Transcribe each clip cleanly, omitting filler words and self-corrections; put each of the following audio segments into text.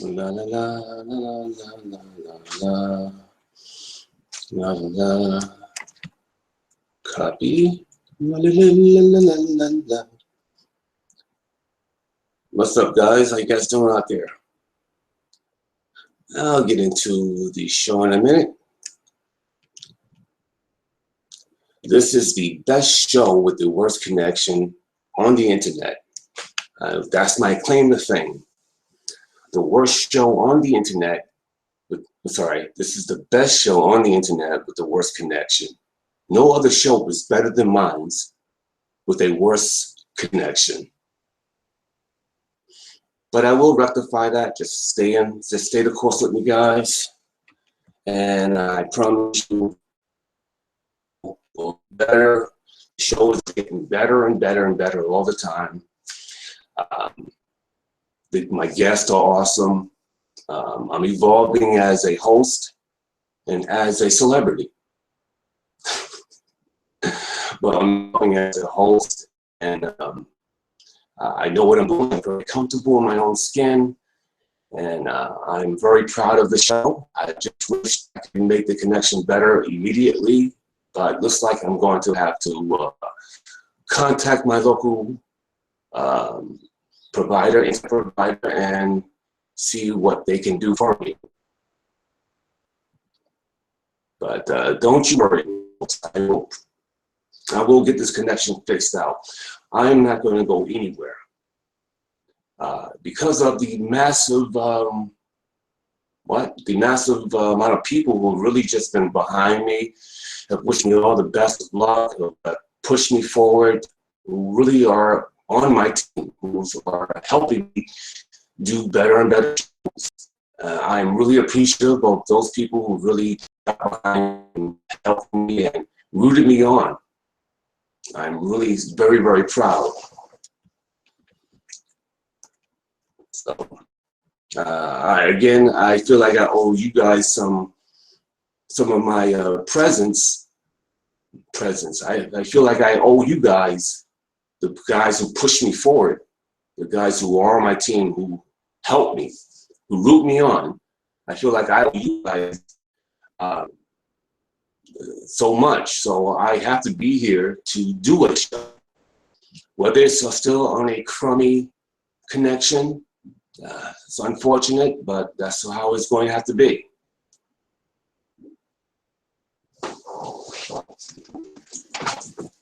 La la la la la la la la la la. Copy. La la la la la la la. What's up, guys? How you guys doing out there? I'll get into the show in a minute. This is the best show with the worst connection on the internet. That's my claim to fame. The worst show on the internet. This is the best show on the internet with the worst connection. No other show is better than mine's with a worse connection. But I will rectify that. Just stay the course with me, guys. And I promise you, better. The show is getting better and better and better all the time. My guests are awesome. I'm evolving as a host and as a celebrity. But I'm evolving as a host, and I know what I'm doing. I'm very comfortable in my own skin, and I'm very proud of the show. I just wish I could make the connection better immediately, but it looks like I'm going to have to contact my local provider and see what they can do for me. But don't you worry, I will get this connection fixed out. I am not going to go anywhere because of the massive, amount of people who have really just been behind me, have wished me all the best of luck, have pushed me forward, who really are on my team, who are helping me do better and better shows. I'm really appreciative of those people who really got behind and helped me and rooted me on. I'm really very, very proud. So, I feel like I owe you guys some of my presence. I feel like I owe you guys, the guys who pushed me forward, the guys who are on my team, who helped me, who root me on. I feel like I owe you guys so much. So I have to be here to do a show. Whether it's still on a crummy connection, it's unfortunate, but that's how it's going to have to be.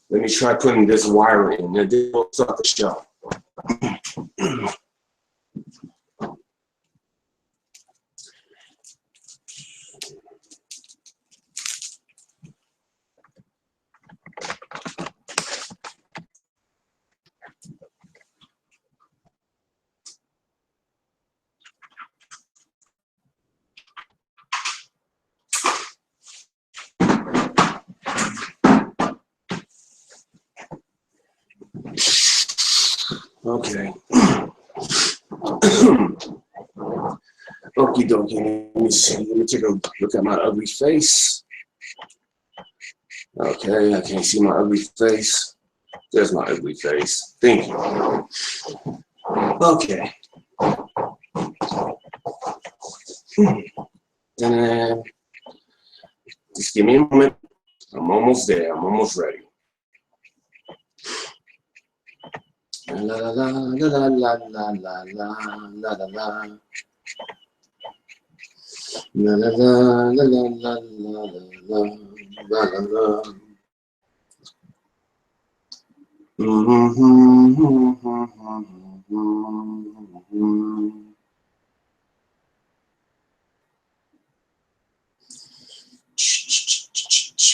Let me try putting this wire in, and then we'll start the show. Okay. Okie dokie. Let me see. Let me take a look at my ugly face. Okay, I can't see my ugly face. There's my ugly face. Thank you. Okay. Just give me a moment. I'm almost there. I'm almost ready. La la la la la la la la la la la. La la la la la la la la la la.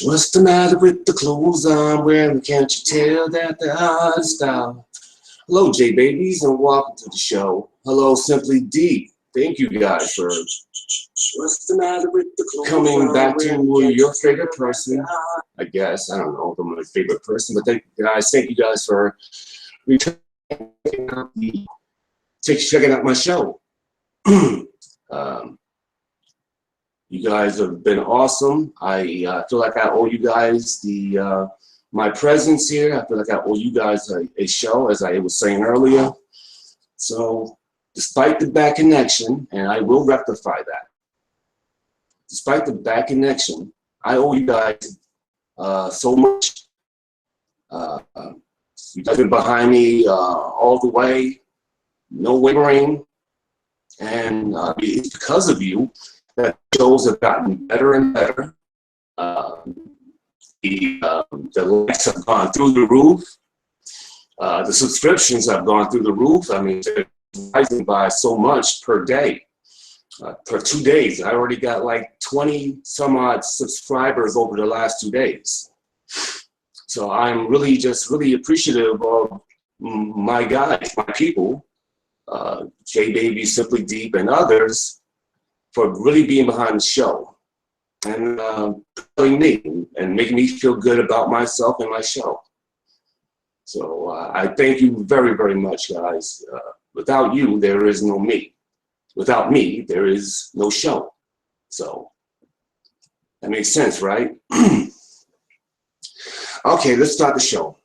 What's the matter with the clothes I'm wearing? Can't you tell that they're out of style? Hello, J Babies, and welcome to the show. Hello, Simply D. Thank you guys for what's the matter with the clothes coming back to your favorite person. I guess I don't know if I'm my favorite person, but thank you guys for checking out my show. You guys have been awesome. I feel like I owe you guys my presence here. I feel like I owe you guys a show, as I was saying earlier. So despite the bad connection, and I will rectify that. Despite the bad connection, I owe you guys so much. You guys have been behind me all the way, no wavering, and it's because of you that shows have gotten better and better. The likes have gone through the roof. The subscriptions have gone through the roof. I mean, they're rising by so much per day. For 2 days, I already got like 20 some odd subscribers over the last 2 days. So I'm really just really appreciative of my guys, my people, J Baby, Simply Deep, and others for really being behind the show and telling me and making me feel good about myself and my show. So I thank you very, very much, guys. Without you, there is no me. Without me, there is no show. So that makes sense, right? Okay, let's start the show.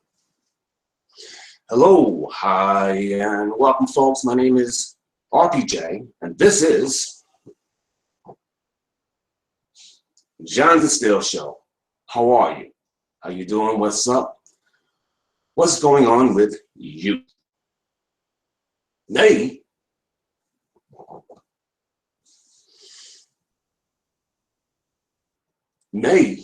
Hello, hi, and welcome, folks. My name is RPJ, and this is Johnathan Steele Show. How are you? How you doing? What's up? What's going on with you? Nay. Nay.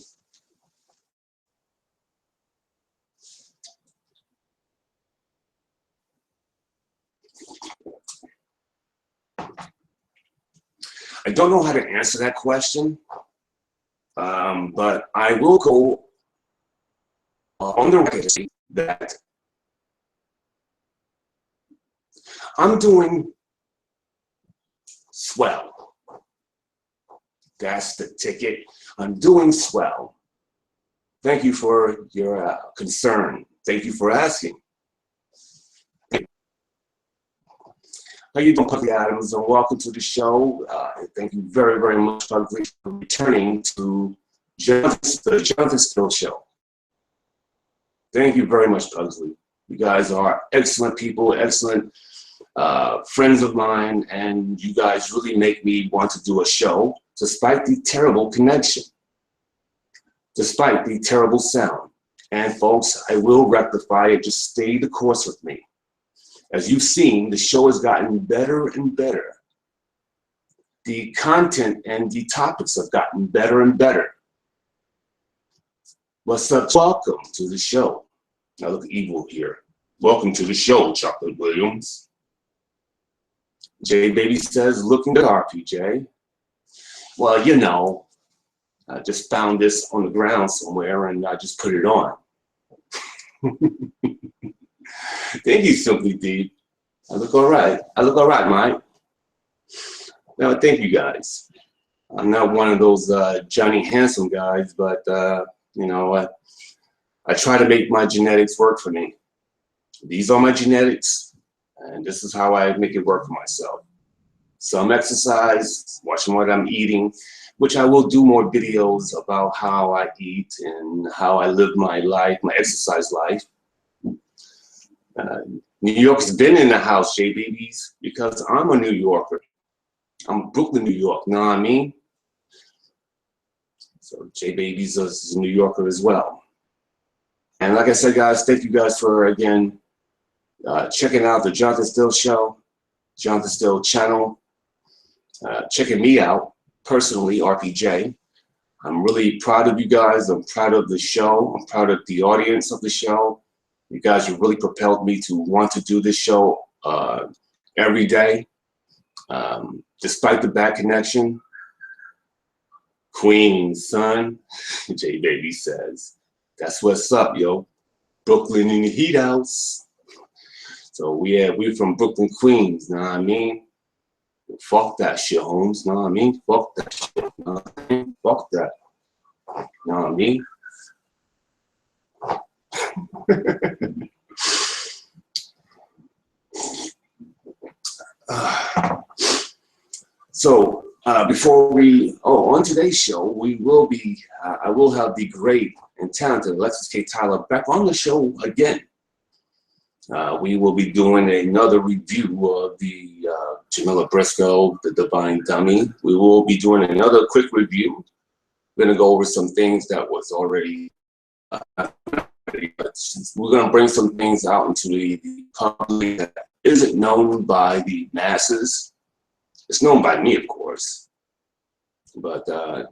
I don't know how to answer that question, but I will go on the record that I'm doing swell. That's the ticket. I'm doing swell. Thank you for your concern. Thank you for asking. How you doing, Puppy Adams, and welcome to the show. Thank you very, very much, Puppy, for returning to the Johnathan Steele Show. Thank you very much, Pugsley. You guys are excellent people, excellent friends of mine, and you guys really make me want to do a show, despite the terrible connection, despite the terrible sound. And folks, I will rectify it. Just stay the course with me. As you've seen, the show has gotten better and better. The content and the topics have gotten better and better. What's up? Welcome to the show. I look evil here. Welcome to the show, Chocolate Williams. J Baby says, looking good, RPJ. Well, you know, I just found this on the ground somewhere and I just put it on. Thank you, Simply Deep. I look all right. I look all right, Mike. No, thank you, guys. I'm not one of those Johnny Handsome guys, but, you know, I try to make my genetics work for me. These are my genetics, and this is how I make it work for myself. Some exercise, watching what I'm eating, which I will do more videos about how I eat and how I live my life, my exercise life. New York's been in the house, J Babies, because I'm a New Yorker. I'm Brooklyn, New York, know what I mean? So J Babies is a New Yorker as well. And like I said, guys, thank you guys for, again, checking out the Johnathan Steele Show, Johnathan Steele channel, checking me out personally, RPJ. I'm really proud of you guys. I'm proud of the show. I'm proud of the audience of the show. You guys have really propelled me to want to do this show every day, despite the bad connection. Queen, son, J Baby says, that's what's up, yo. Brooklyn in the heat house. So we're from Brooklyn, Queens, know what I mean? Fuck that shit, Holmes, know what I mean? Fuck that shit, know what I mean? Fuck that, know what I mean? So before we, on today's show, we will be, I will have the great and talented Alexis Tyler back on the show again. We will be doing another review of the Jamila Brisco, the Divine Dummy. We will be doing another quick review. We're going to go over some things that was already, we're going to bring some things out into the public that isn't known by the masses. It's known by me, of course, but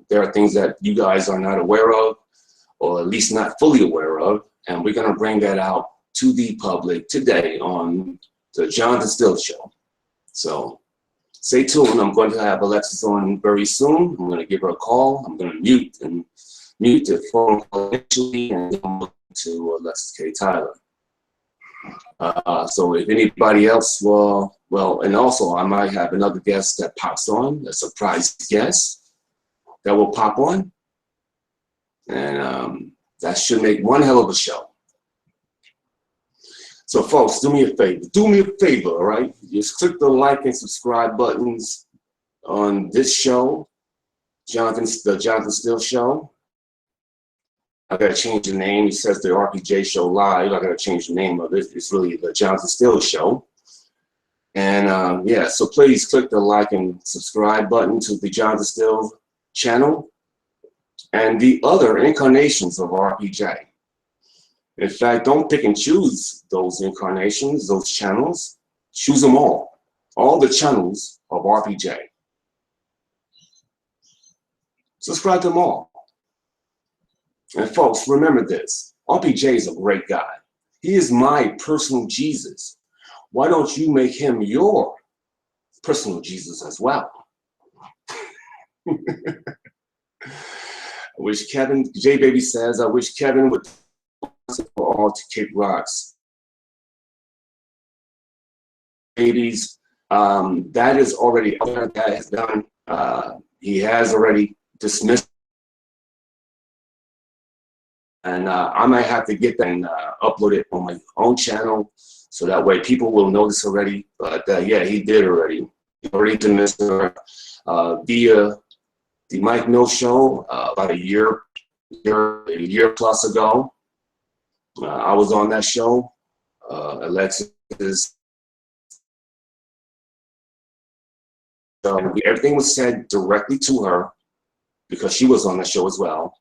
there are things that you guys are not aware of, or at least not fully aware of, and we're going to bring that out to the public today on the Johnathan Steele Show. So stay tuned. I'm going to have Alexis on very soon. I'm going to give her a call. I'm going to mute the phone call initially and then to Alexis Tyler. So if anybody else, well, and also I might have another guest that pops on, a surprise guest that will pop on, and that should make one hell of a show. So folks, do me a favor, all right? Just click the like and subscribe buttons on this show, the Johnathan Steele Show. I gotta change the name. It says the RPJ Show Live. I gotta change the name of it. It's really the Johnathan Steele Show. And yeah, so please click the like and subscribe button to the Johnathan Steele channel and the other incarnations of RPJ. In fact, don't pick and choose those incarnations, those channels. Choose them all the channels of RPJ. Subscribe to them all. And folks, remember this, RPJ is a great guy. He is my personal Jesus. Why don't you make him your personal Jesus as well? I wish Kevin, J Baby says, I wish Kevin would for all to kick rocks. Babies, that is already, that is done. He has already dismissed, and I might have to get that and upload it on my own channel so that way people will notice already. But yeah, he did already. He already dismissed her via the Mike Mill Show about a year plus ago. I was on that show. Alexis, everything was said directly to her because she was on the show as well.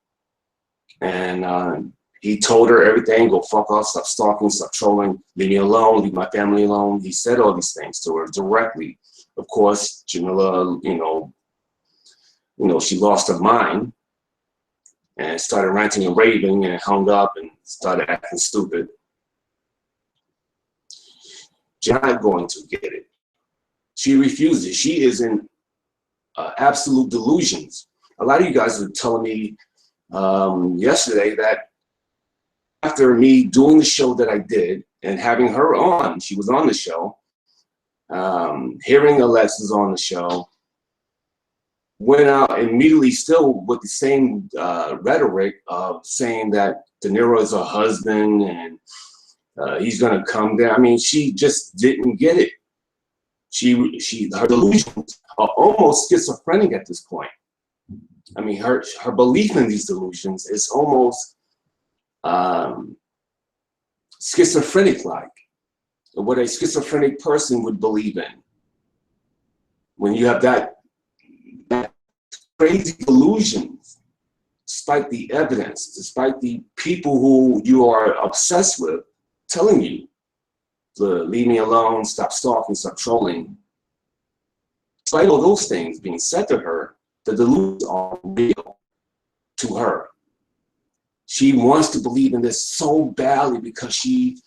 And he told her everything, go fuck off, stop stalking, stop trolling, leave me alone, leave my family alone. He said all these things to her directly. Of course, Jamila, you know, she lost her mind and started ranting and raving and hung up and started acting stupid. She's not going to get it. She refuses. She is in absolute delusions. A lot of you guys were telling me yesterday that after me doing the show that I did and having her on, she was on the show, hearing Alexis on the show, went out immediately still with the same rhetoric of saying that De Niro is her husband and he's gonna come there. I mean, she just didn't get it. Her delusions are almost schizophrenic at this point. I mean, her belief in these delusions is almost schizophrenic-like, what a schizophrenic person would believe in. When you have that crazy delusions, despite the evidence, despite the people who you are obsessed with telling you to leave me alone, stop stalking, stop trolling, despite all those things being said to her, the delusions are real to her. She wants to believe in this so badly because she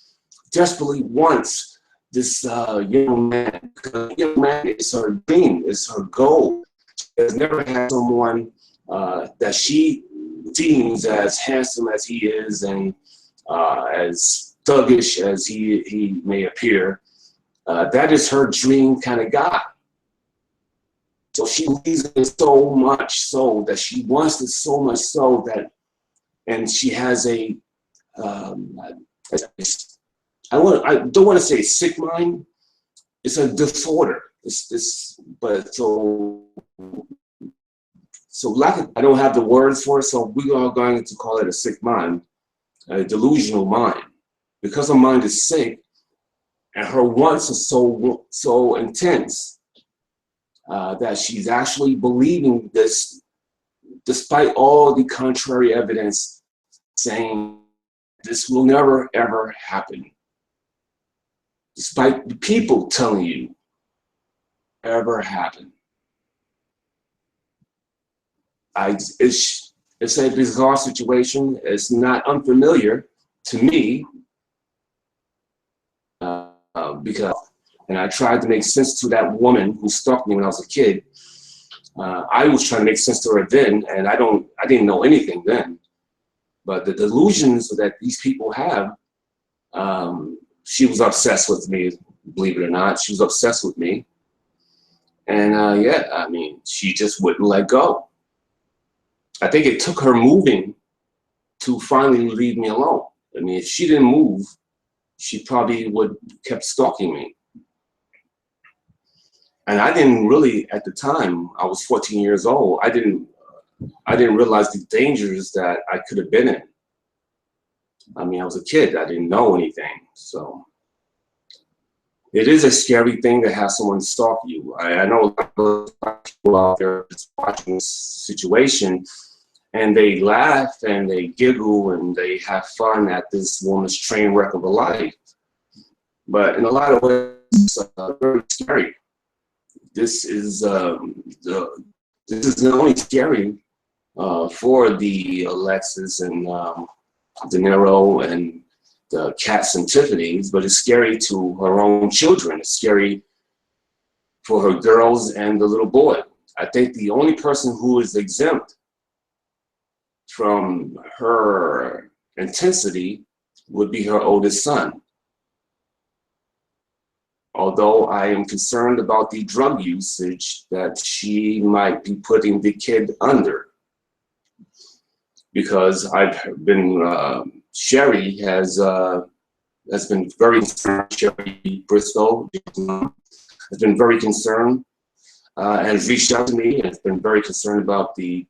desperately wants this young man. Because the young man is her dream, is her goal. She has never had someone that she deems as handsome as he is and as thuggish as he may appear. That is her dream kind of guy. So she believes in it so much so that she wants it so much so that, and she has a, I don't want to say sick mind. It's a disorder. But so I don't have the words for it. So we are going to call it a sick mind, a delusional mind. Because her mind is sick, And her wants are so intense that she's actually believing this, despite all the contrary evidence saying this will never ever happen. Despite the people telling you ever happen. It's a bizarre situation. It's not unfamiliar to me because, and I tried to make sense to that woman who stalked me when I was a kid. I was trying to make sense to her then, and I didn't know anything then. But the delusions that these people have, she was obsessed with me, believe it or not. She was obsessed with me. And yeah, I mean, she just wouldn't let go. I think it took her moving to finally leave me alone. I mean, if she didn't move, she probably would kept stalking me. And I didn't really, at the time, I was 14 years old, I didn't realize the dangers that I could have been in. I mean, I was a kid, I didn't know anything. So it is a scary thing to have someone stalk you. I know a lot of people out there just watching this situation, and they laugh and they giggle and they have fun at this woman's train wreck of a life. But in a lot of ways, it's very scary. This is not only scary for the Alexis and De Niro and the Cats and Tiffany's, but it's scary to her own children. It's scary for her girls and the little boy. I think the only person who is exempt from her intensity would be her oldest son. Although I am concerned about the drug usage that she might be putting the kid under. Because I've been, Sherry has been very concerned, Sherry Briscoe has been very concerned and has reached out to me and has been very concerned about the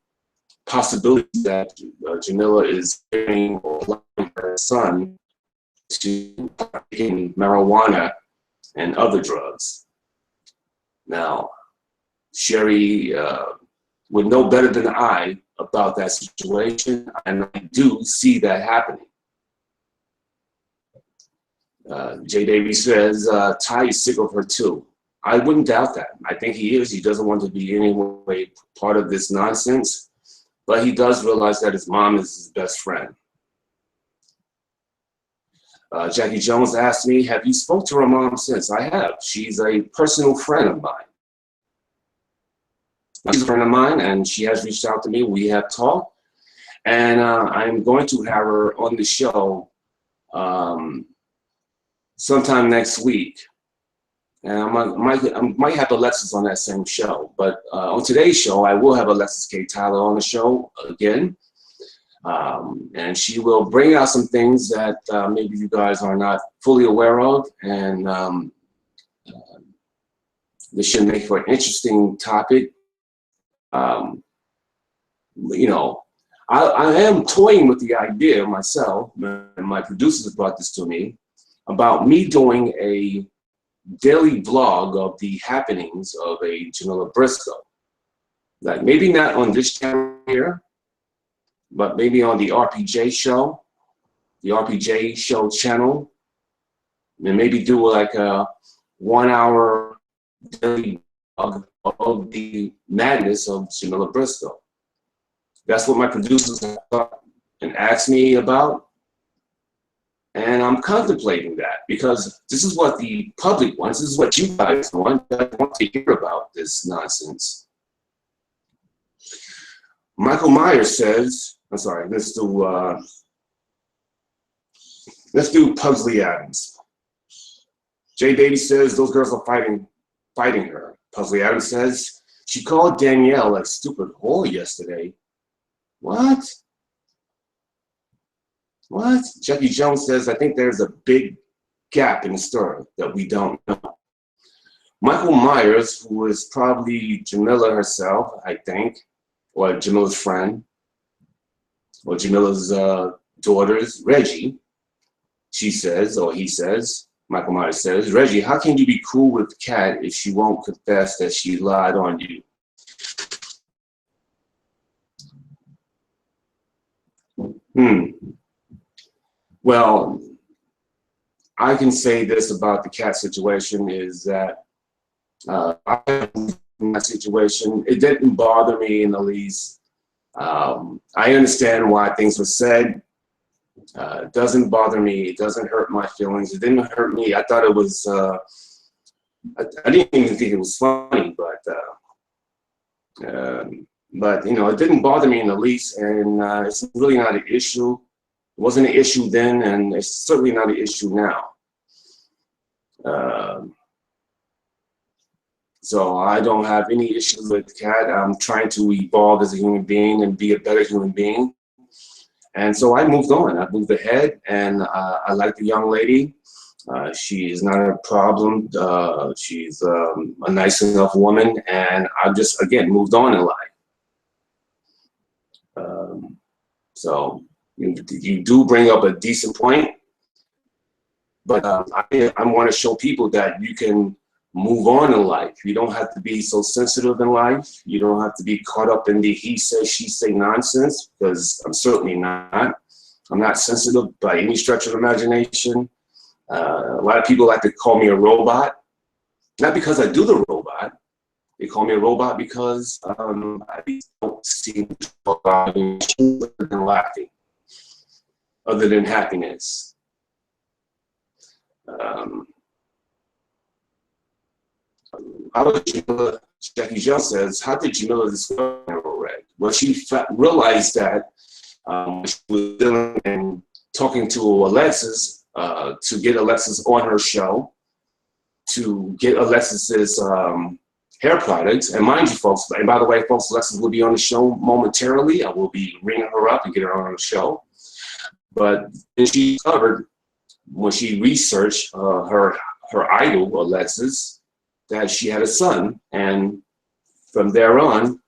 possibility that Jamila is giving or allowing her son to partake marijuana and other drugs. Now, Sherry would know better than I about that situation, and I do see that happening. J. Davies says, Ty is sick of her too. I wouldn't doubt that. I think he is. He doesn't want to be in any way part of this nonsense, but he does realize that his mom is his best friend. Jackie Jones asked me, have you spoke to her mom since? I have. She's a personal friend of mine. She's a friend of mine, and she has reached out to me. We have talked, and I'm going to have her on the show sometime next week. And I might have Alexis on that same show, but on today's show, I will have Alexis K. Tyler on the show again. And she will bring out some things that maybe you guys are not fully aware of, and this should make for an interesting topic. You know, I am toying with the idea myself, and my producers brought this to me, about me doing a daily vlog of the happenings of a Jamila Briscoe. Like maybe not on this channel here, but maybe on the RPJ show, channel, and maybe do like a 1 hour daily vlog of the madness of Jamila Briscoe. That's what my producers have thought and asked me about. And I'm contemplating that because this is what the public wants. This is what you guys want. You guys want to hear about this nonsense. Michael Myers says, I'm sorry, let's do Pugsley Adams. Jay Baby says those girls are fighting her. Pugsley Adams says she called Danielle a stupid whore yesterday. What? What? Jackie Jones says, I think there's a big gap in the story that we don't know. Michael Myers, who is probably Jamila herself, I think, or Jamila's friend, or Jamila's daughter's, Reggie, she says, or he says, Michael Myers says, Reggie, how can you be cool with Kat if she won't confess that she lied on you? Well, I can say this about the Kat situation is that in that situation, it didn't bother me in the least. I understand why things were said. It doesn't bother me. It doesn't hurt my feelings. It didn't hurt me. I thought it was, I didn't even think it was funny, but you know, it didn't bother me in the least, and it's really not an issue. It wasn't an issue then, and it's certainly not an issue now. So I don't have any issues with Kat. I'm trying to evolve as a human being and be a better human being. And so I moved on. I moved ahead, and I like the young lady. She is not a problem. She's a nice enough woman, and I've just, again, moved on in life. So you do bring up a decent point, but I want to show people that you can move on in life. You don't have to be so sensitive in life. You don't have to be caught up in the he say, she say nonsense, because I'm certainly not. I'm not sensitive by any stretch of imagination. A lot of people like to call me a robot. Not because I do the robot. They call me a robot because I don't see other than laughing, other than happiness. Jackie Jones says, how did Jamila discover Red? Well, she realized that she was dealing and talking to Alexis to get Alexis on her show, to get Alexis's hair products. And mind you, folks, and by the way, folks, Alexis will be on the show momentarily. I will be ringing her up and get her on the show. But then she discovered, when she researched her idol, Alexis, that she had a son. And from there on,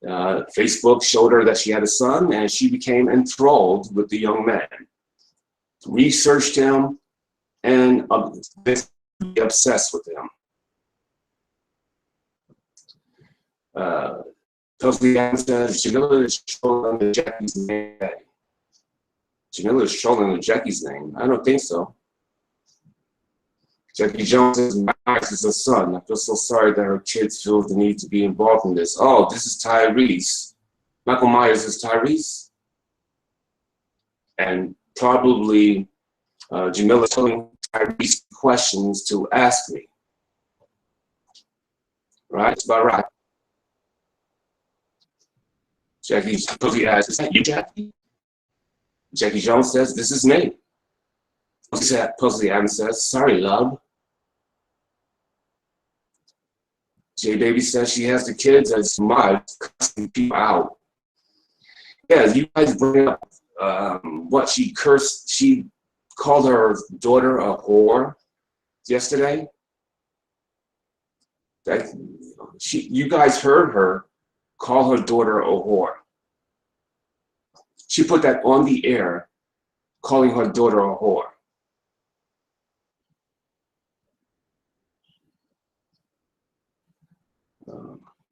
Facebook showed her that she had a son, and she became enthralled with the young man. Researched him and obsessed with him. Telsey says, Jamila is trolling the Jackie's name. Jamila is trolling the Jackie's name. I don't think so. Jackie Jones says, Myers is a son. I feel so sorry that her kids feel the need to be involved in this. Oh, this is Tyrese. Michael Myers is Tyrese. And probably Jamila telling Tyrese questions to ask me. Right? That's about right. Jackie Pussy asks, is that you, Jackie? Jackie Jones says, this is me. Pussy Adams says, sorry, love. J Baby says she has the kids as mods, cussing people out. Yeah, you guys bring up what she cursed. She called her daughter a whore yesterday. That you guys heard her call her daughter a whore. She put that on the air, calling her daughter a whore.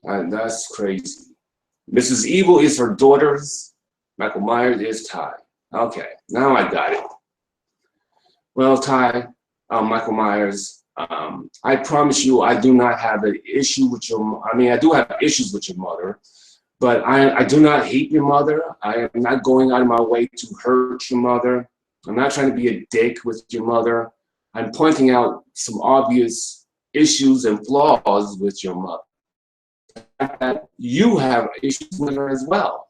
And that's crazy. Mrs. Evil is her daughter's. Michael Myers is Ty. Okay, now I got it. Well, Ty, Michael Myers, I promise you I do not have an issue with your, I mean, I do have issues with your mother, but I do not hate your mother. I am not going out of my way to hurt your mother. I'm not trying to be a dick with your mother. I'm pointing out some obvious issues and flaws with your mother. That you have issues with her as well.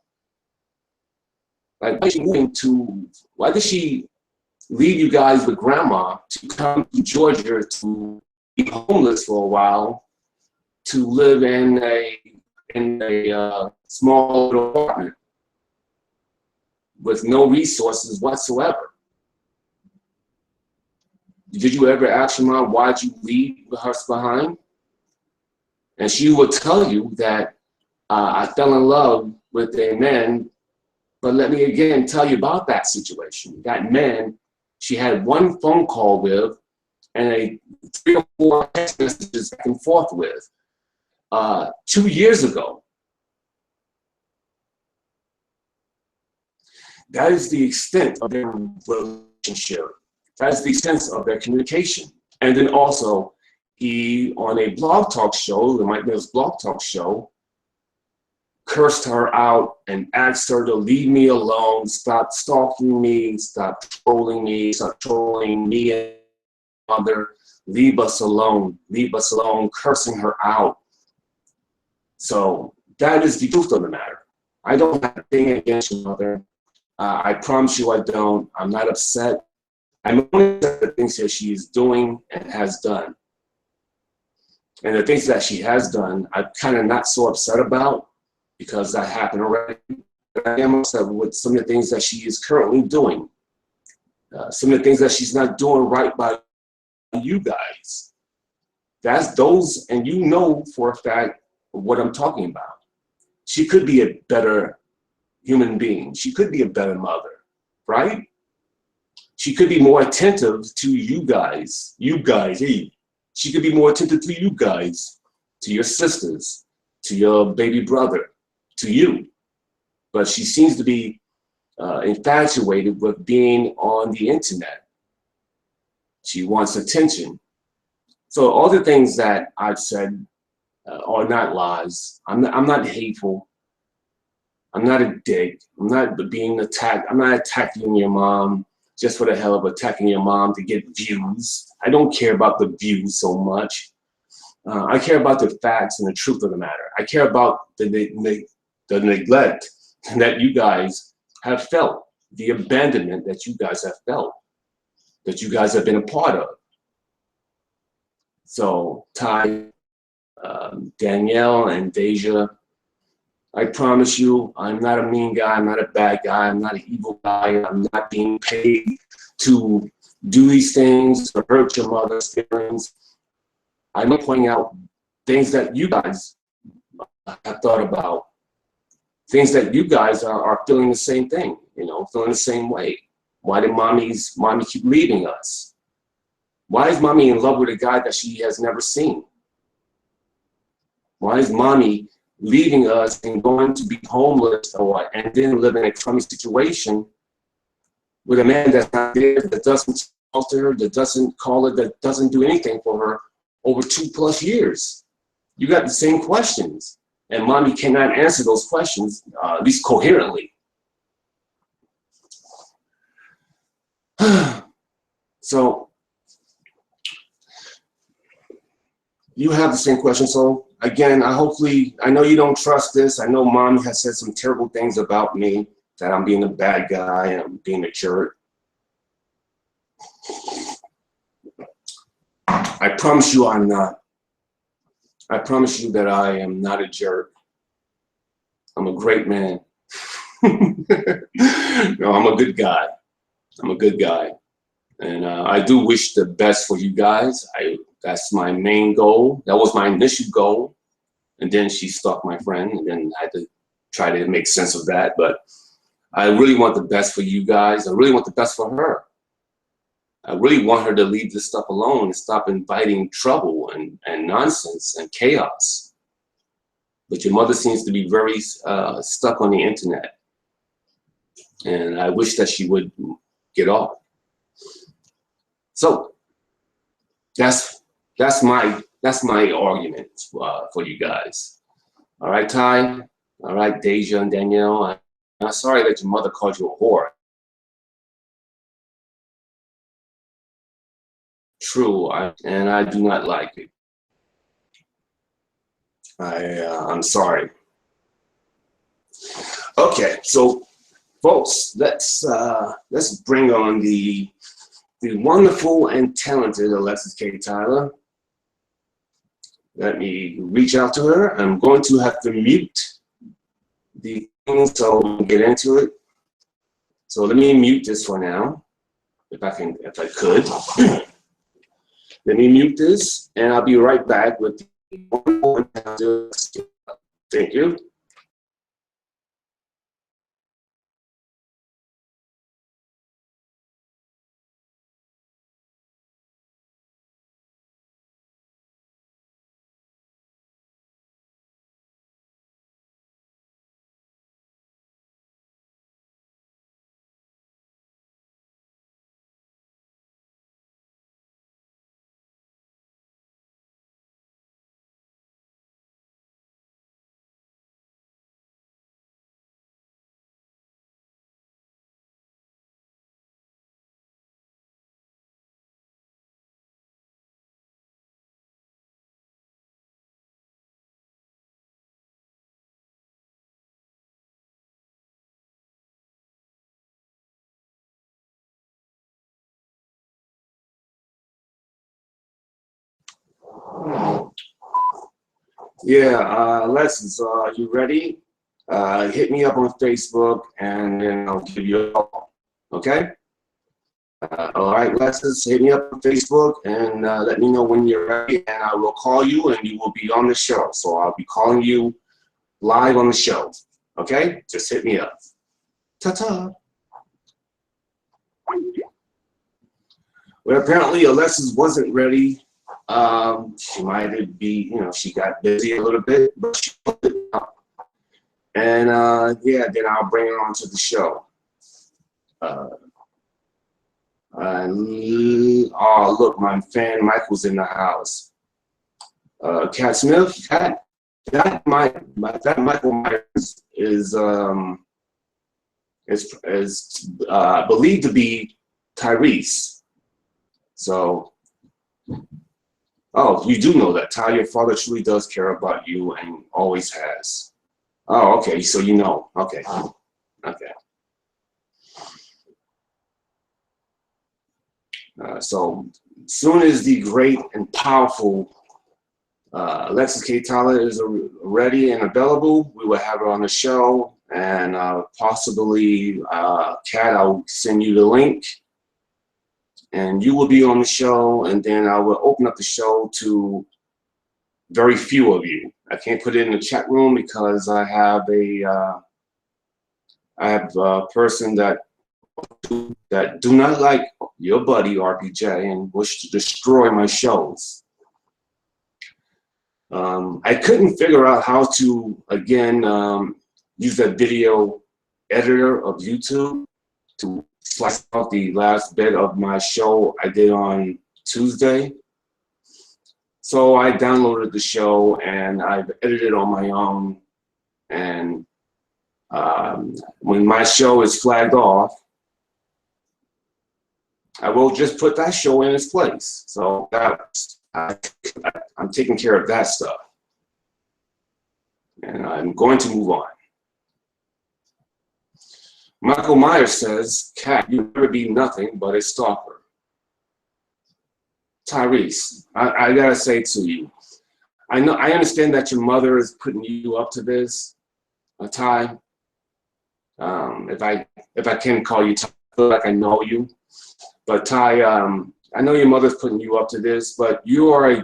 Like, why did she leave you guys with grandma to come to Georgia to be homeless for a while, to live in a small little apartment with no resources whatsoever? Did you ever ask your mom, why'd you leave us behind? And she will tell you that I fell in love with a man, but let me again tell you about that situation. That man she had one phone call with and a 3 or 4 text messages back and forth with 2 years ago. That is the extent of their relationship. That is the extent of their communication. And then also, he, on a blog talk show, the Mike Mills blog talk show, cursed her out and asked her to leave me alone, stop stalking me, stop trolling me, and mother, leave us alone, cursing her out. So that is the truth of the matter. I don't have anything against your mother. I promise you I don't. I'm not upset. I'm only upset at the things that she is doing and has done. And the things that she has done, I'm kind of not so upset about because that happened already. But I am upset with some of the things that she is currently doing. Some of the things that she's not doing right by you guys. That's those, and you know for a fact what I'm talking about. She could be a better human being. She could be a better mother, right? She could be more attentive to you guys. Hey. She could be more attentive to you guys, to your sisters, to your baby brother, to you. But she seems to be infatuated with being on the internet. She wants attention. So all the things that I've said are not lies. I'm not hateful. I'm not a dick. I'm not being attacked. I'm not attacking your mom just for the hell of attacking your mom to get views. I don't care about the views so much. I care about the facts and the truth of the matter. I care about the neglect that you guys have felt, the abandonment that you guys have felt, that you guys have been a part of. So Ty, Danielle, and Deja, I promise you, I'm not a mean guy, I'm not a bad guy, I'm not an evil guy, I'm not being paid to do these things, to hurt your mother's feelings. I'm pointing out things that you guys have thought about, things that you guys are feeling the same thing, you know, feeling the same way. Why did mommy keep leaving us? Why is mommy in love with a guy that she has never seen? Why is mommy leaving us and going to be homeless and then live in a crummy situation with a man that's not there, that doesn't talk to her, that doesn't call her, that doesn't do anything for her over 2+ years? You got the same questions, and mommy cannot answer those questions, at least coherently. So you have the same question. So again, I know you don't trust this. I know mom has said some terrible things about me, that I'm being a bad guy and I'm being a jerk. I promise you I'm not. I promise you that I am not a jerk. I'm a great man. No, I'm a good guy. I'm a good guy. And I do wish the best for you guys. That's my main goal. That was my initial goal. And then she stalked my friend, and then I had to try to make sense of that. But I really want the best for you guys. I really want the best for her. I really want her to leave this stuff alone and stop inviting trouble and nonsense and chaos. But your mother seems to be very stuck on the internet. And I wish that she would get off. So that's my argument for you guys. All right, Ty. All right, Deja and Danielle. I'm sorry that your mother called you a whore. True, and I do not like it. I'm sorry. Okay, so folks, let's bring on the wonderful and talented Alexis K. Tyler. Let me reach out to her. I'm going to have to mute the thing so we can get into it. So let me mute this for now, if I could. Let me mute this, and I'll be right back with the wonderful and talented Alexis K. Tyler. Thank you. Yeah, Alexis, you ready? Hit me up on Facebook and then I'll give you a call. Okay? All right, Alexis, hit me up on Facebook and let me know when you're ready, and I will call you and you will be on the show. So I'll be calling you live on the show. Okay? Just hit me up. Ta-ta. Well, apparently Alexis wasn't ready. She might be, she got busy a little bit, but she put it up. And yeah, then I'll bring her onto the show. Oh, look, my fan Michael's in the house. Cat Smith, that Michael Myers is believed to be Tyrese. So, oh, you do know that, Ty, your father truly does care about you and always has. Oh, okay, so you know. Okay, okay. So soon as the great and powerful Alexis K. Tyler is ready and available, we will have her on the show, and possibly, Kat, I'll send you the link, and you will be on the show, and then I will open up the show to very few of you. I can't put it in the chat room because I have a person that do not like your buddy RPJ and wish to destroy my shows. I couldn't figure out how to, again, use that video editor of YouTube to slice out the last bit of my show I did on Tuesday. So I downloaded the show and I've edited on my own. And when my show is flagged off, I will just put that show in its place. So I'm taking care of that stuff. And I'm going to move on. Michael Myers says, Kat, you'll never be nothing but a stalker. Tyrese, I gotta say to you, I understand that your mother is putting you up to this, Ty. If I can call you Ty, I feel like I know you. But Ty, I know your mother's putting you up to this, but you know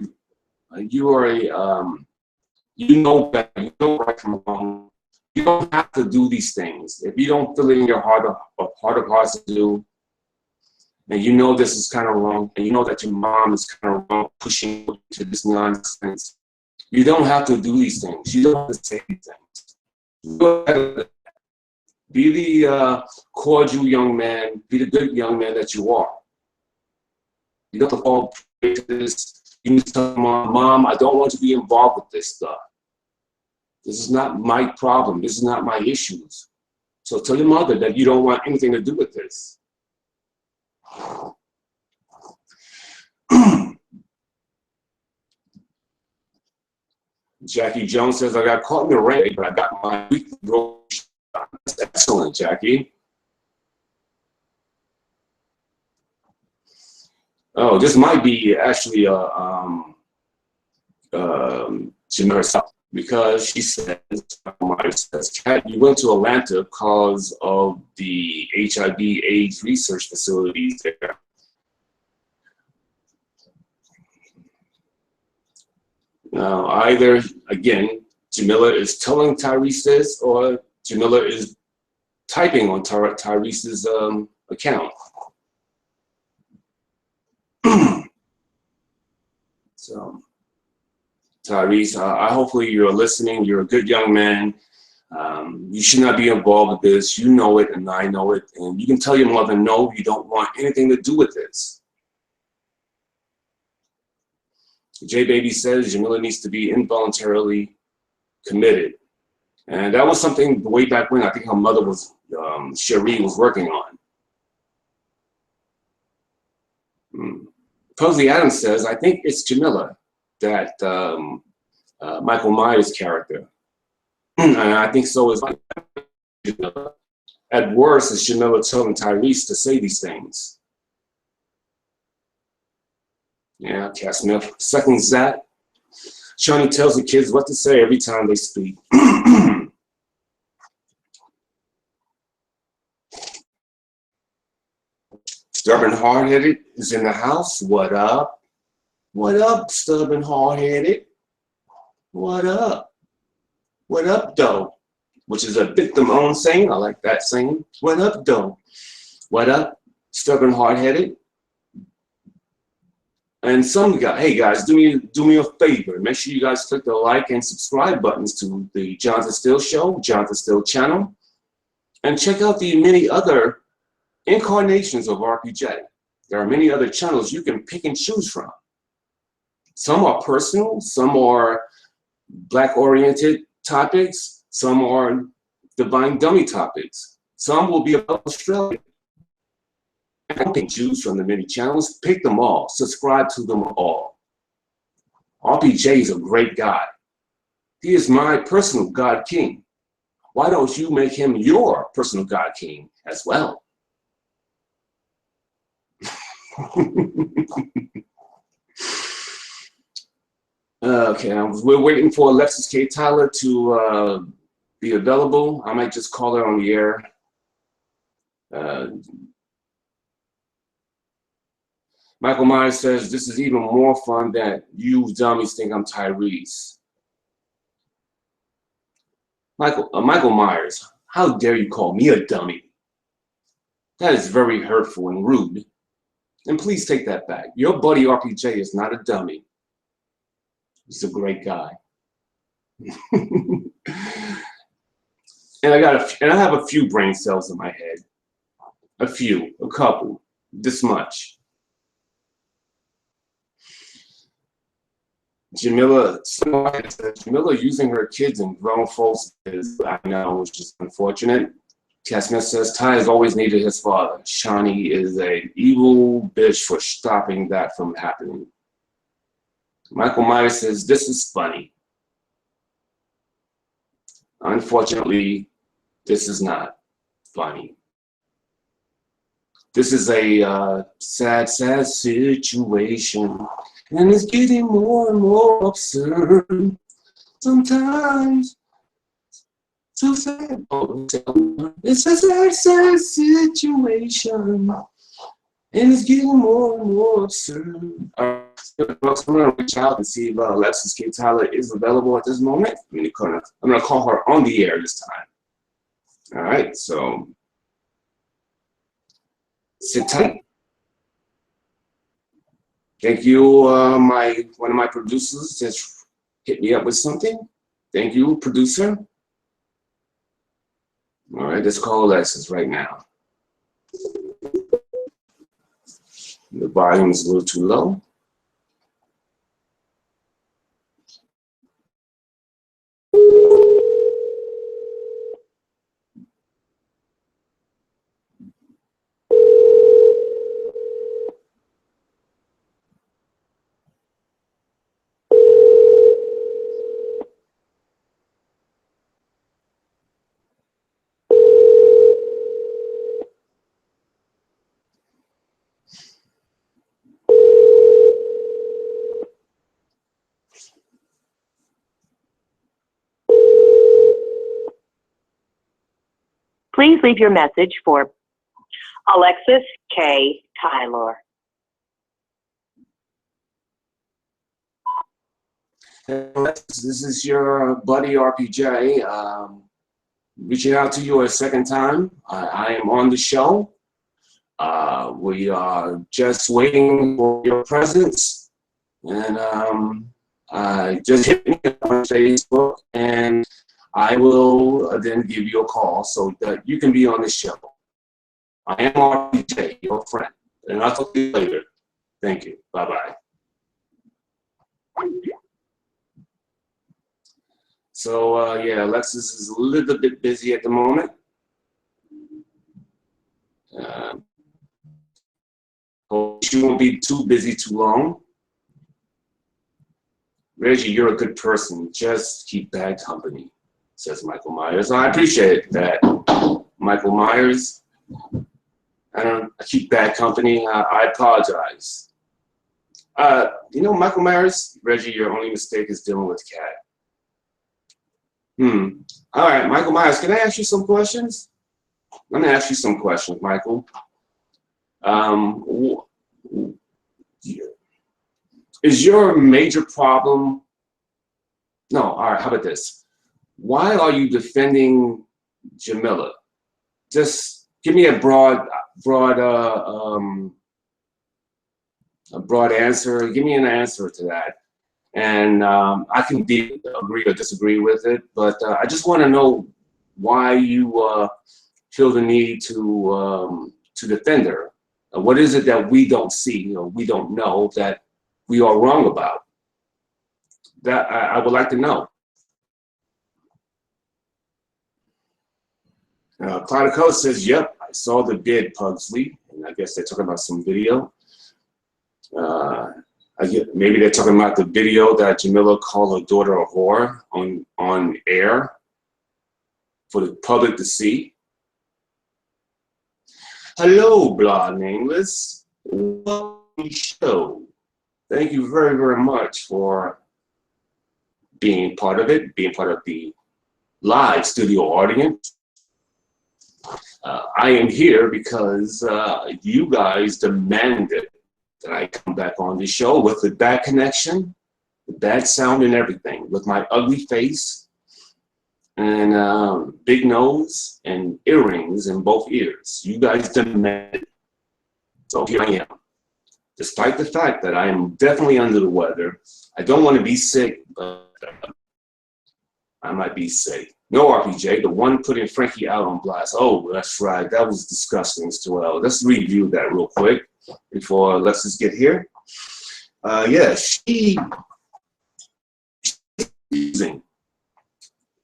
better. You know right from wrong. You don't have to do these things. If you don't feel it in your heart of hearts to do, and you know this is kind of wrong, and you know that your mom is kind of wrong, pushing you to this nonsense, you don't have to do these things. You don't have to say these things. Be the cordial young man, be the good young man that you are. You don't have to fall prey to this. You need to tell Mom, I don't want to be involved with this stuff. This is not my problem. This is not my issues. So tell your mother that you don't want anything to do with this. Jackie Jones says, I got caught in the rain, but I got my weekly road shot. That's excellent, Jackie. Oh, this might be actually Jamila herself, because she says, Kat, you went to Atlanta because of the HIV/AIDS research facilities there. Now, either, again, Jamila is telling Tyrese this, or Jamila is typing on Tyrese's account. So, Tyrese, hopefully you're listening. You're a good young man. You should not be involved with this. You know it, and I know it. And you can tell your mother, no, you don't want anything to do with this. J Baby says Jamila needs to be involuntarily committed. And that was something way back when I think her mother was, Cherie, was working on. Posey Adams says, I think it's Jamila, that Michael Myers character. And I think so is Jamila. At worst, it's Jamila telling Tyrese to say these things. Yeah, Cat Smith seconds that. Shawnee tells the kids what to say every time they speak. Stubborn hard-headed is in the house. What up? What up, stubborn hard-headed? What up? What up, though? Which is a victim-owned saying. I like that saying. What up, though? What up, stubborn hard-headed? And some guy, hey guys, do me a favor. Make sure you guys click the like and subscribe buttons to the Johnathan Steele Show, Johnathan Steele channel, and check out the many other incarnations of RPJ. There are many other channels you can pick and choose from. Some are personal, some are Black-oriented topics, some are divine dummy topics. Some will be about Australia. You can choose from the many channels, pick them all, subscribe to them all. RPJ is a great guy. He is my personal God King. Why don't you make him your personal God King as well? Okay, we're waiting for Alexis Tyler to be available. I might just call her on the air. Michael Myers says, this is even more fun that you dummies think I'm Tyrese. Michael Myers, how dare you call me a dummy? That is very hurtful and rude. And please take that back. Your buddy RPJ is not a dummy. He's a great guy. And I have a few brain cells in my head. A couple, this much. Jamila using her kids and grown folks is, I know, which is unfortunate. Smith says, Ty has always needed his father. Shawnee is an evil bitch for stopping that from happening. Michael Myers says, this is funny. Unfortunately, this is not funny. This is a sad situation. And it's getting more and more absurd. Sometimes, so sad. It's a sad situation. And it's getting more and more absurd. I'm going to reach out and see if Alexis Tyler is available at this moment. I'm going to call her on the air this time. All right, so sit tight. Thank you, one of my producers just hit me up with something. Thank you, producer. All right, let's call Alexis right now. The volume is a little too low. Please leave your message for Alexis K. Tylor. This is your buddy RPJ. Reaching out to you a second time. I am on the show. We are just waiting for your presence. And just hit me on Facebook, and I will then give you a call so that you can be on the show. I am RPJ, your friend. And I'll talk to you later. Thank you. Bye-bye. So, yeah, Alexis is a little bit busy at the moment. Hope she won't be too busy too long. Reggie, you're a good person. Just keep bad company, says Michael Myers. I appreciate that, Michael Myers. I keep bad company. I apologize. You know, Michael Myers, Reggie, your only mistake is dealing with Cat. All right, Michael Myers, can I ask you some questions? Let me ask you some questions, Michael. Is your major problem? No, all right, how about this? Why are you defending Jamila? Just give me a broad answer. Give me an answer to that. And I can agree or disagree with it, but I just want to know why you feel the need to defend her. What is it that we don't see or we don't know that we are wrong about? That I would like to know. Cloud says, "Yep, I saw the bid, Pugsley," and I guess they're talking about some video. Maybe they're talking about the video that Jamila called her daughter a whore on air for the public to see. Hello, blah nameless. Welcome to the show. Thank you very, very much for being part of it, being part of the live studio audience. I am here because you guys demanded that I come back on the show with the bad connection, the bad sound and everything, with my ugly face and big nose and earrings in both ears. You guys demanded. So here I am. Despite the fact that I am definitely under the weather, I don't want to be sick, but I might be sick. No, RPJ, the one putting Frankie out on blast. Oh, that's right. That was disgusting as well. Let's review that real quick before Alexis get here. Yeah, she's using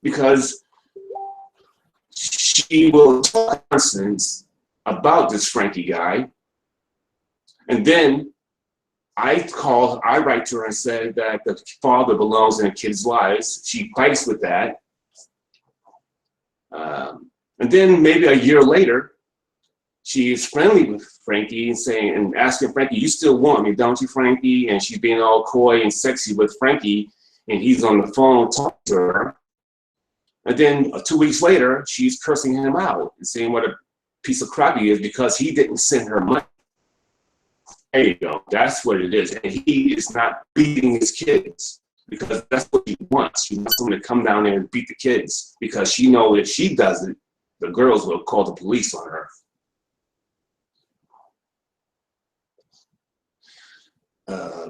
because she will talk nonsense about this Frankie guy, and then I write to her and say that the father belongs in the kids' lives. She fights with that. And then maybe a year later, she is friendly with Frankie and asking Frankie, "You still want me, don't you, Frankie?" And she's being all coy and sexy with Frankie, and he's on the phone talking to her. And then 2 weeks later, she's cursing him out and saying what a piece of crap he is because he didn't send her money. There you go. That's what it is. And he is not beating his kids because that's what she wants. She wants someone to come down there and beat the kids because she knows if she does it, the girls will call the police on her.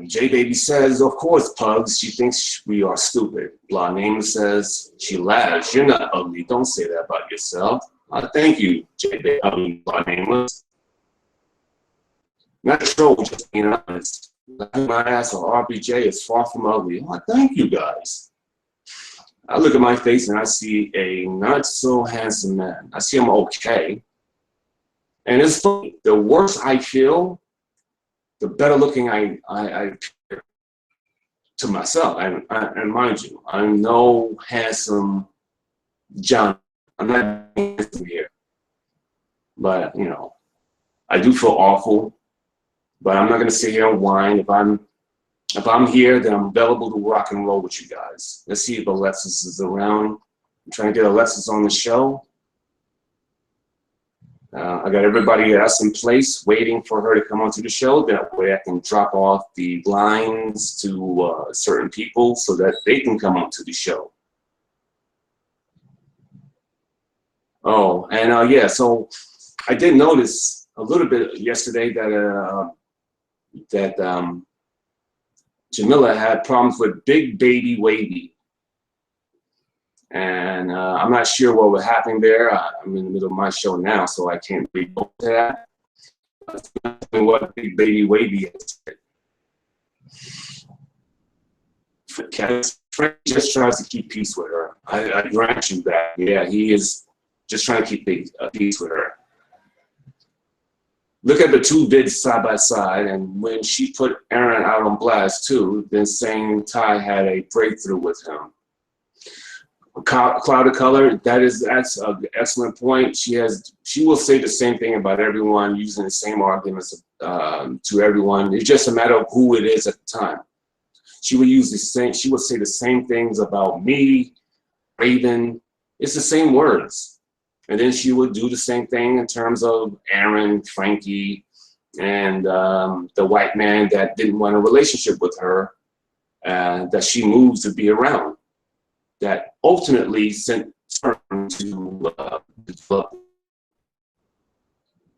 J-Baby says, "Of course, Pugs. She thinks we are stupid." Blah Name says, "She laughs. You're not ugly. Don't say that about yourself." Thank you, J-Baby. Blah Nameless. Not troll, just being honest. My ass or RPJ is far from ugly. Thank you guys. I look at my face and I see a not so handsome man. I see him okay. And it's funny. The worse I feel, the better looking I appear to myself. And mind you, I'm no handsome John. I'm not handsome here. But, you know, I do feel awful. But I'm not going to sit here and whine. If I'm here, then I'm available to rock and roll with you guys. Let's see if Alexis is around. I'm trying to get Alexis on the show. I got everybody else in place waiting for her to come onto the show. That way I can drop off the blinds to certain people so that they can come onto the show. Oh, and yeah, so I did notice a little bit yesterday that Jamila had problems with Big Baby Wavy. And I'm not sure what was happening there. I'm in the middle of my show now, so I can't really go to that. What Big Baby Wavy is. Frank just tries to keep peace with her. I grant you that. Yeah, he is just trying to keep peace with her. Look at the two vids side by side, and when she put Aaron out on blast too, then saying Ty had a breakthrough with him. Cloud of Color, that's an excellent point. She will say the same thing about everyone, using the same arguments to everyone. It's just a matter of who it is at the time. She would use the same, she would say the same things about me, Raven. It's the same words. And then she would do the same thing in terms of Aaron, Frankie, and the white man that didn't want a relationship with her, that she moved to be around. That ultimately sent her to develop.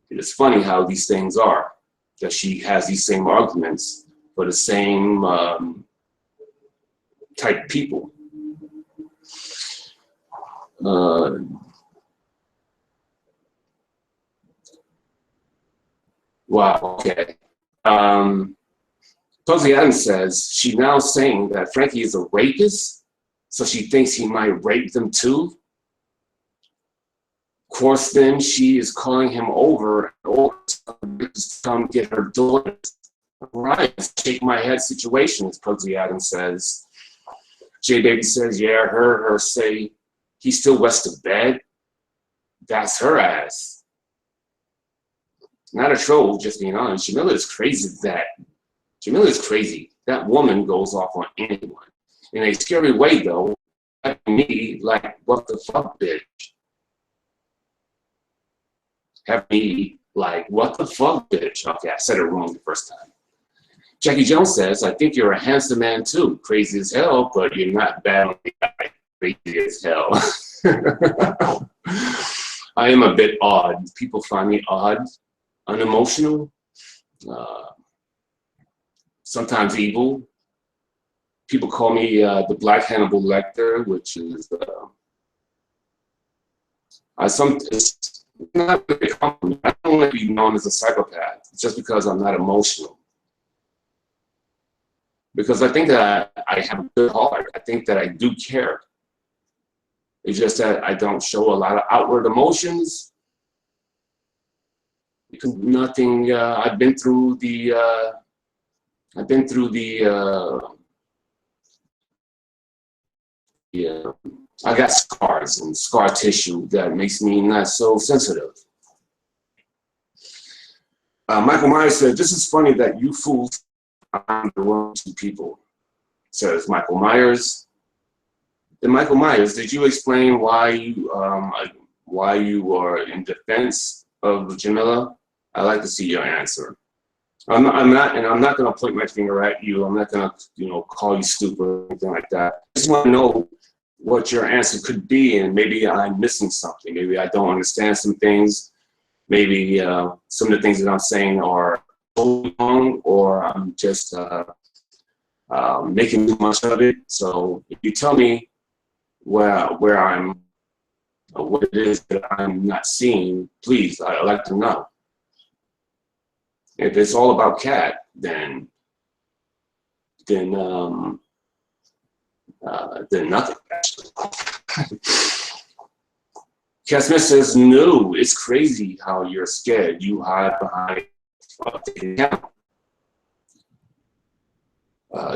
It's funny how these things are, that she has these same arguments for the same type people. Wow, okay. Posey Adams says, she's now saying that Frankie is a rapist, so she thinks he might rape them too. Of course, then she is calling him over to come get her daughter. Right, shake my head situation, as Posey Adams says. J Baby says, yeah, I heard her say he's still west of bed. That's her ass. Not a troll, just being honest. Jamila is crazy Jamila is crazy. That woman goes off on anyone. In a scary way, though, like me, like, what the fuck, bitch? Have me, like, what the fuck, bitch? Okay, I said it wrong the first time. Jackie Jones says, I think you're a handsome man, too. Crazy as hell, but you're not bad on the guy. Crazy as hell. I am a bit odd. People find me odd, unemotional, sometimes evil. People call me the Black Hannibal Lecter, which is it's not really a compliment. I don't want to be known as a psychopath just because I'm not emotional. Because I think that I have a good heart. I think that I do care. It's just that I don't show a lot of outward emotions. Because nothing, I've been through the I got scars and scar tissue that makes me not so sensitive. Michael Myers said, this is funny that you fools are the wrong two people, says Michael Myers. Then Michael Myers, did you explain why you are in defense of Jamila? I'd like to see your answer. I'm not going to point my finger at you. I'm not going to, call you stupid or anything like that. I just want to know what your answer could be, and maybe I'm missing something. Maybe I don't understand some things. Maybe some of the things that I'm saying are totally wrong, or I'm just making too much of it. So if you tell me where I'm, what it is that I'm not seeing, please, I'd like to know. If it's all about Cat, then nothing, actually. Cat Smith says, no, it's crazy how you're scared. You hide behind the account.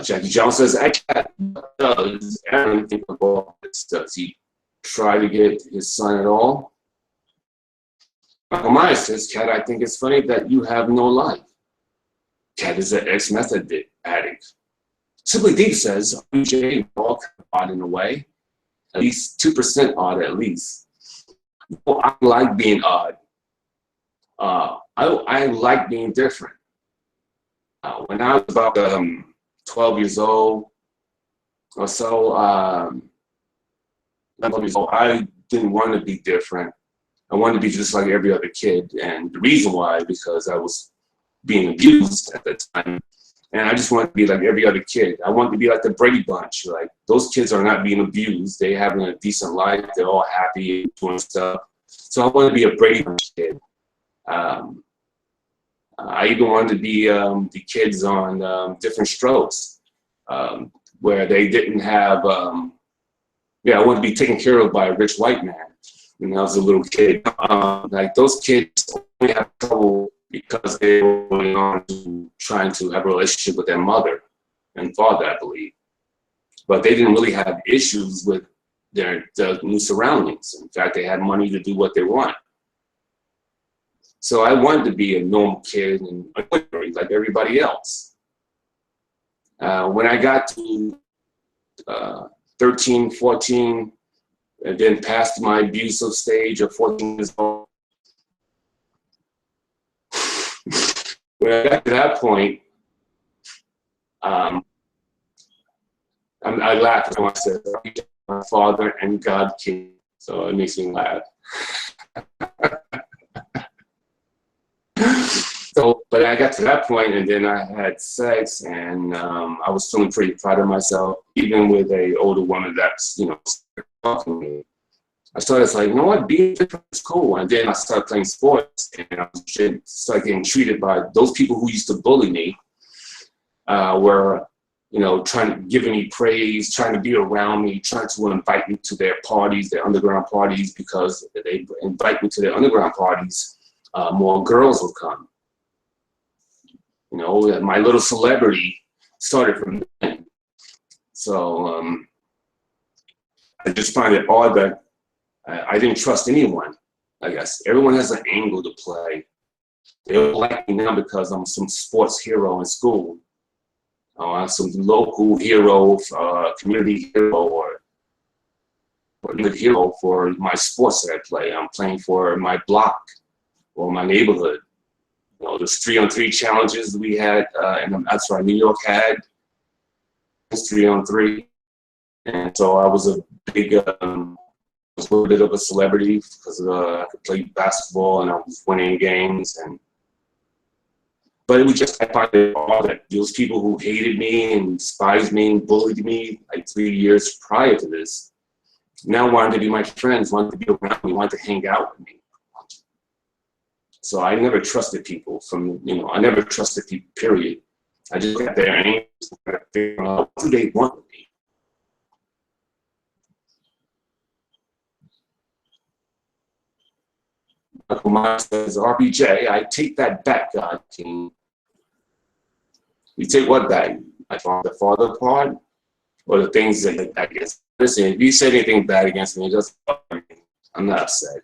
Jackie Jones says, Cat does Aaron think of all this? Does he try to get his son at all? Michael Myers says, Cat, I think it's funny that you have no life. Cat is an ex-meth addict. Simply Deep says, OJ, all odd in a way. At least 2% odd, at least. Well, I like being odd. I like being different. When I was about 12 years old or so, 11 years old, I didn't want to be different. I wanted to be just like every other kid. And the reason why, because I was being abused at the time. And I just wanted to be like every other kid. I wanted to be like the Brady Bunch. Like, those kids are not being abused. They're having a decent life. They're all happy and doing stuff. So I wanted to be a Brady Bunch kid. I even wanted to be the kids on Different Strokes, where they didn't have, I wanted to be taken care of by a rich white man when I was a little kid. Like, those kids only have trouble because they were going on to trying to have a relationship with their mother and father, I believe. But they didn't really have issues with the new surroundings. In fact, they had money to do what they want. So I wanted to be a normal kid and like everybody else. When I got to 13, 14, and then past my abusive stage of 14 years old, when I got to that point, I laughed when I said, my father and God king. So it makes me laugh. So, but I got to that point, and then I had sex, and I was feeling pretty proud of myself, even with a older woman that's, you know, talking to me. I started like, you know what, being different is cool. And then I started playing sports, and I started getting treated by those people who used to bully me, were, you know, giving me praise, trying to be around me, trying to invite me to their parties, their underground parties, because they invite me to their underground parties, more girls would come. You know, my little celebrity started from then. So I just find it odd that I didn't trust anyone, I guess. Everyone has an angle to play. They don't like me now because I'm some sports hero in school. I'm some local hero, community hero, or good hero for my sports that I play. I'm playing for my block or my neighborhood. You know, there's 3-on-3 challenges we had, and that's why New York had 3-on-3. And so I was a big, was a little bit of a celebrity because I could play basketball and I was winning games. But it was just, I find it odd that those people who hated me and despised me and bullied me like 3 years prior to this now wanted to be my friends, wanted to be around me, wanted to hang out with me. So I never trusted people I never trusted people, period. I just got there and figure out what do they want with me. Michael Myers says, RBJ, I take that back, God King. You take what back? The father part? Or the things that I guess. Listen, if you say anything bad against me, just I'm not upset.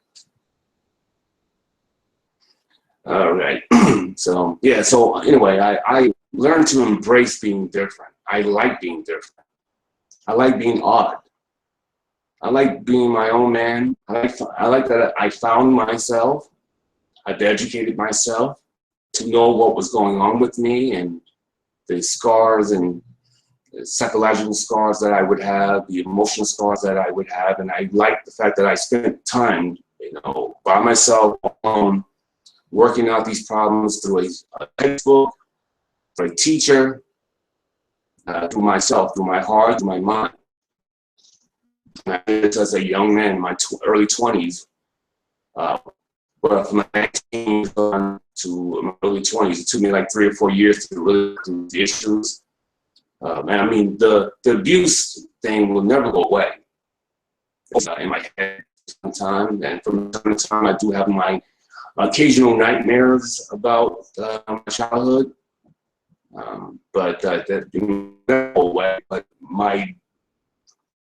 All right. So yeah, so anyway, I learned to embrace being different. I like being different. I like being odd. I like being my own man. I like that I found myself. I've educated myself to know what was going on with me and the scars and the psychological scars that I would have, the emotional scars that I would have. And I like the fact that I spent time, you know, by myself, alone, working out these problems through a textbook, through a teacher, through myself, through my heart, through my mind. And I did this as a young man in my early 20s. But from my 19 to my early 20s, it took me like 3 or 4 years to really do the issues. And I mean, the abuse thing will never go away. It's in my head sometimes, and from time to time, I do have my occasional nightmares about my childhood. But that didn't go away. But my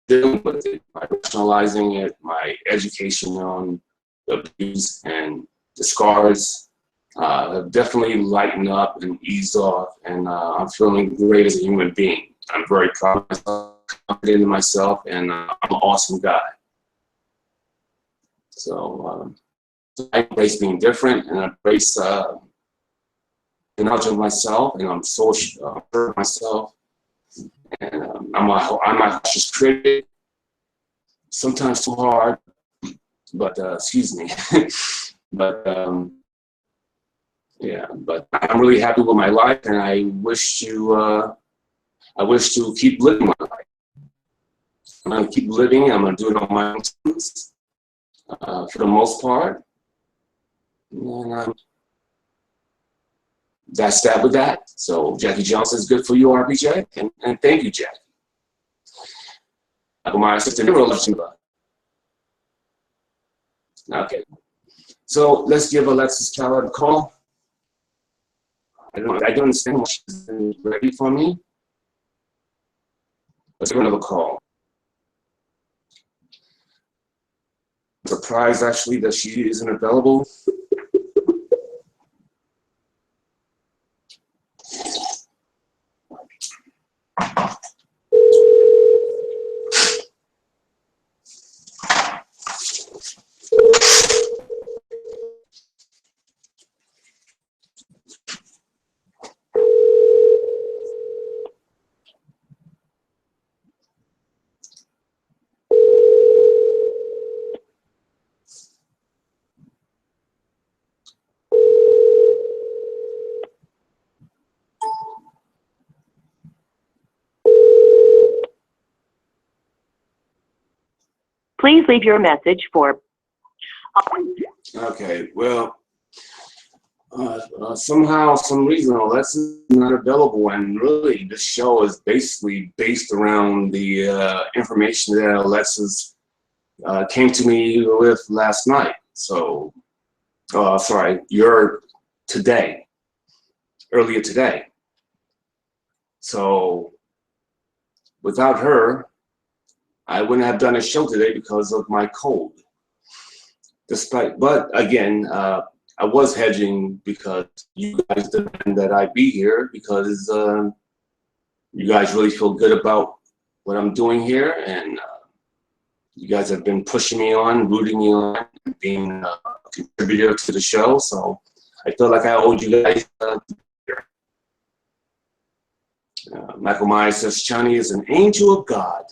dealing with it, my rationalizing it, my education on the abuse and the scars have definitely lightened up and eased off, and I'm feeling great as a human being. I'm very proud of myself, confident in myself, and I'm an awesome guy. So I embrace being different, and I embrace the knowledge of myself, and I'm so sure of myself. And I'm my harshest critic, sometimes too hard, but excuse me. But yeah, but I'm really happy with my life, and I wish to keep living my life. I'm gonna keep living. I'm gonna do it on my own terms, for the most part. And that's that with that. So Jackie Johnson is good for you, RBJ, and thank you, Jackie. My assistant, okay. So let's give Alexis Tyler a call. I don't understand why she's ready for me. Let's give another call. I'm surprised actually that she isn't available. Please leave your message for... Okay, well, somehow, some reason, Alexis is not available, and really, this show is basically based around the information that Alexis came to me with last night. So, sorry, earlier today. So, without her, I wouldn't have done a show today because of my cold. But again, I was hedging because you guys demand that I be here because you guys really feel good about what I'm doing here, and you guys have been pushing me on, rooting me on, being a contributor to the show. So I feel like I owed you guys here. Michael Myers says Chani is an angel of God.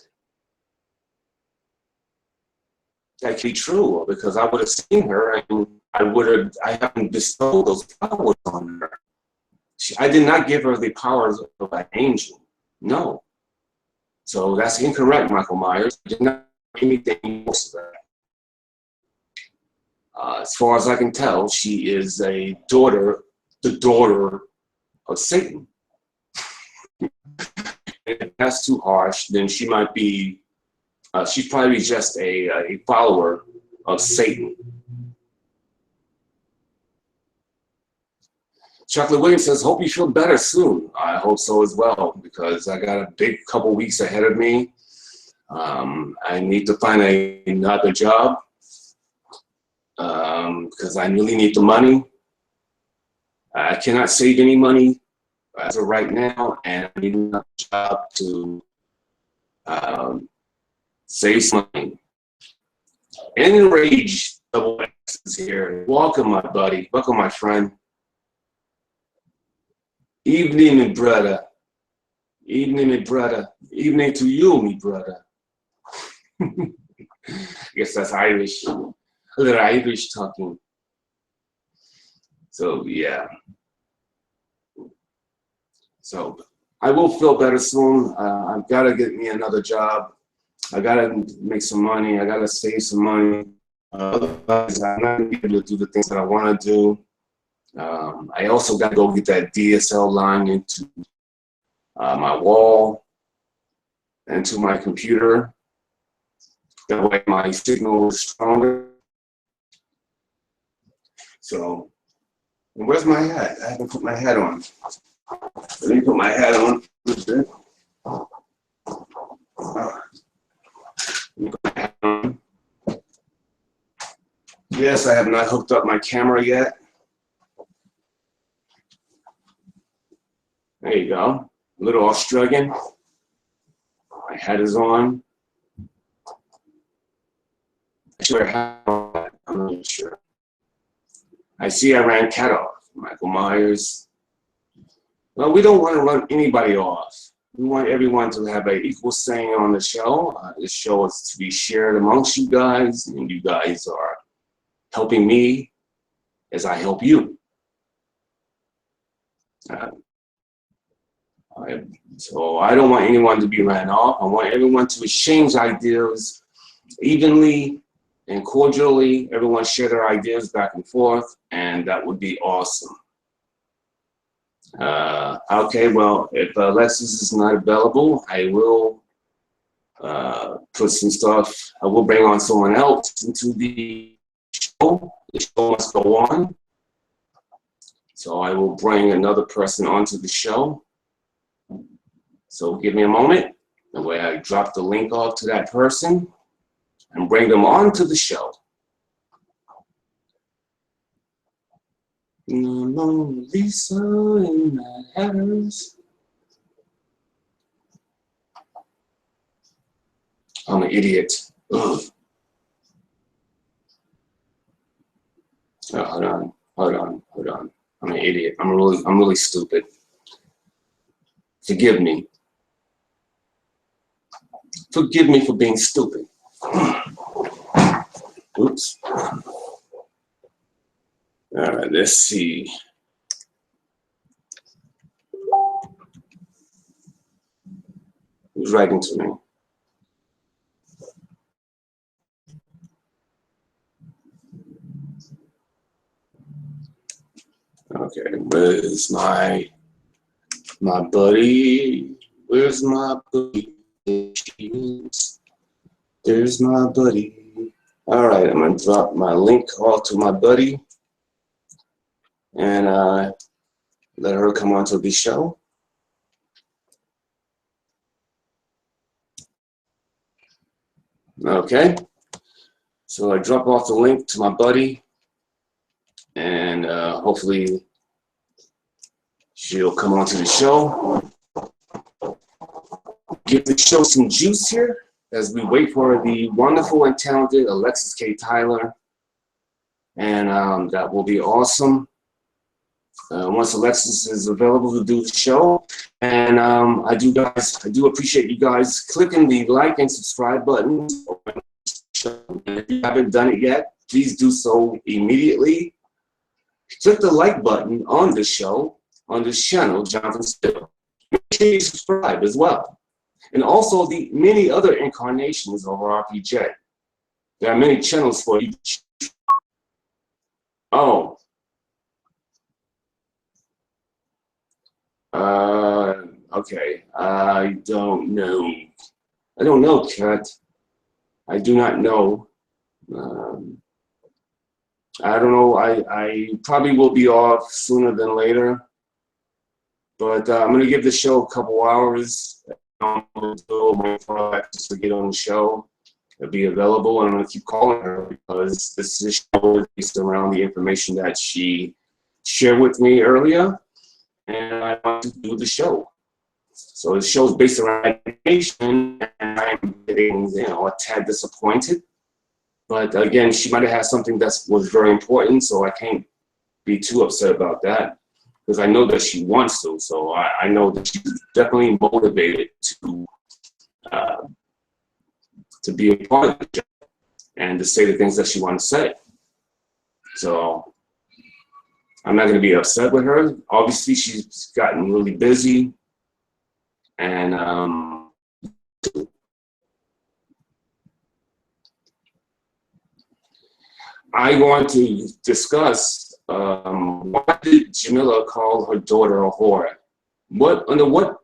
That could be true, because I would have seen her and I haven't bestowed those powers on her. I did not give her the powers of an angel. No. So that's incorrect, Michael Myers. I did not do anything close to that. As far as I can tell, she is the daughter of Satan. If that's too harsh, then she might be, she's probably just a follower of Satan. Chocolate Williams says, hope you feel better soon. I hope so as well, because I got a big couple weeks ahead of me. I need to find another job because I really need the money. I cannot save any money as of right now, and I need another job to save some money. Enrage Double X is here. Welcome, my buddy. Welcome, my friend. Evening, my brother. Evening, my brother. Evening to you, my brother. I guess that's Irish. A little Irish talking. So, yeah. So, I will feel better soon. I've got to get me another job. I got to make some money. I got to save some money. Otherwise, I'm not going to be able to do the things that I want to do. I also got to go get that DSL line into my wall and to my computer. That way my signal is stronger. So, and where's my hat? I haven't put my hat on. Let me put my hat on. Let me put my hat on. Yes, I have not hooked up my camera yet. There you go. A little Australian. My hat is on. I swear hat on. I'm not sure. I see I ran cat off. Michael Myers. Well, we don't want to run anybody off. We want everyone to have an equal saying on the show. This show is to be shared amongst you guys, and you guys are helping me as I help you. So I don't want anyone to be ran off. I want everyone to exchange ideas evenly and cordially. Everyone share their ideas back and forth, and that would be awesome. Okay, well, if Alexis is not available, I will put some stuff. I will bring on someone else into the show. The show must go on. So I will bring another person onto the show. So give me a moment. The way I drop the link off to that person and bring them onto the show. Mona Lisa in Mad Hatters. I'm an idiot. Ugh. Oh, hold on. I'm an idiot. I'm really stupid. Forgive me. Forgive me for being stupid. Oops. All right, let's see. Who's writing to me? Okay, where's my buddy? Where's my buddy? There she is. There's my buddy. All right, I'm gonna drop my link off to my buddy and let her come onto the show. Okay, so I drop off the link to my buddy, and hopefully she'll come onto the show. Give the show some juice here as we wait for the wonderful and talented Alexis Tyler, and that will be awesome. Once Alexis is available to do the show, and I do appreciate you guys clicking the like and subscribe buttons. If you haven't done it yet, please do so immediately. Click the like button on this show, on this channel, Johnathan Steele. Make sure you subscribe as well. And also the many other incarnations of RPJ. There are many channels for you. Oh. Okay. I don't know. I don't know, Kat. I do not know. I don't know. I probably will be off sooner than later. But I'm going to give the show a couple hours to get on the show. It'll be available, and I'm going to keep calling her because this show is based around the information that she shared with me earlier, and I want to do the show. So the show is based around information, and I'm getting, a tad disappointed. But again, she might have had something that was very important, so I can't be too upset about that because I know that she wants to. So I know that she's definitely motivated to be a part of the show and to say the things that she wants to say. So I'm not going to be upset with her. Obviously, she's gotten really busy, and I want to discuss why did Jamila call her daughter a whore? Under what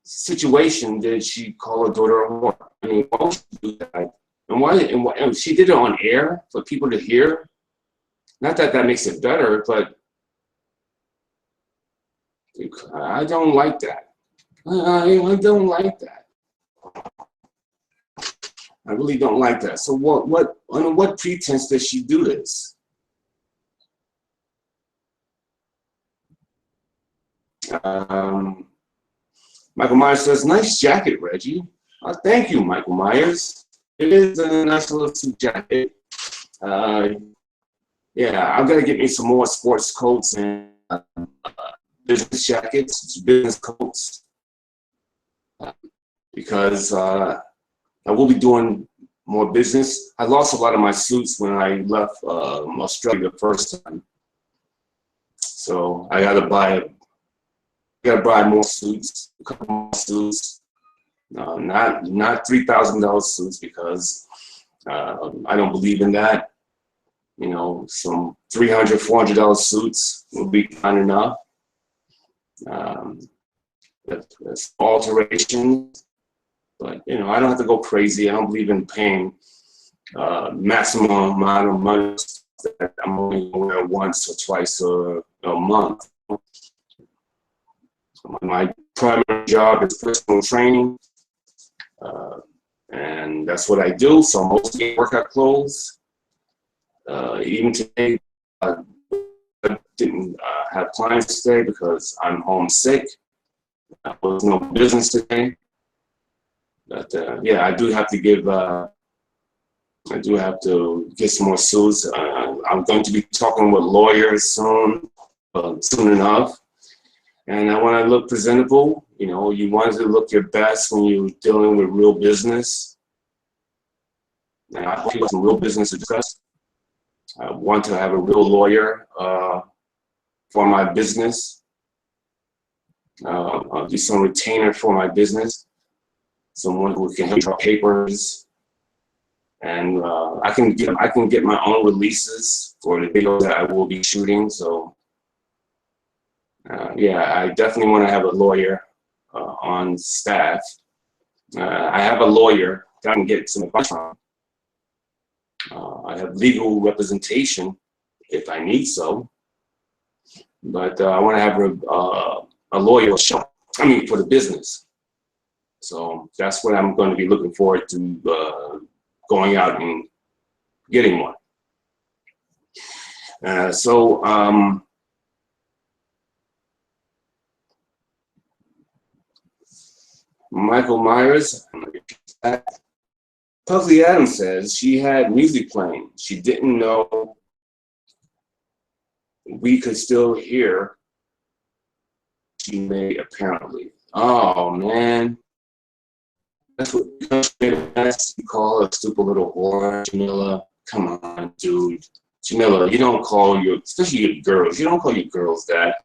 situation did she call her daughter a whore? I mean, why would she do that? And she did it on air for people to hear. Not that that makes it better, but I don't like that. I don't like that. I really don't like that. So under what pretense does she do this? Michael Myers says, nice jacket, Reggie. Thank you, Michael Myers. It is a nice little suit jacket. Yeah, I'm gonna get me some more sports coats and business jackets, business coats, because I will be doing more business. I lost a lot of my suits when I left Australia the first time, so I gotta buy more suits, a couple more suits. Not $3,000 suits because I don't believe in that. Some $300, $400 suits will be fine enough. That's alterations, but I don't have to go crazy. I don't believe in paying maximum amount of money that I'm only going to wear once or twice a month. My primary job is personal training, and that's what I do. So mostly workout clothes. Even today, I didn't have clients today because I'm homesick. There was no business today. But yeah, I do have to get some more suits. I'm going to be talking with lawyers soon enough. And I want to look presentable. You want to look your best when you're dealing with real business. And I hope you have some real business to discuss. I want to have a real lawyer for my business. I'll do some retainer for my business. Someone who can help me draw papers, and I can get my own releases for the video that I will be shooting. So Yeah, I definitely want to have a lawyer on staff. I have a lawyer that I can get some advice from. I have legal representation if I need so, but I want to have a lawyer for the business. So that's what I'm going to be looking forward to, going out and getting one. Michael Myers, Pugsley Adams says she had music playing. She didn't know we could still hear. She made apparently. Oh man, that's what you call a stupid little whore, Jamila. Come on, dude. Jamila, you don't call especially your girls. You don't call your girls that.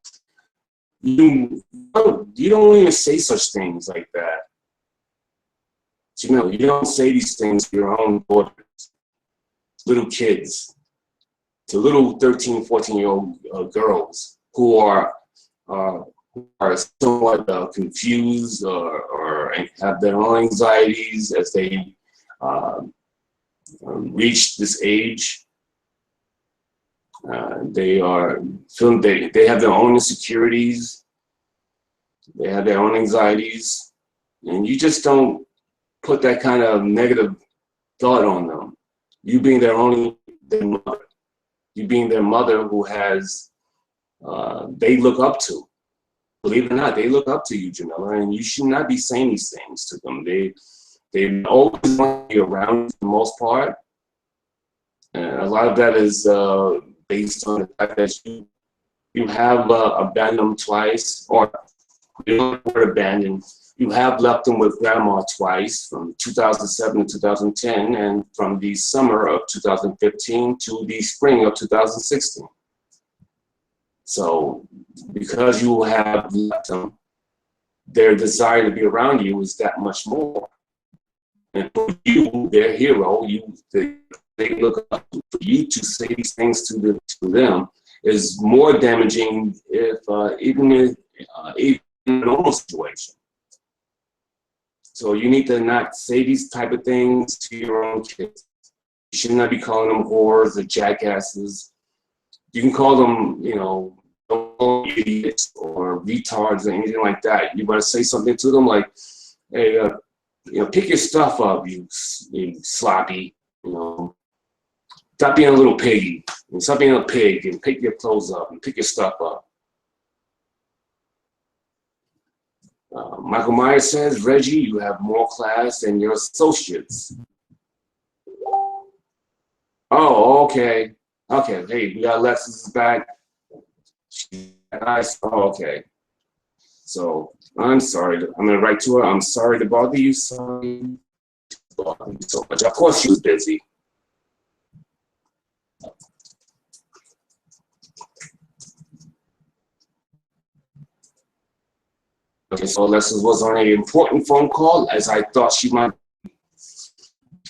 You don't even say such things like that. Jamila, you don't say these things to your own daughters, little kids, to little 13, 14-year-old girls who are somewhat confused or have their own anxieties as they reach this age. They are feeling they have their own insecurities. They have their own anxieties, and you just don't put that kind of negative thought on them. You being their mother. You being their mother who has they look up to. Believe it or not, they look up to you, Jamila, and you should not be saying these things to them. They always want to be around for the most part. And a lot of that is based on the fact that you have abandoned them twice, or you don't abandoned. You have left them with grandma twice, from 2007 to 2010, and from the summer of 2015 to the spring of 2016. So, because you have left them, their desire to be around you is that much more. And for you, their hero, they look up to. For you to say these things to them is more damaging even in a normal situation. So you need to not say these type of things to your own kids. You should not be calling them whores or jackasses. You can call them, idiots or retards or anything like that. You better say something to them like, hey, pick your stuff up, you sloppy, Stop being a little piggy, and stop being a pig, and pick your clothes up and pick your stuff up. Michael Myers says, Reggie, you have more class than your associates. Oh, okay. Okay, hey, we got Alexis back. Nice. Oh, okay. So, I'm sorry. I'm going to write to her. I'm sorry to bother you. Sorry to bother you so much. Of course she was busy. Okay, so Alexis was on an important phone call, as I thought she might.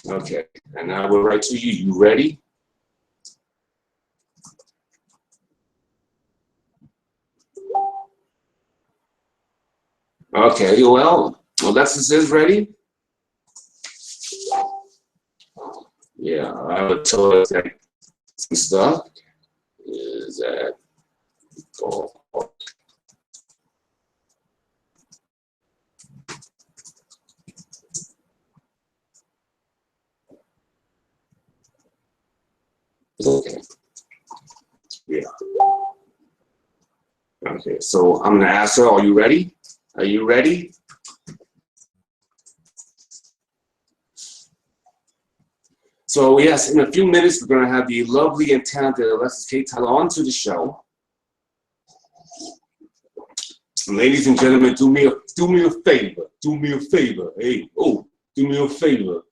Okay, and I will write to you. You ready? Okay, well, Alexis is ready. Yeah, I would tell her that some stuff is that. Okay. Yeah. Okay, so I'm gonna ask her, are you ready? Are you ready? So yes, in a few minutes, we're gonna have the lovely and talented Alexis Tyler onto the show. Ladies and gentlemen, do me a favor. Do me a favor. Hey, do me a favor.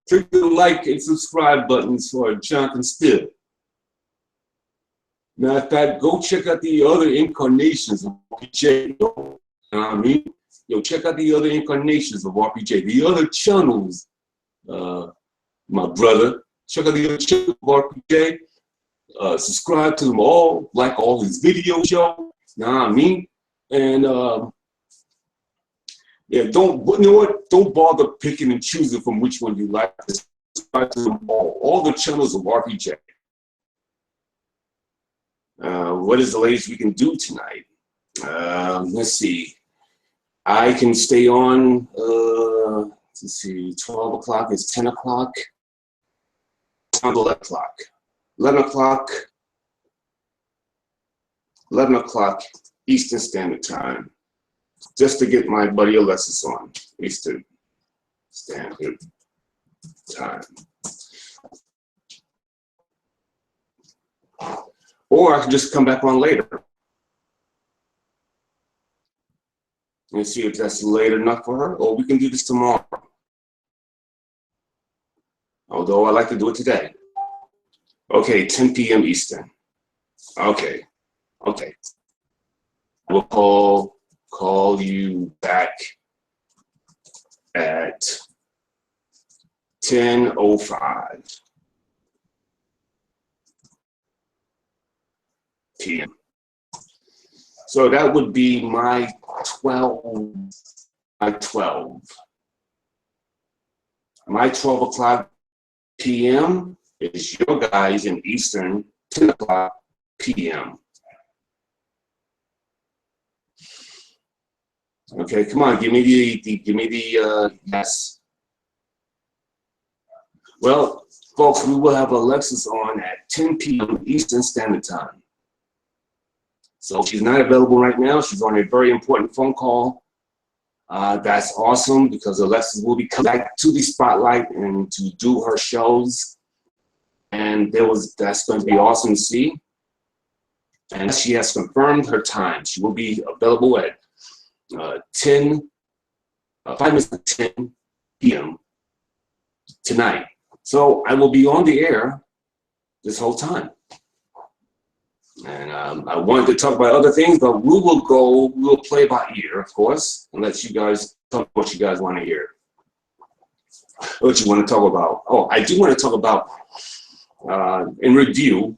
Click the like and subscribe buttons for Johnathan Steele. Matter of fact, go check out the other incarnations of RPJ. You know what I mean? Check out the other incarnations of RPJ, the other channels, my brother. Check out the other channels of RPJ. Subscribe to them all, like all his videos, yo. Nah, me. And yeah, don't, you know what? Don't bother picking and choosing from which one you like. Subscribe to them all the channels of RPJ. What is the latest we can do tonight? Let's see. I can stay on, let's see, 12 o'clock is 10 o'clock. 11 o'clock. 11 o'clock. 11 o'clock Eastern Standard Time. Just to get my buddy Alexis on Eastern Standard Time. Or I can just come back on later and see if that's late enough for her, or we can do this tomorrow. Although I like to do it today. Okay, 10 p.m. Eastern. Okay, okay. We'll call you back at 10:05 p.m. So that would be my 12. My 12 o'clock p.m. is your guys in Eastern 10 o'clock p.m. Okay, come on, give me the yes. Well, folks, we will have Alexis on at 10 p.m. Eastern Standard Time. So she's not available right now. She's on a very important phone call. That's awesome because Alexis will be coming back to the spotlight and to do her shows. And that's going to be awesome to see. And she has confirmed her time. She will be available at 5 minutes to 10 p.m. tonight. So I will be on the air this whole time. And I wanted to talk about other things, but we'll play by ear, of course, and let you guys talk what you guys want to hear. What you want to talk about? Oh, I do want to talk about, in review,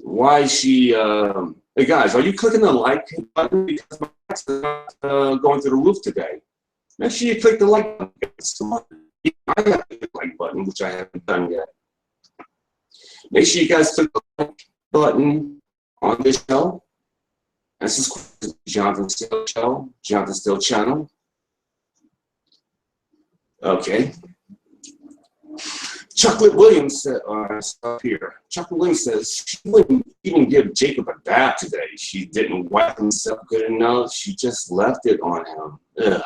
why she, hey guys, are you clicking the like button? Because my likes are not going through the roof today. Make sure you click the like button. Come on. I have the like button, which I haven't done yet. Make sure you guys click the like button on this show. This is the Johnathan Steele show, Johnathan Steele channel. Okay. Chocolate Williams said, up here. Chocolate Williams says she wouldn't even give Jacob a bath today. She didn't wipe himself good enough. She just left it on him. Ugh.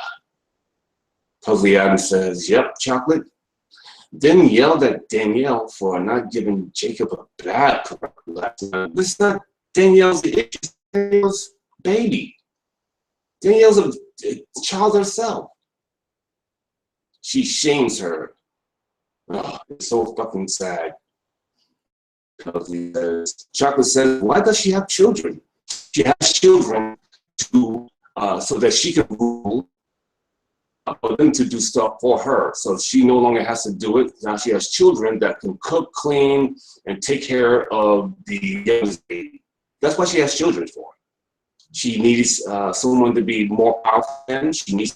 Puzzly Adams says, yep, Chocolate. Then yelled at Danielle for not giving Jacob a bath last time. This is not Danielle's issue. It's Danielle's baby. Danielle's a child herself. She shames her. Oh, it's so fucking sad. Chocolate says, why does she have children? She has children to so that she can rule, for them to do stuff for her. So she no longer has to do it. Now she has children that can cook, clean, and take care of the youngest baby. That's what she has children for. She needs someone to be more powerful than. She needs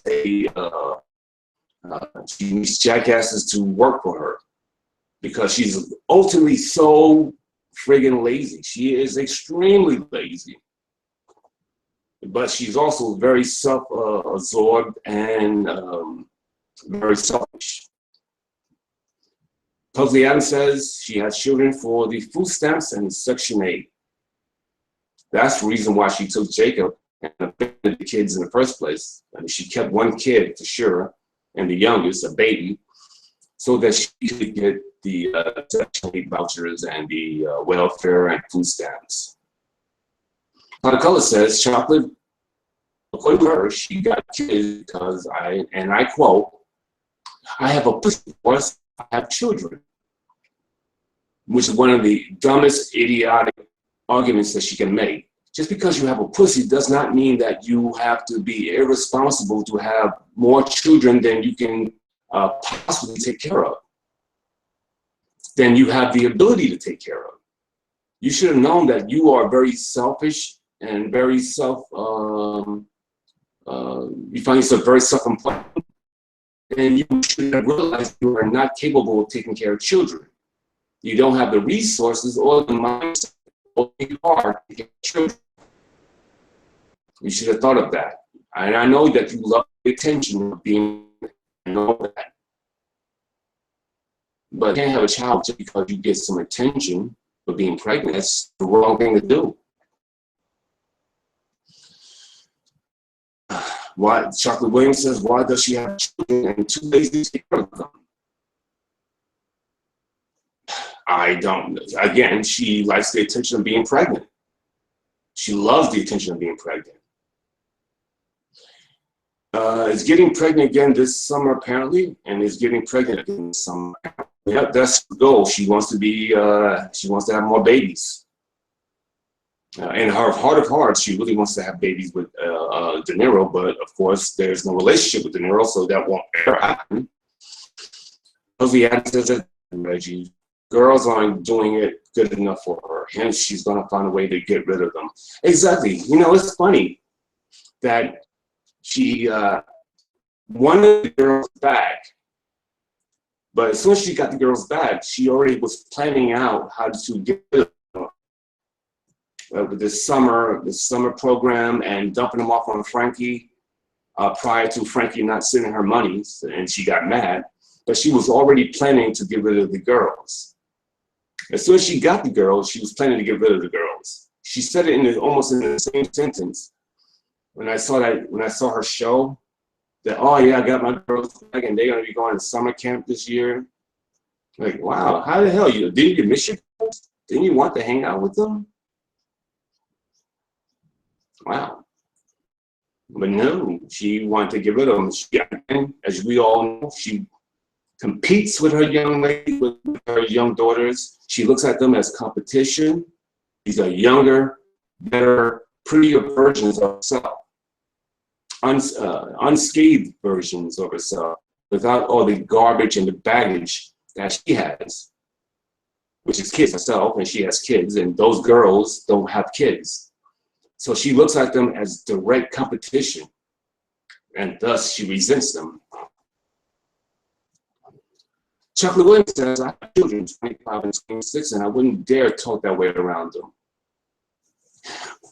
she needs jackasses to work for her because she's ultimately so friggin' lazy. She is extremely lazy. But she's also very self-absorbed and very selfish. Puzzly Adams says she has children for the food stamps and Section 8. That's the reason why she took Jacob and abandoned the kids in the first place. I mean, she kept one kid for sure, and the youngest, a baby, so that she could get the Section 8 vouchers and the welfare and food stamps. Color says, Chocolate, according to her, she got kids because and I quote, I have a pussy voice, I have children. Which is one of the dumbest, idiotic arguments that she can make. Just because you have a pussy does not mean that you have to be irresponsible to have more children than you can possibly take care of. Then you have the ability to take care of. You should have known that you are very selfish and very you find yourself very self-important, and you should have realized you are not capable of taking care of children. You don't have the resources or the mindset or the heart to take care of children. You should have thought of that. And I know that you love the attention of being, I know that. But you can't have a child just because you get some attention for being pregnant. That's the wrong thing to do. Why, Chocolate Williams says, why does she have children and too lazy to take care of them? I don't, again, she likes the attention of being pregnant. She loves the attention of being pregnant. Is getting pregnant again this summer apparently, and is getting pregnant again this summer. Yep, that's the goal. She wants to be, she wants to have more babies. In her heart of hearts, she really wants to have babies with De Niro, but of course, there's no relationship with De Niro, so that won't ever happen. Reggie, girls aren't doing it good enough for her. Hence, she's going to find a way to get rid of them. Exactly. You know, it's funny that she wanted the girls back, but as soon as she got the girls back, she already was planning out how to get rid of them. With this summer program and dumping them off on Frankie prior to Frankie not sending her money, and she got mad. But she was already planning to get rid of the girls. As soon as she got the girls, she was planning to get rid of the girls. She said it almost in the same sentence. When I saw her show, that, oh yeah, I got my girls back and they're gonna be going to summer camp this year. Like, wow, how the hell didn't you miss your girls? Didn't you want to hang out with them? Wow. But no, she wanted to get rid of them. She, as we all know, she competes with her young lady, with her young daughters. She looks at them as competition. These are younger, better, prettier versions of herself. Unscathed versions of herself, without all the garbage and the baggage that she has, which is kids herself, and she has kids, and those girls don't have kids. So she looks at them as direct competition, and thus she resents them. Chocolate Williams says, I have children, 25 and 26, and I wouldn't dare talk that way around them.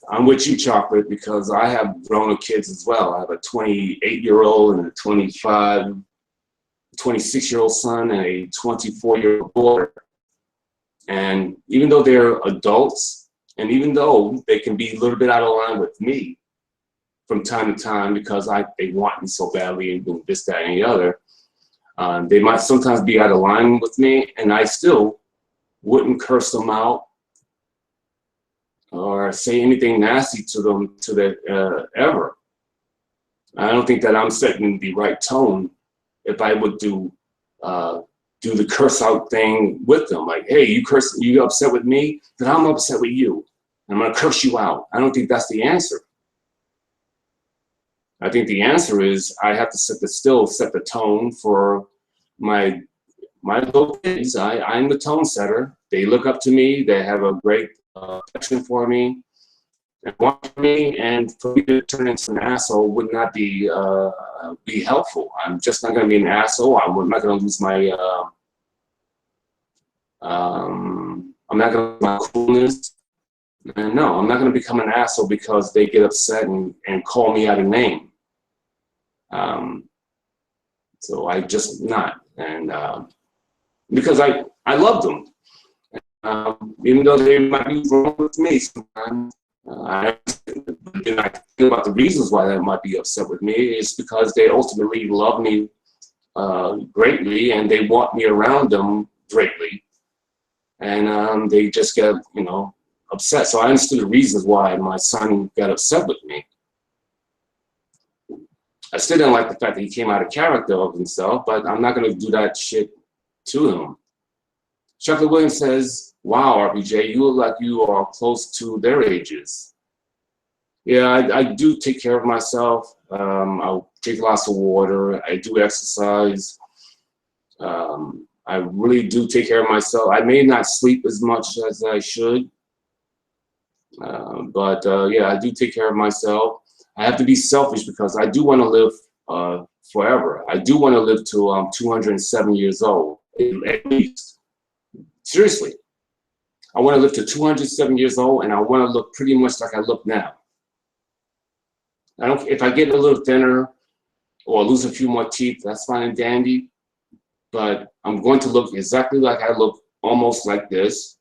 I'm with you, Chocolate, because I have grown-up kids as well. I have a 28-year-old and a 26-year-old son and a 24-year-old daughter. And even though they're adults, and even though they can be a little bit out of line with me from time to time because they want me so badly and doing this, that, and the other, they might sometimes be out of line with me, and I still wouldn't curse them out or say anything nasty to them ever. I don't think that I'm setting the right tone if I would do the curse out thing with them. Like, hey, you upset with me, then I'm upset with you. I'm gonna curse you out. I don't think that's the answer. I think the answer is I have to set the tone for my little kids. I'm the tone setter. They look up to me. They have a great affection for me and want me, and for me to turn into an asshole would not be helpful. I'm just not going to be an asshole. I'm not going to lose my I'm not going to lose my coolness. And no, I'm not going to become an asshole because they get upset and call me out of name. So I just not, and because I love them. Even though they might be wrong with me sometimes, I think about the reasons why they might be upset with me is because they ultimately love me greatly and they want me around them greatly, and they just get upset. So I understood the reasons why my son got upset with me. I still didn't like the fact that he came out of character of himself, but I'm not going to do that shit to him. Chocolate Williams says, wow, RPJ, you look like you are close to their ages. Yeah, I do take care of myself. I'll drink lots of water. I do exercise. I really do take care of myself. I may not sleep as much as I should, Yeah, I do take care of myself. I have to be selfish because I do want to live forever. I do want to live till I'm 207 years old, at least. Seriously. I want to live to 207 years old, and I want to look pretty much like I look now. If I get a little thinner or lose a few more teeth, that's fine and dandy. But I'm going to look exactly like I look, almost like this.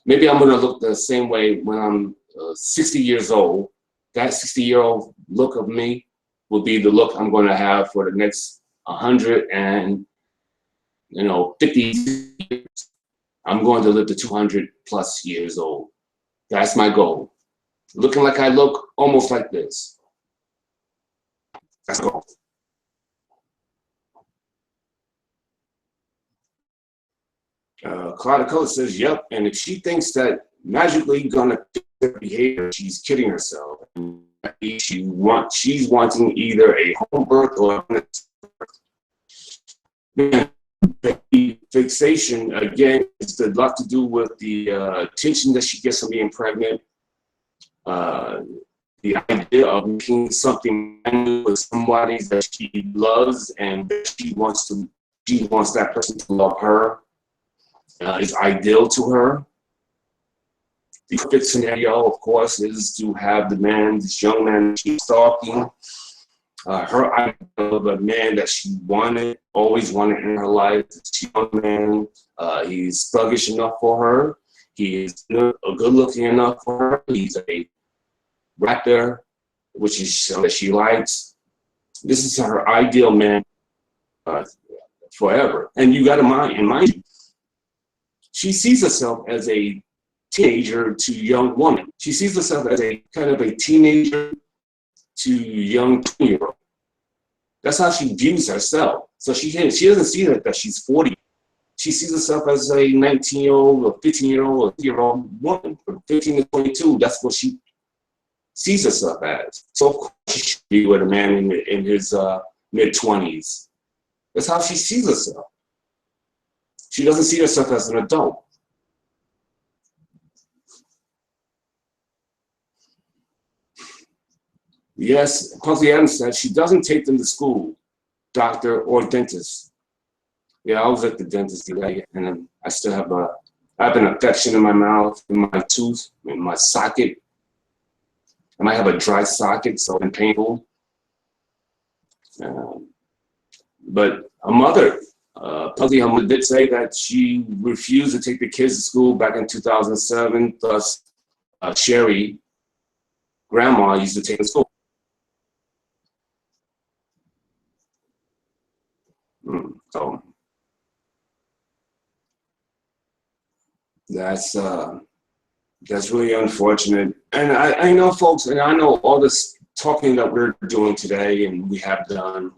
Maybe I'm going to look the same way when I'm 60 years old. That 60-year-old look of me will be the look I'm going to have for the next 150 years. I'm going to live to 200 plus years old. That's my goal. Looking like I look almost like this. That's the goal. Claudia says, yep, and if she thinks that magically gonna behavior, she's kidding herself. She's wanting either a home birth or a fixation. Again, it's a lot to do with the attention that she gets from being pregnant. The idea of making something with somebody that she loves and that she wants that person to love her. Is ideal to her. The perfect scenario, of course, is to have this young man she's stalking, her idea of a man that she always wanted in her life. This young man, he's thuggish enough for her. He is good-looking enough for her. He's a rapper, which is that she likes. This is her ideal man forever. And you got to mind you, she sees herself as a teenager to young woman. She sees herself as a kind of a teenager to young 20-year-old. That's how she views herself. So she doesn't see that she's 40. She sees herself as a 19-year-old or 15-year-old or 20-year-old woman. From 15 to 22, that's what she sees herself as. So of course she should be with a man in his mid-20s. That's how she sees herself. She doesn't see herself as an adult. Yes, Pussy Adams said she doesn't take them to school, doctor or dentist. Yeah, I was at the dentist today, and I still have an infection in my mouth, in my tooth, in my socket. I might have a dry socket, so it's painful. But a mother, Pussy Humble did say that she refused to take the kids to school back in 2007. Thus, Sherry, grandma, used to take them to school. So that's really unfortunate. And I know, folks, and I know all this talking that we're doing today and we have done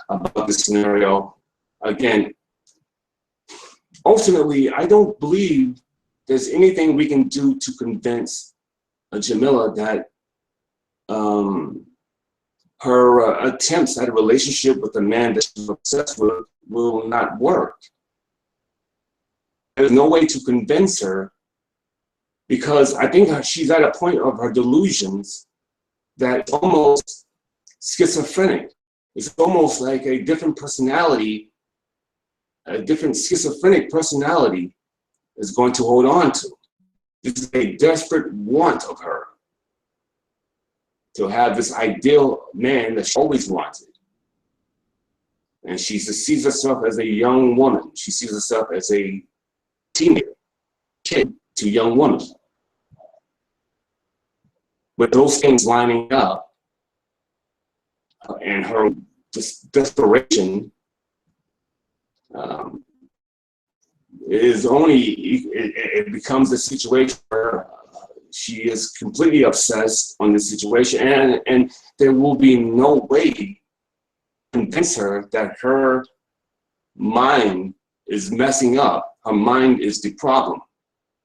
about this scenario. Again, ultimately, I don't believe there's anything we can do to convince Jamila that her attempts at a relationship with a man that she's obsessed with will not work. There's no way to convince her, because I think she's at a point of her delusions that's almost schizophrenic. It's almost like a different personality, a different schizophrenic personality is going to hold on to. This is a desperate want of her to have this ideal man that she always wanted. And she sees herself as a young woman. She sees herself as a teenager, kid to young woman. With those things lining up, and her desperation it becomes a situation where she is completely obsessed on this situation, and there will be no way to convince her that her mind is messing up. Her mind is the problem,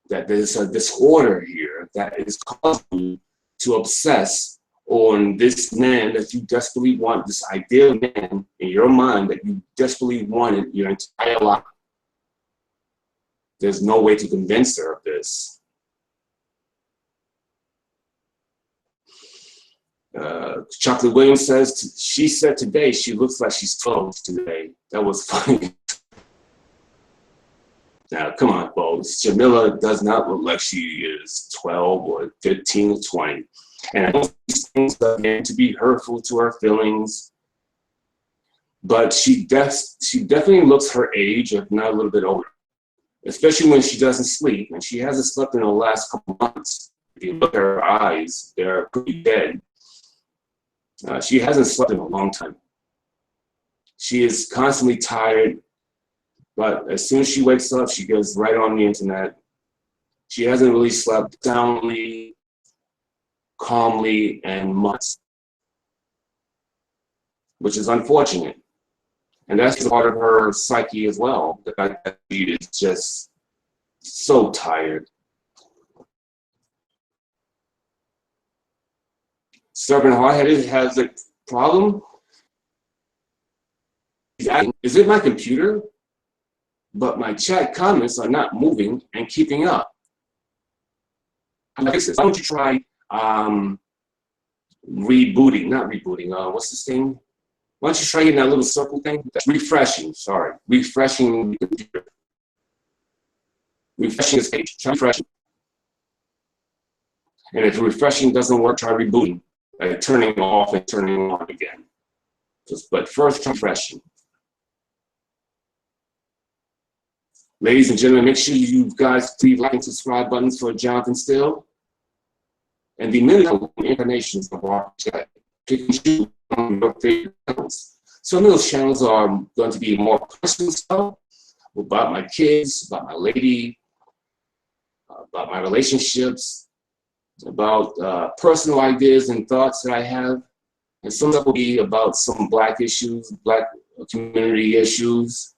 that there's a disorder here that is causing you to obsess on this man that you desperately want, this ideal man in your mind that you desperately wanted your entire life. There's no way to convince her of this. Chocolate Williams says, she said today she looks like she's 12 today. That was funny. Now, come on, folks. Jamila does not look like she is 12 or 15 or 20. And I don't think these things are meant to be hurtful to her feelings. But she definitely looks her age, if not a little bit older. Especially when she doesn't sleep. And she hasn't slept in the last couple months. If you look at her eyes, they're pretty dead. She hasn't slept in a long time. She is constantly tired. But as soon as she wakes up, she goes right on the internet. She hasn't really slept soundly, calmly, in months, which is unfortunate. And that's part of her psyche as well. The fact that she is just so tired. Stubborn hard-headed has a problem. Is it my computer? But my chat comments are not moving and keeping up. Alexis, why don't you try rebooting, not rebooting, what's this thing? Why don't you try getting that little circle thing? That's refreshing, sorry. Refreshing the computer. Refreshing this page, try refreshing. And if refreshing doesn't work, try rebooting. Like turning off and turning on again. But first, try refreshing. Ladies and gentlemen, make sure you guys leave like and subscribe buttons for Johnathan Steele and the many incarnations of our chat. Pick and choose on your favorite channels. Some of those channels are going to be more personal stuff about my kids, about my lady, about my relationships, about personal ideas and thoughts that I have. And some of that will be about some Black issues, Black community issues.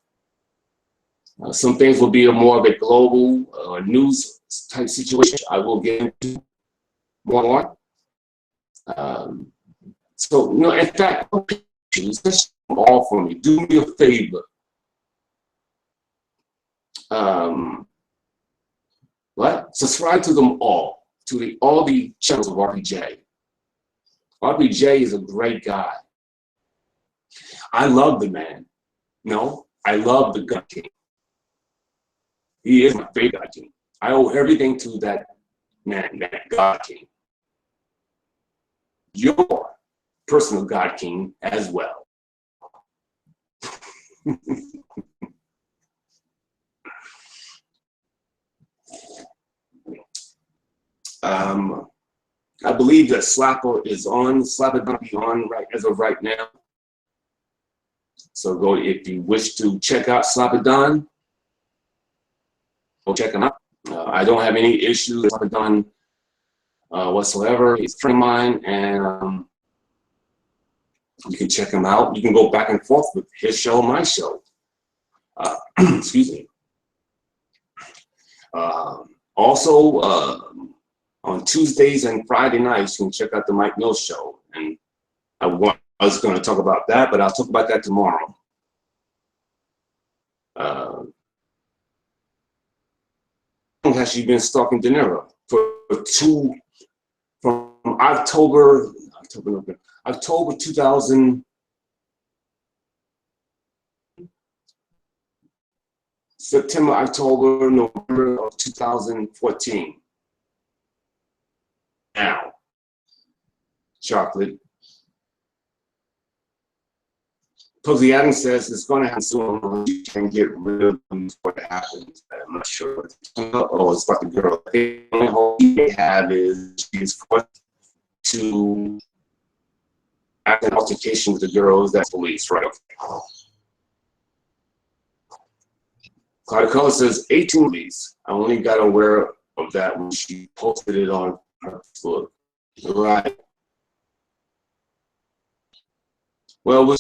Some things will be more of a global news type situation. I will get into more. So, you know, in fact, just all for me. Do me a favor. Subscribe to them all, to all the channels of RPJ. RPJ is a great guy. I love the man. No, I love the God King. He is my favorite God King. I owe everything to that man, that God King. Your personal God King as well. I believe that Slapper is on. Slapper is going to be on right as of right now. So go if you wish to check out Slapper Don. Go check him out. I don't have any issues with Slapper Don whatsoever. He's a friend of mine, and you can check him out. You can go back and forth with his show, my show. Excuse me. Also, on Tuesdays and Friday nights, you can check out the Mike Mills Show. And I was going to talk about that, but I'll talk about that tomorrow. Has she been stalking De Niro from October 2000, September, October, November of 2014. Now, chocolate. Posey Adams says it's going to happen soon. You can get rid of them before it happens. I'm not sure. Oh, it's about the girl. The only hope they have is she's forced to act in altercation with the girls. That's police, right? Okay. Carter Color says 18 movies. I only got aware of that when she posted it on her book. Right. Well,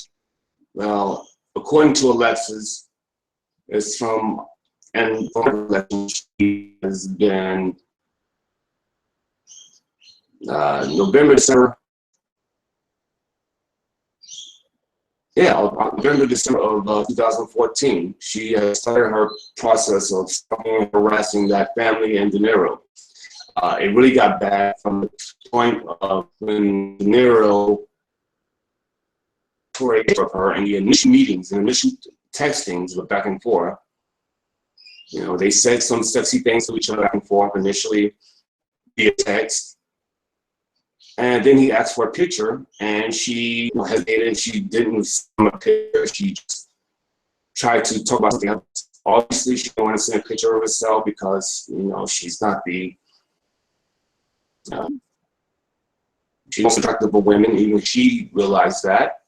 according to Alexis, it's from she has been November, December. Yeah, November, December of 2014, she started her process of stalking and harassing that family and De Niro. It really got bad from the point of when De Niro tore a picture of her in the initial meetings and initial textings were back and forth. You know, they said some sexy things to each other back and forth initially via text. And then he asked for a picture, and she hesitated. She didn't send a picture. She just tried to talk about something else. Obviously, she didn't want to send a picture of herself because, you know, she's not the she's most attractive of women. Even she realized that,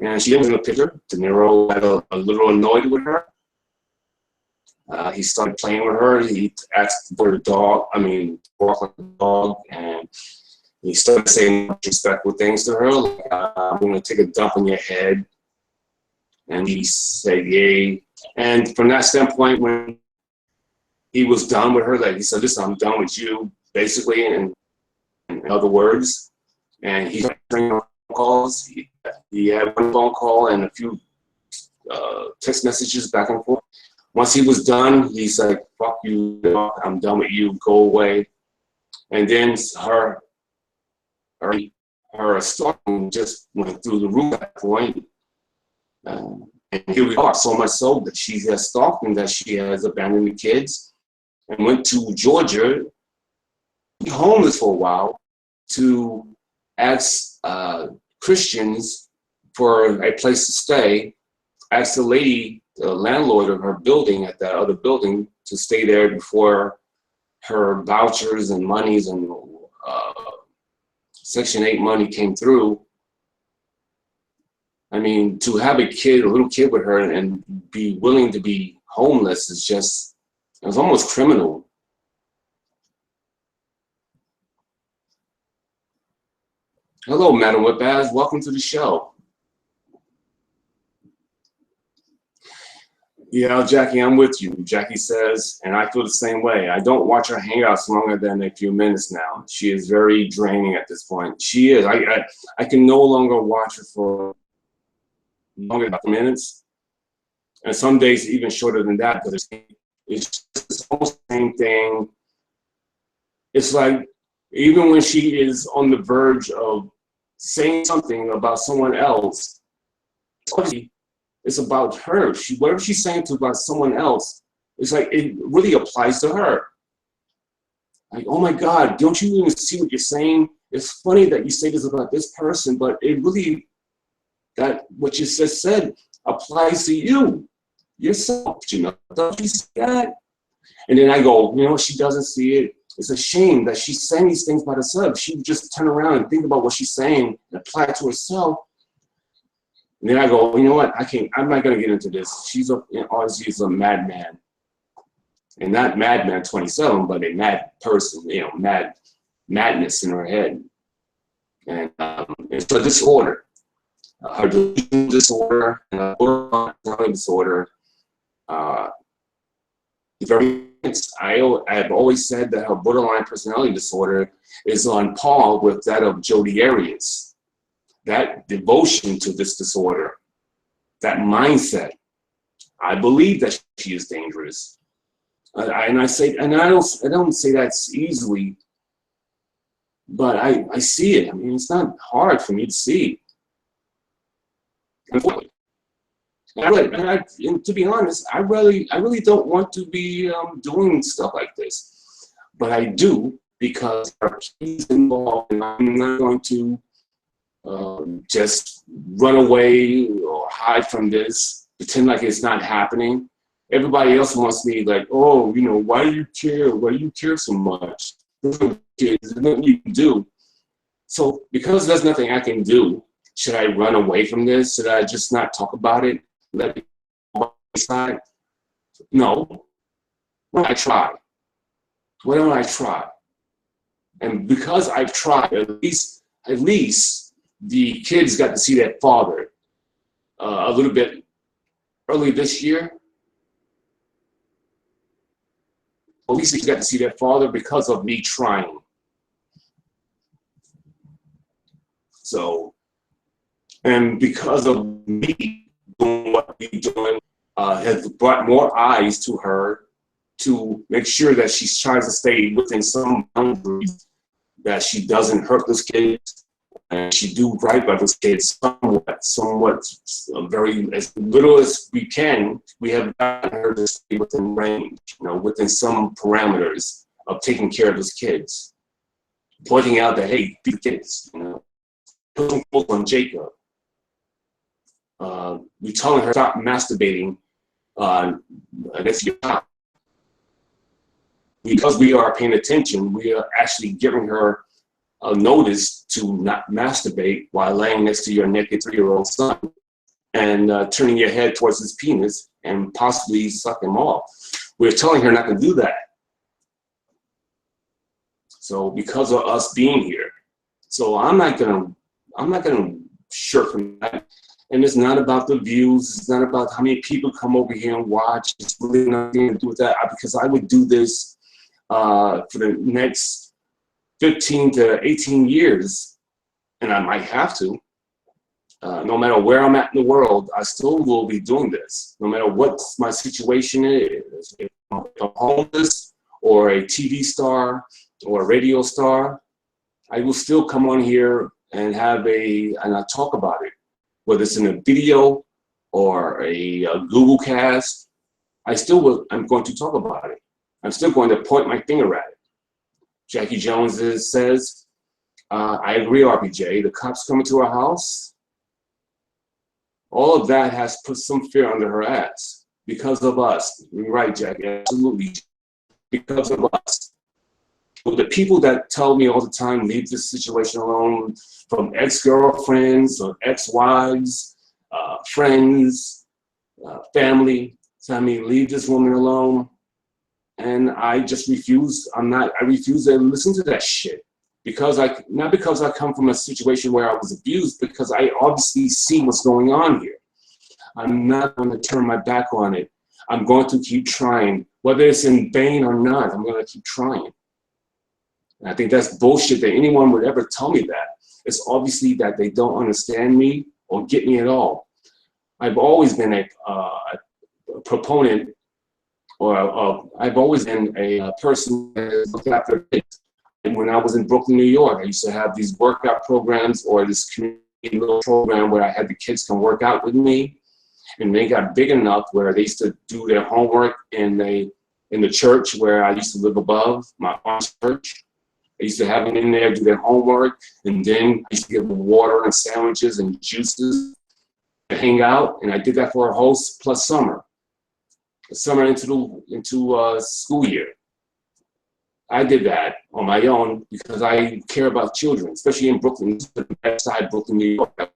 and she didn't send a picture. De Niro got a little annoyed with her. He started playing with her. He asked for the dog. I mean, walk like a dog, and he started saying disrespectful things to her, like, I'm going to take a dump on your head. And he said, yay. And from that standpoint, when he was done with her, like he said, listen, I'm done with you, basically, in other words. And he started making phone calls. He had one phone call and a few text messages back and forth. Once he was done, he's like, fuck you, I'm done with you, go away. And then her stalking just went through the roof at that point. And here we are, so much so that she has stalked him that she has abandoned the kids and went to Georgia, homeless for a while, to ask Christians for a place to stay, asked the lady, the landlord of her building at that other building, to stay there before her vouchers and monies and Section 8 money came through. I mean, to have a little kid with her and be willing to be homeless is just, it was almost criminal. Hello, Madam Whipaz, welcome to the show. Yeah, Jackie, I'm with you. Jackie says, and I feel the same way. I don't watch her hangouts longer than a few minutes now. She is very draining at this point. She is. I can no longer watch her for longer than 5 minutes, and some days even shorter than that. Because it's almost the same thing. It's like even when she is on the verge of saying something about someone else, it's about her. Whatever she's saying about someone else, it's like it really applies to her. Like, oh my God, don't you even see what you're saying? It's funny that you say this about this person, but it really, that what you just said applies to you, yourself. You know, don't you see that? And then I go, you know, she doesn't see it. It's a shame that she's saying these things by herself. She would just turn around and think about what she's saying and apply it to herself. And then I go, you know what? I'm not gonna get into this. She's obviously a madman, and not madman 27, but a mad person. You know, madness in her head, and it's a disorder. Her delusional disorder and her borderline disorder. I've always said that her borderline personality disorder is on par with that of Jodi Arias. That devotion to this disorder, that mindset, I believe that she is dangerous. And I don't say that's easily, but I see it. I mean, it's not hard for me to see. And to be honest, I really don't want to be doing stuff like this, but I do because there are kids involved, and I'm not going to just run away or hide from this, pretend like it's not happening. Everybody else wants me like, oh, you know, why do you care? Why do you care so much? There's nothing you can do. So because there's nothing I can do, should I run away from this? Should I just not talk about it? Let it go aside? No. Why don't I try? Why don't I try? And because I've tried, at least the kids got to see their father a little bit early this year. At least they got to see their father because of me trying. So, and because of me doing what we're doing, has brought more eyes to her to make sure that she tries to stay within some boundaries, that she doesn't hurt those kids, and she do right by those kids somewhat, very, as little as we can. We have gotten her to stay within range, you know, within some parameters of taking care of those kids, pointing out that, hey, these kids, you know, put some clothes on Jacob. We telling her stop masturbating against your child. Because we are paying attention, we are actually giving her a notice to not masturbate while laying next to your naked 3-year-old son and turning your head towards his penis and possibly suck him off. We're telling her not to do that. So because of us being here, so I'm not gonna shirk from that. And it's not about the views. It's not about how many people come over here and watch. It's really nothing to do with that, because I would do this for the next 15 to 18 years, and I might have to. No matter where I'm at in the world, I still will be doing this. No matter what my situation is, if I'm homeless or a TV star or a radio star, I will still come on here and I talk about it. Whether it's in a video or a Google cast, I'm going to talk about it. I'm still going to point my finger at it. Jackie Jones says, I agree, RPJ, the cops coming to our house. All of that has put some fear under her ass because of us. You're right, Jackie, absolutely. Because of us. But the people that tell me all the time, leave this situation alone, from ex-girlfriends or ex-wives, friends, family, tell me, leave this woman alone. And I just refuse. I refuse to listen to that shit. Not because I come from a situation where I was abused, because I obviously see what's going on here. I'm not going to turn my back on it. I'm going to keep trying. Whether it's in vain or not, I'm going to keep trying. And I think that's bullshit that anyone would ever tell me that. It's obviously that they don't understand me or get me at all. I've always been a proponent, or I've always been a person that looked after kids. And when I was in Brooklyn, New York, I used to have these workout programs, or this community little program where I had the kids come work out with me. And they got big enough where they used to do their homework in the church where I used to live above, my aunt's church. I used to have them in there do their homework, and then I used to give them water and sandwiches and juices to hang out. And I did that for a whole plus summer. The summer into school year. I did that on my own because I care about children, especially in Brooklyn, the best side, Brooklyn, New York.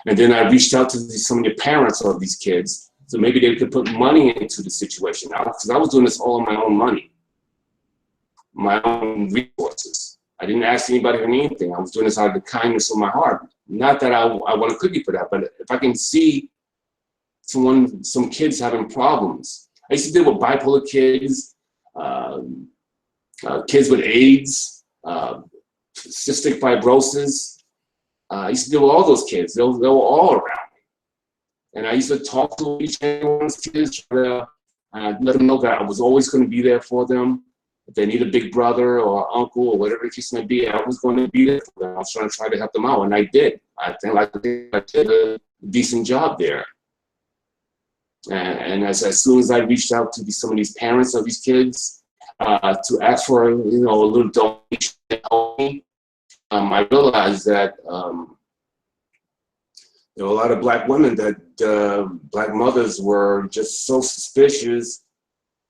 And then I reached out to some of the parents of these kids, so maybe they could put money into the situation. Because I was doing this all on my own money, my own resources. I didn't ask anybody for anything. I was doing this out of the kindness of my heart. Not that I want a cookie for that, but if I can see some kids having problems. I used to deal with bipolar kids, kids with AIDS, cystic fibrosis. I used to deal with all those kids. They were all around me. And I used to talk to each one of those kids, let them know that I was always going to be there for them. If they need a big brother or uncle or whatever the case may be, I was going to be there for them. I was trying to help them out, and I did. I think I did a decent job there. And as soon as I reached out to some of these parents of these kids to ask for a little donation to help me, I realized that there were a lot of black women that black mothers were just so suspicious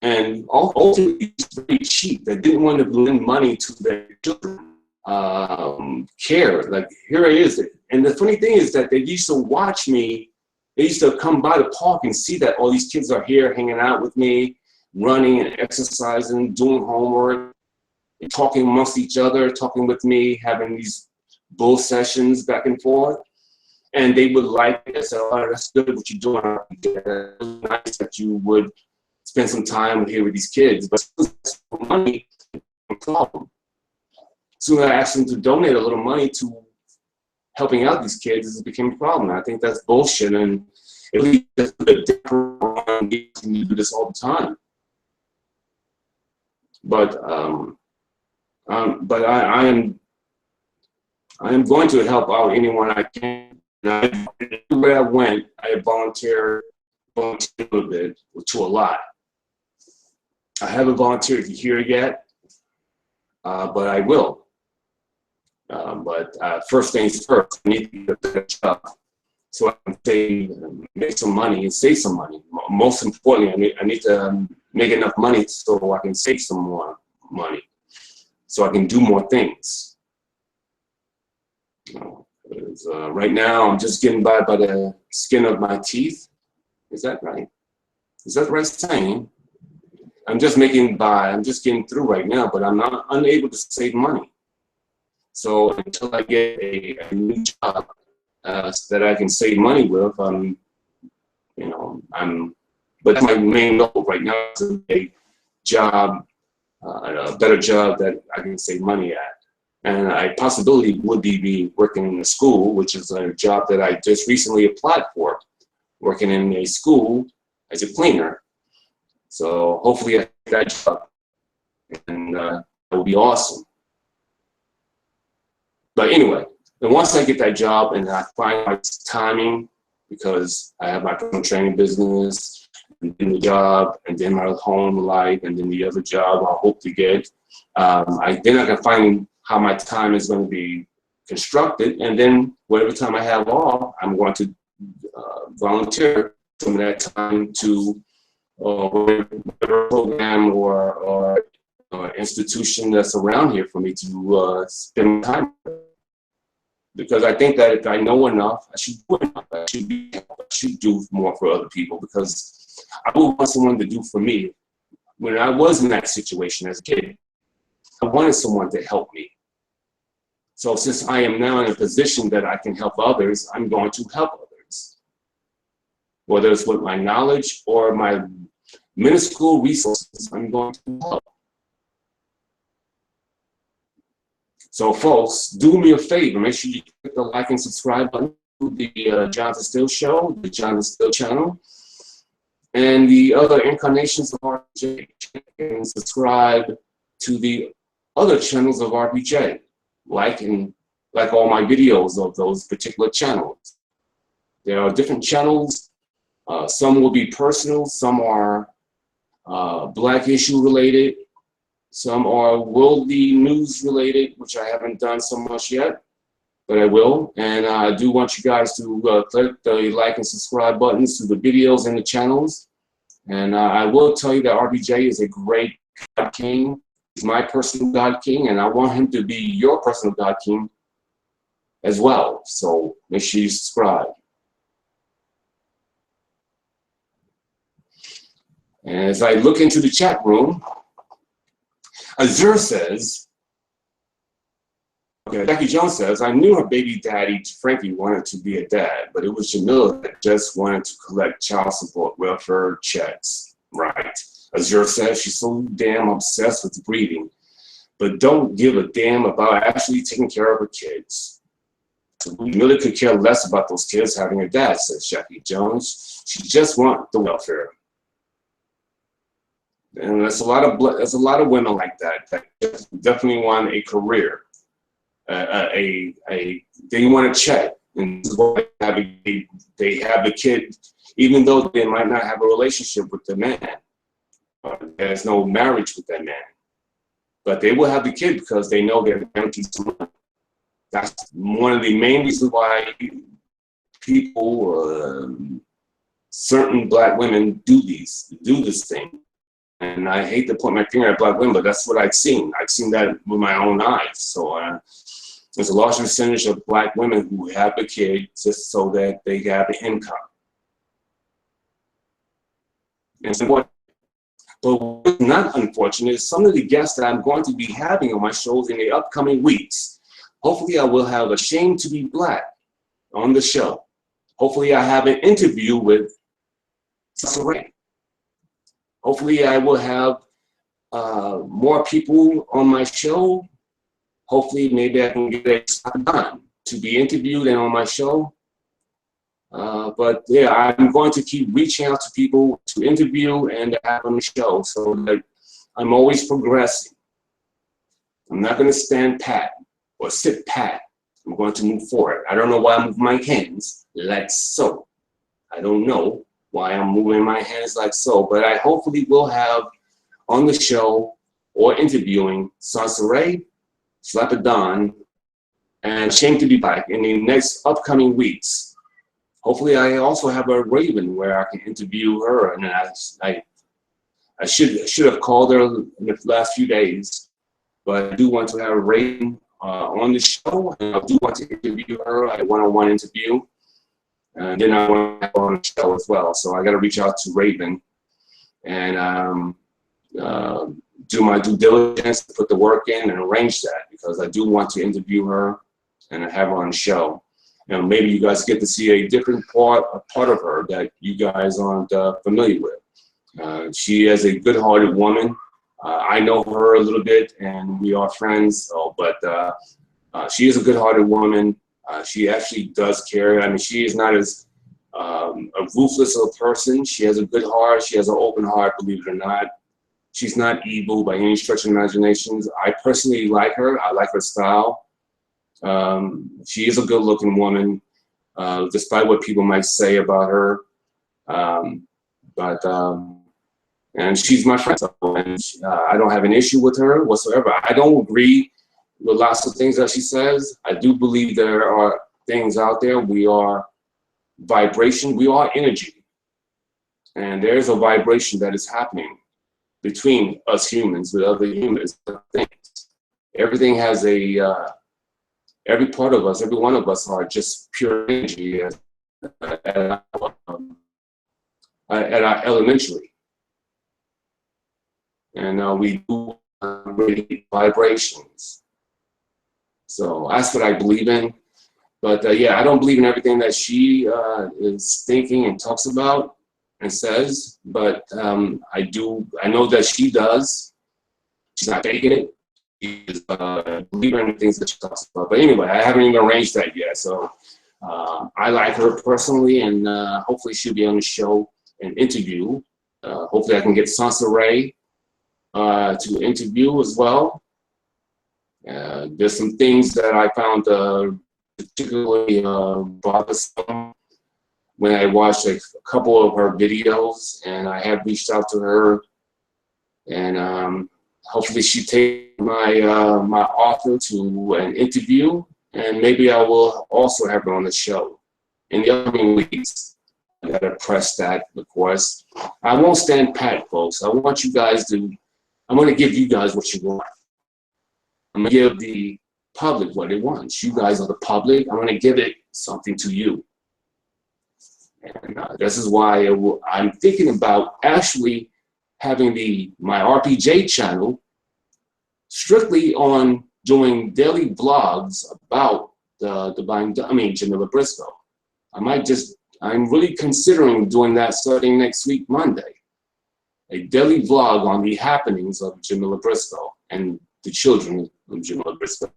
and ultimately very cheap. They didn't want to lend money to their children. Care, like here it is. And the funny thing is that they used to watch me. They used to come by the park and see that all these kids are here hanging out with me, running and exercising, doing homework, and talking amongst each other, talking with me, having these bull sessions back and forth. And they would like it. Say, oh, that's good what you're doing. It's nice that you would spend some time here with these kids. But money, no problem. Soon I asked them to donate a little money to helping out these kids, it became a problem. I think that's bullshit, and it really just put a damper want to do this all the time. But I am going to help out anyone I can. Everywhere I went, I volunteered a little bit to a lot. I haven't volunteered here yet, but I will. But first things first, I need to get a better job so I can make some money and save some money. Most importantly, I need to make enough money so I can save some more money, so I can do more things. Right now, I'm just getting by the skin of my teeth. Is that right? Is that the right saying? I'm just making by. I'm just getting through right now, but I'm not unable to save money. So until I get a new job that I can save money with, but my main goal right now is a job, a better job that I can save money at. And a possibility would be working in a school, which is a job that I just recently applied for, working in a school as a cleaner. So hopefully I get that job, and that will be awesome. But anyway, then once I get that job and I find my timing, because I have my personal training business, and then the job, and then my home life, and then the other job I hope to get, then I can find how my time is going to be constructed, and then whatever time I have off, I'm going to volunteer some of that time to whatever program or institution that's around here for me to spend time with. Because I think that if I know enough, I should do enough. I should do more for other people, because I would want someone to do for me. When I was in that situation as a kid, I wanted someone to help me. So since I am now in a position that I can help others, I'm going to help others. Whether it's with my knowledge or my minuscule resources, I'm going to help. So folks, do me a favor, make sure you click the like and subscribe button to the Johnathan Steele Show, the Johnathan Steele channel, and the other incarnations of RPJ, and subscribe to the other channels of RPJ. Like all my videos of those particular channels. There are different channels. Some will be personal, some are Black issue related, some are worldly news related, which I haven't done so much yet, but I will. And I do want you guys to click the like and subscribe buttons to the videos and the channels. And I will tell you that RBJ is a great God King. He's my personal God King, and I want him to be your personal God King as well. So make sure you subscribe. And as I look into the chat room, Azur says, okay, Jackie Jones says, I knew her baby daddy, Frankie, wanted to be a dad, but it was Jamila that just wanted to collect child support welfare checks. Right. Azur says she's so damn obsessed with breeding, but don't give a damn about actually taking care of her kids. So Jamila could care less about those kids having a dad, says Jackie Jones. She just wants the welfare. And there's a lot of women like that definitely want a career. They want to check, and this is why they have the kid, even though they might not have a relationship with the man. There's no marriage with that man, but they will have the kid because they know they're guaranteed some money. That's one of the main reasons why people, certain Black women, do this thing. And I hate to point my finger at Black women, but that's what I've seen. I've seen that with my own eyes. So there's a large percentage of Black women who have the kid just so that they have the income. And so but what's not unfortunate is some of the guests that I'm going to be having on my shows in the upcoming weeks. Hopefully I will have Ashamed to be Black on the show. Hopefully I have an interview with Saray. Hopefully I will have more people on my show. Hopefully maybe I can get a done to be interviewed and on my show. But yeah, I'm going to keep reaching out to people to interview and to have on the show, so that I'm always progressing. I'm not going to stand pat or sit pat. I'm going to move forward. I don't know why I move my hands like so. I don't know why I'm moving my hands like so, but I hopefully will have on the show or interviewing Sansaray, Slapadon, and Shame to Be Back in the next upcoming weeks. Hopefully I also have a Raven where I can interview her, and I should have called her in the last few days, but I do want to have a Raven on the show, and I do want to interview her, a one-on-one interview, and then I want to have her on the show as well. So I got to reach out to Raven and do my due diligence, put the work in, and arrange that, because I do want to interview her and have her on the show. You know, maybe you guys get to see a different part of her that you guys aren't familiar with. She is a good-hearted woman. I know her a little bit, and we are friends. But she is a good-hearted woman. She actually does care. I mean, she is not as a ruthless of a person. She has a good heart. She has an open heart, believe it or not. She's not evil by any stretch of imaginations. I personally like her. I like her style. She is a good-looking woman, despite what people might say about her. And she's my friend, and I don't have an issue with her whatsoever. I don't agree with lots of things that she says. I do believe there are things out there. We are vibration. We are energy, and there's a vibration that is happening between us humans with other humans. Everything has a every part of us, every one of us are just pure energy at our elementary. And we do radiate vibrations. So that's what I believe in. But yeah, I don't believe in everything that she is thinking and talks about and says. But I know that she does. She's not faking it. She's a believer in the things that she talks about. But anyway, I haven't even arranged that yet. So I like her personally, and hopefully she'll be on the show and interview. Hopefully I can get Sansaray to interview as well. There's some things that I found particularly bothersome when I watched a couple of her videos, and I have reached out to her, and hopefully she take my my offer to an interview, and maybe I will also have her on the show in the upcoming weeks. I gotta press that, of course. I won't stand pat, folks. I want you guys to. I'm going to give you guys what you want. I'm going to give the public what it wants. You guys are the public. I'm going to give it something to you. And this is why I'm thinking about actually having my RPJ channel strictly on doing daily vlogs about Jamila Brisco. I'm really considering doing that starting next week, Monday. A daily vlog on the happenings of Jamila Brisco and the children of Jamila Brisco.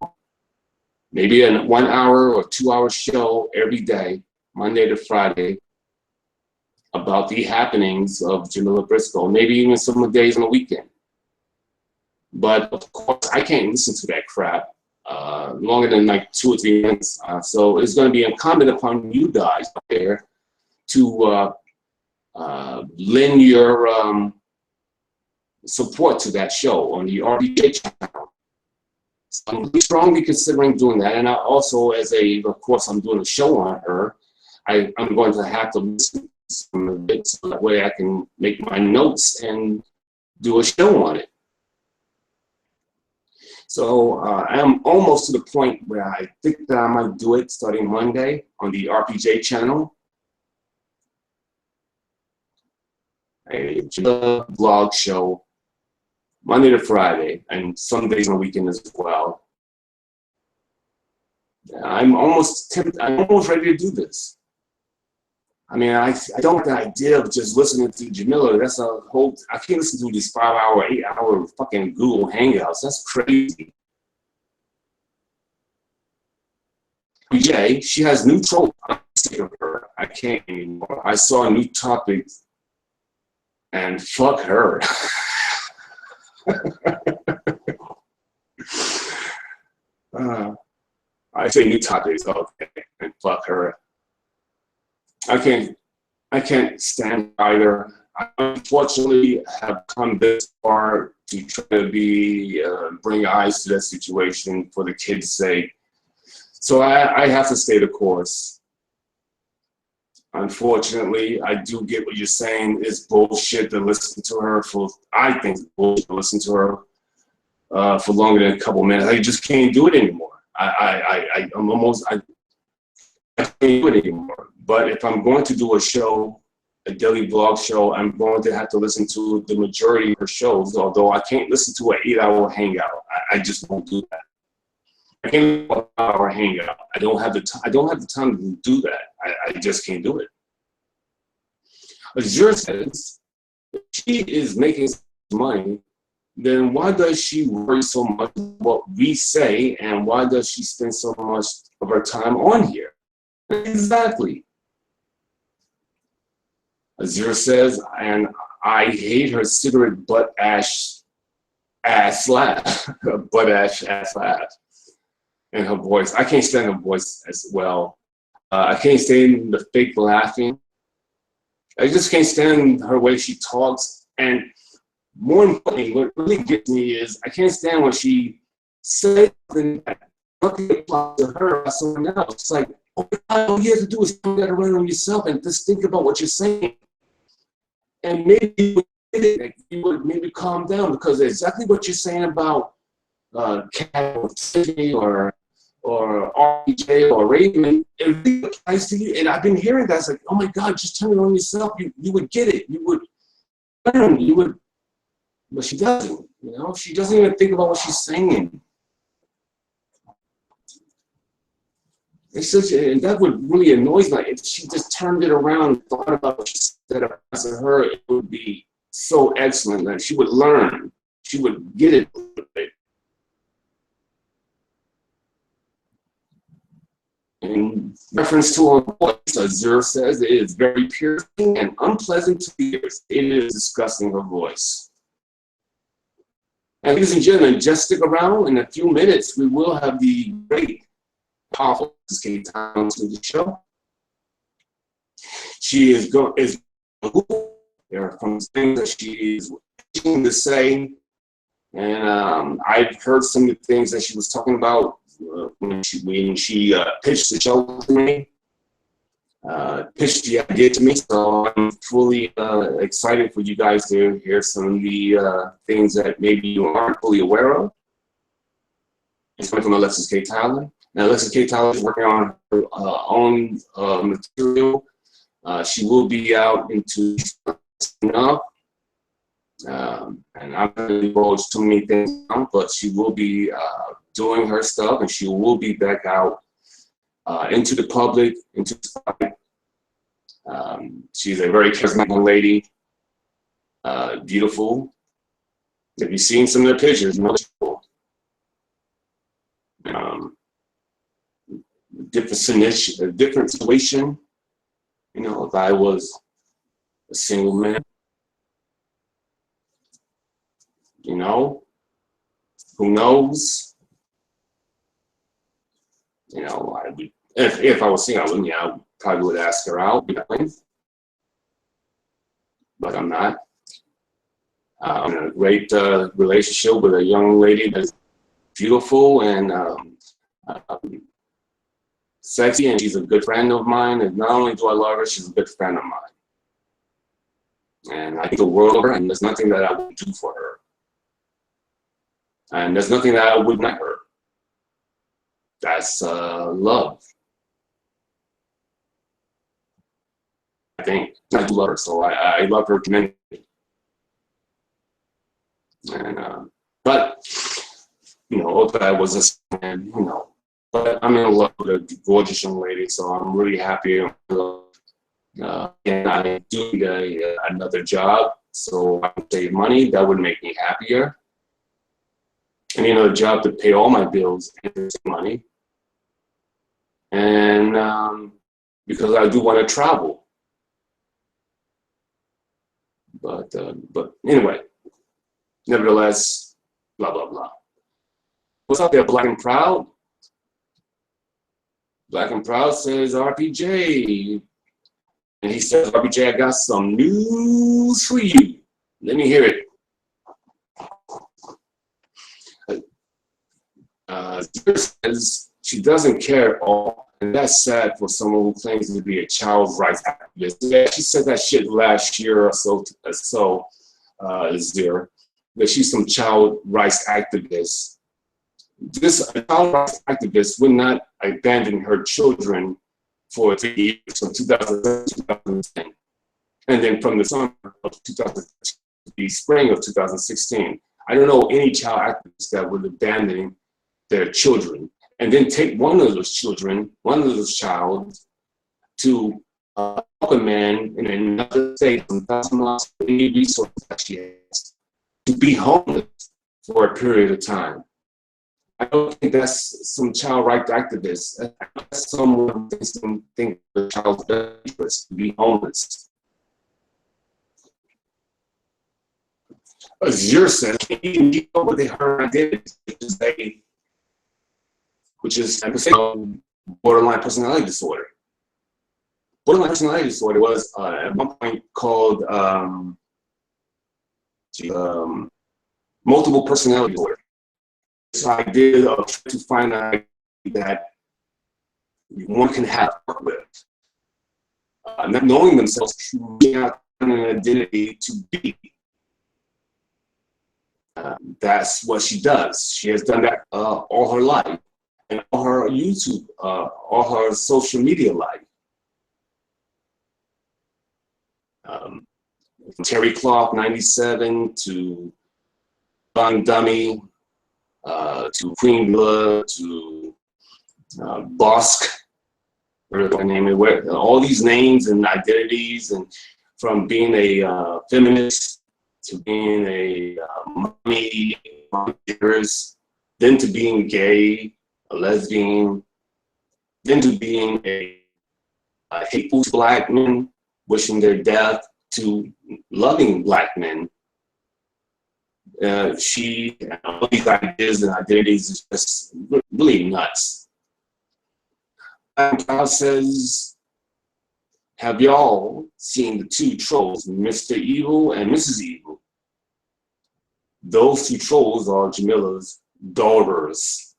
Maybe a 1 hour or 2 hour show every day, Monday to Friday, about the happenings of Jamila Brisco, maybe even some of the days on the weekend. But of course, I can't listen to that crap longer than like 2 or 3 minutes. So it's going to be incumbent upon you guys out there to lend your support to that show on the RPJ channel. So I'm really strongly considering doing that, and I also, of course, I'm doing a show on her. I'm going to have to listen to some of it so that way I can make my notes and do a show on it. So I'm almost to the point where I think that I might do it starting Monday on the RPJ channel. A vlog show Monday to Friday, and some days on the weekend as well. I'm almost ready to do this. I mean, I don't like the idea of just listening to Jamila. That's a whole, I can't listen to these 5 hour, 8 hour fucking Google Hangouts. That's crazy. BJ, she has new trolls. I'm sick of her. I can't anymore. I saw a new topic, and fuck her. I say new topics, okay, and fuck her. I can't stand either. I unfortunately have come this far to try to bring eyes to that situation for the kids' sake. So I have to stay the course. Unfortunately, I do get what you're saying. It's bullshit to listen to her for, I think it's bullshit to listen to her for longer than a couple minutes. I just can't do it anymore. I can't do it anymore. But if I'm going to do a show, a daily vlog show, I'm going to have to listen to the majority of her shows, although I can't listen to an 8-hour hangout. I just won't do that. I can't do an hour hangout. I don't have the time to do that. I just can't do it. Azure says, if she is making money, then why does she worry so much about what we say, and why does she spend so much of her time on here? Exactly. Azure says, and I hate her cigarette butt ass laugh. Butt ass laugh. And her voice. I can't stand her voice as well. I can't stand the fake laughing. I just can't stand her way she talks. And more importantly, what really gets me is I can't stand when she says something that nothing applies to her or someone else. It's like, oh my God, all you have to do is turn that around on yourself and just think about what you're saying. And maybe you would maybe calm down, because exactly what you're saying about Cat or Tiffany or RJ or Raven, it really applies to you. And I've been hearing that. It's like, oh my God, just turn it on yourself. You would get it. You would learn. You would. But she doesn't. You know, she doesn't even think about what she's saying. It's such, and that would really annoy me. If she just turned it around and thought about what she said about her, it would be so excellent. Like, she would learn. She would get it. In reference to her voice, Azure says, it is very piercing and unpleasant to hear. It is disgusting, her voice. And ladies and gentlemen, just stick around. In a few minutes, we will have the great, powerful Tyler to the show. She is going, there are some things that she is wishing to say. And I've heard some of the things that she was talking about when she pitched the show to me, pitched the idea to me. So I'm fully excited for you guys to hear some of the things that maybe you aren't fully aware of. It's coming from Alexis Tyler. Now, Alexis Tyler is working on her own material. She will be out into enough. And I'm not going to divulge too many things now, but she will be doing her stuff, and she will be back out into the public, into the spotlight. She's a very charismatic lady, beautiful. If you've seen some of the pictures, beautiful. Different situation. You know, if I was a single man, you know, who knows? You know, I would, if I was single, I probably would ask her out, but I'm not. I'm in a great relationship with a young lady that's beautiful and sexy, and she's a good friend of mine. And not only do I love her, she's a good friend of mine. And I think the world of her, and there's nothing that I would do for her. And there's nothing that I would not her. That's love. I think I do love her, so I love her tremendously. And but you know, if I was a man, you know, but I'm in love with a gorgeous young lady, so I'm really happy. And I do need another job, so I can save money. That would make me happier. I need another job to pay all my bills and save money. And because I do want to travel. But anyway, nevertheless, blah, blah, blah. What's up there, Black and Proud? Black and Proud says, RPJ. And he says, RPJ, I got some news for you. Let me hear it. Zira says she doesn't care at all, and that's sad for someone who claims to be a child rights activist. Yeah, she said that shit last year or so, Zira, that she's some child rights activist. This child rights activist would not abandon her children for 3 years, from 2007 to 2010. And then from the summer of 2015 to the spring of 2016. I don't know any child activist that would abandon their children and then take one of those children, one of those child, to help a man in another state, any resources that she has, to be homeless for a period of time. I don't think that's some child rights activist. That's someone who thinks the child's best interest to be homeless. As Zira says, can't even get over her identity, which is borderline personality disorder. Borderline personality disorder was at one point called multiple personality disorder. This idea of trying to find out that one can have work with, not knowing themselves, creating out an identity to be. That's what she does. She has done that all her life, and all her YouTube, all her social media life. From Terry Cloth 97 to Von Dummy, to Queen Blood, to Bosk, whatever I name it, all these names and identities, and from being a feminist to being a mommy, then to being gay, a lesbian, then to being a hateful to Black men, wishing their death, to loving Black men. She, all these ideas and identities is just really nuts. And says, have y'all seen the two trolls, Mr. Evil and Mrs. Evil? Those two trolls are Jamila's daughters.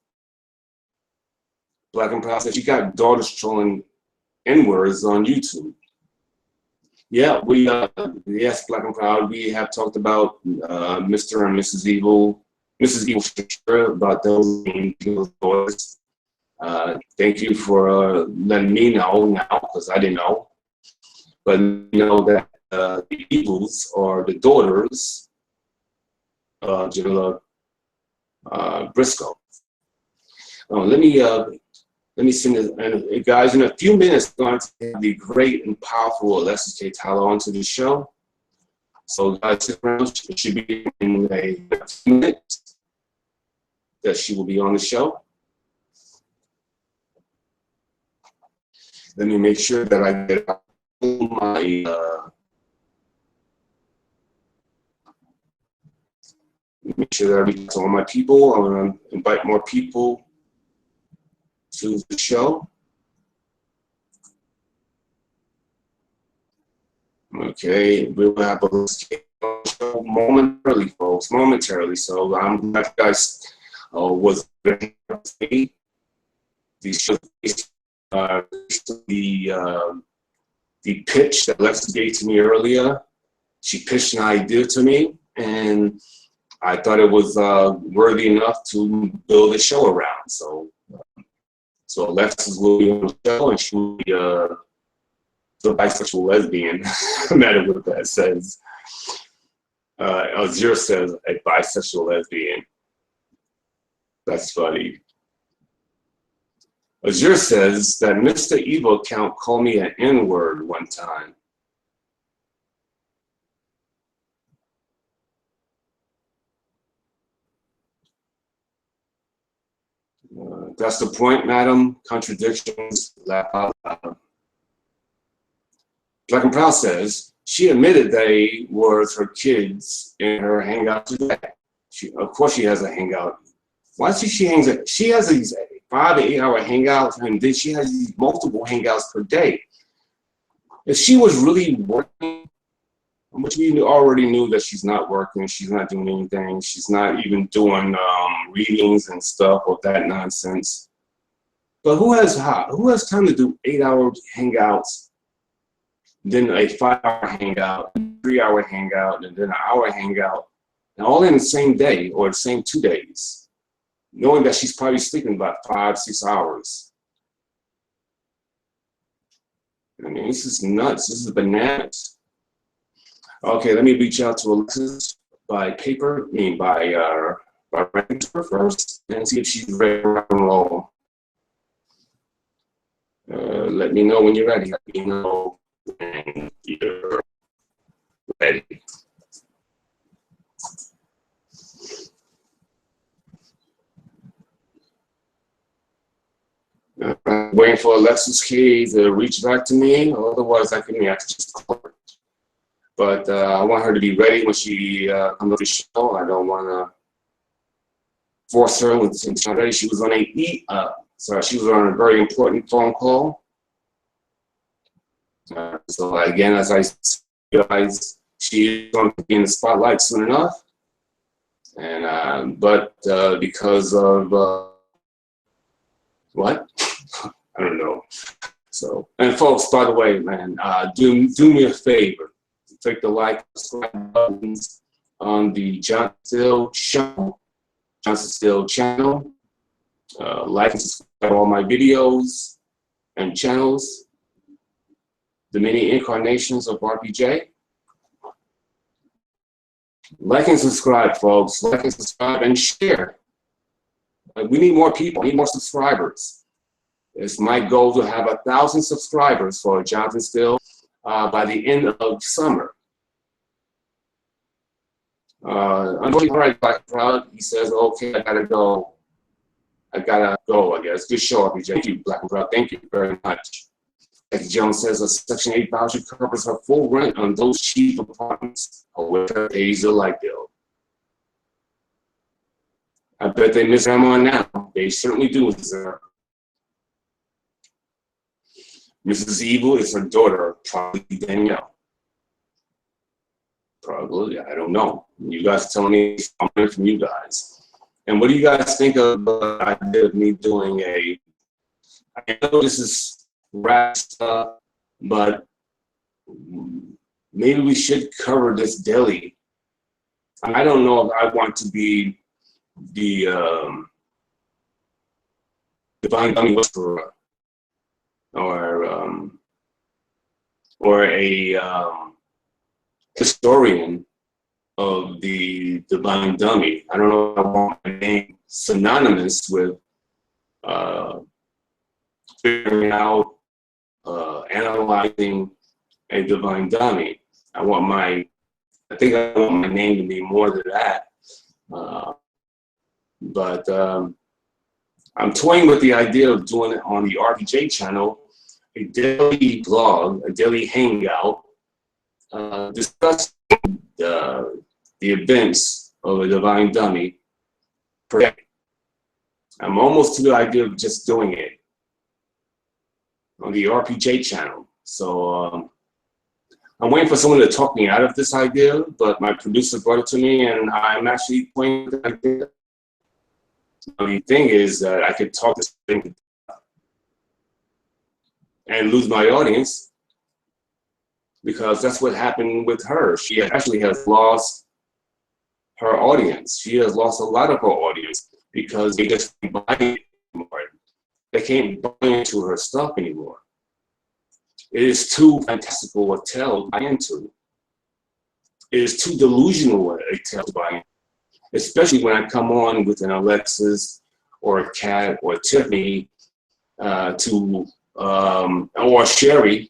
Black and Proud says she got daughters trolling N-words on YouTube. Yeah, yes, Black and Proud, we have talked about Mr. and Mrs. Evil. Mrs. Evil, for sure, about those being daughters. Thank you for letting me know now, because I didn't know. But you know that the Evils are the daughters of Jamila Brisco. Let me send this, and guys, in a few minutes, I'm going to have the great and powerful Alexis Tyler onto the show. So guys, stick around. It should be in a few minutes that she will be on the show. Let me make sure that I get my make sure that I reach to all my people. I'm going to invite more people to the show. Okay, we will have a show momentarily, folks, momentarily. So I'm glad you guys was very happy. These shows, the pitch that Alexis gave to me earlier, she pitched an idea to me, and I thought it was worthy enough to build a show around. So Alexis will be on the show, and she will be the bisexual lesbian, no matter what that says. Zira says a bisexual lesbian. That's funny. Zira says that Mr. Evil account called me an N-word one time. That's the point, madam. Contradictions, laugh out loud. Black and Proud says she admitted they were her kids in her hangout today. Of course she has a hangout. Why does she hangs out? She has these 5 to 8 hour hangouts, and then she has these multiple hangouts per day. If she was really working, which we already knew that she's not working, she's not doing anything, she's not even doing readings and stuff or that nonsense. But who has time to do 8 hour hangouts, then a 5 hour hangout, 3 hour hangout, and then an hour hangout, and all in the same day or the same 2 days, knowing that she's probably sleeping about 5, 6 hours. I mean, this is nuts. This is bananas. Okay, let me reach out to Alexis by paper, by writing to her first, and see if she's ready to rock and roll. Let me know when you're ready. Let me know when you're ready. Waiting for Alexis Key to reach back to me, otherwise I could just call her. But I want her to be ready when she comes to the show. I don't want to force her when she's not ready. She was on she was on a very important phone call. So again, as I guys, she's going to be in the spotlight soon enough. And but because of what? I don't know. So, and folks, by the way, man, do me a favor. Click the like, subscribe buttons on the Johnathan Steele show, Johnathan Steele channel. Like and subscribe to all my videos and channels. The many incarnations of RPJ. Like and subscribe, folks. Like and subscribe and share. We need more people. We need more subscribers. It's my goal to have 1,000 subscribers for Johnathan Steele by the end of summer. Unfortunately, all right, Black Proud, he says, okay, I gotta go. I guess. Good show, RPJ. Thank you, Black and Proud. Thank you very much. Like Jones says, a Section 8 voucher covers her full rent on those cheap apartments. However, pays a light bill. I bet they miss Grandma now. They certainly do miss her. Mrs. Evil is her daughter, probably Danielle. Probably, I don't know. You guys tell me, I'm hearing from you guys. And what do you guys think of the idea of me doing I know this is rap stuff, but maybe we should cover this daily. I don't know if I want to be the divine dummy whisperer or a historian of the divine dummy. I don't know if I want my name synonymous with figuring out, analyzing a divine dummy. I think I want my name to be more than that. But I'm toying with the idea of doing it on the RPJ channel, a daily blog, a daily hangout, discussing the events of a divine dummy per day. I'm almost to the idea of just doing it on the RPJ channel. So I'm waiting for someone to talk me out of this idea, but my producer brought it to me and I'm actually playing with the idea. The thing is that I could talk this thing and lose my audience, because that's what happened with her. She actually has lost her audience. She has lost a lot of her audience because they just can't buy it anymore. They can't buy into her stuff anymore. It is too fantastical a tale to buy into. It is too delusional a tale to buy into. Especially when I come on with an Alexis or a Kat or Tiffany or Sherry,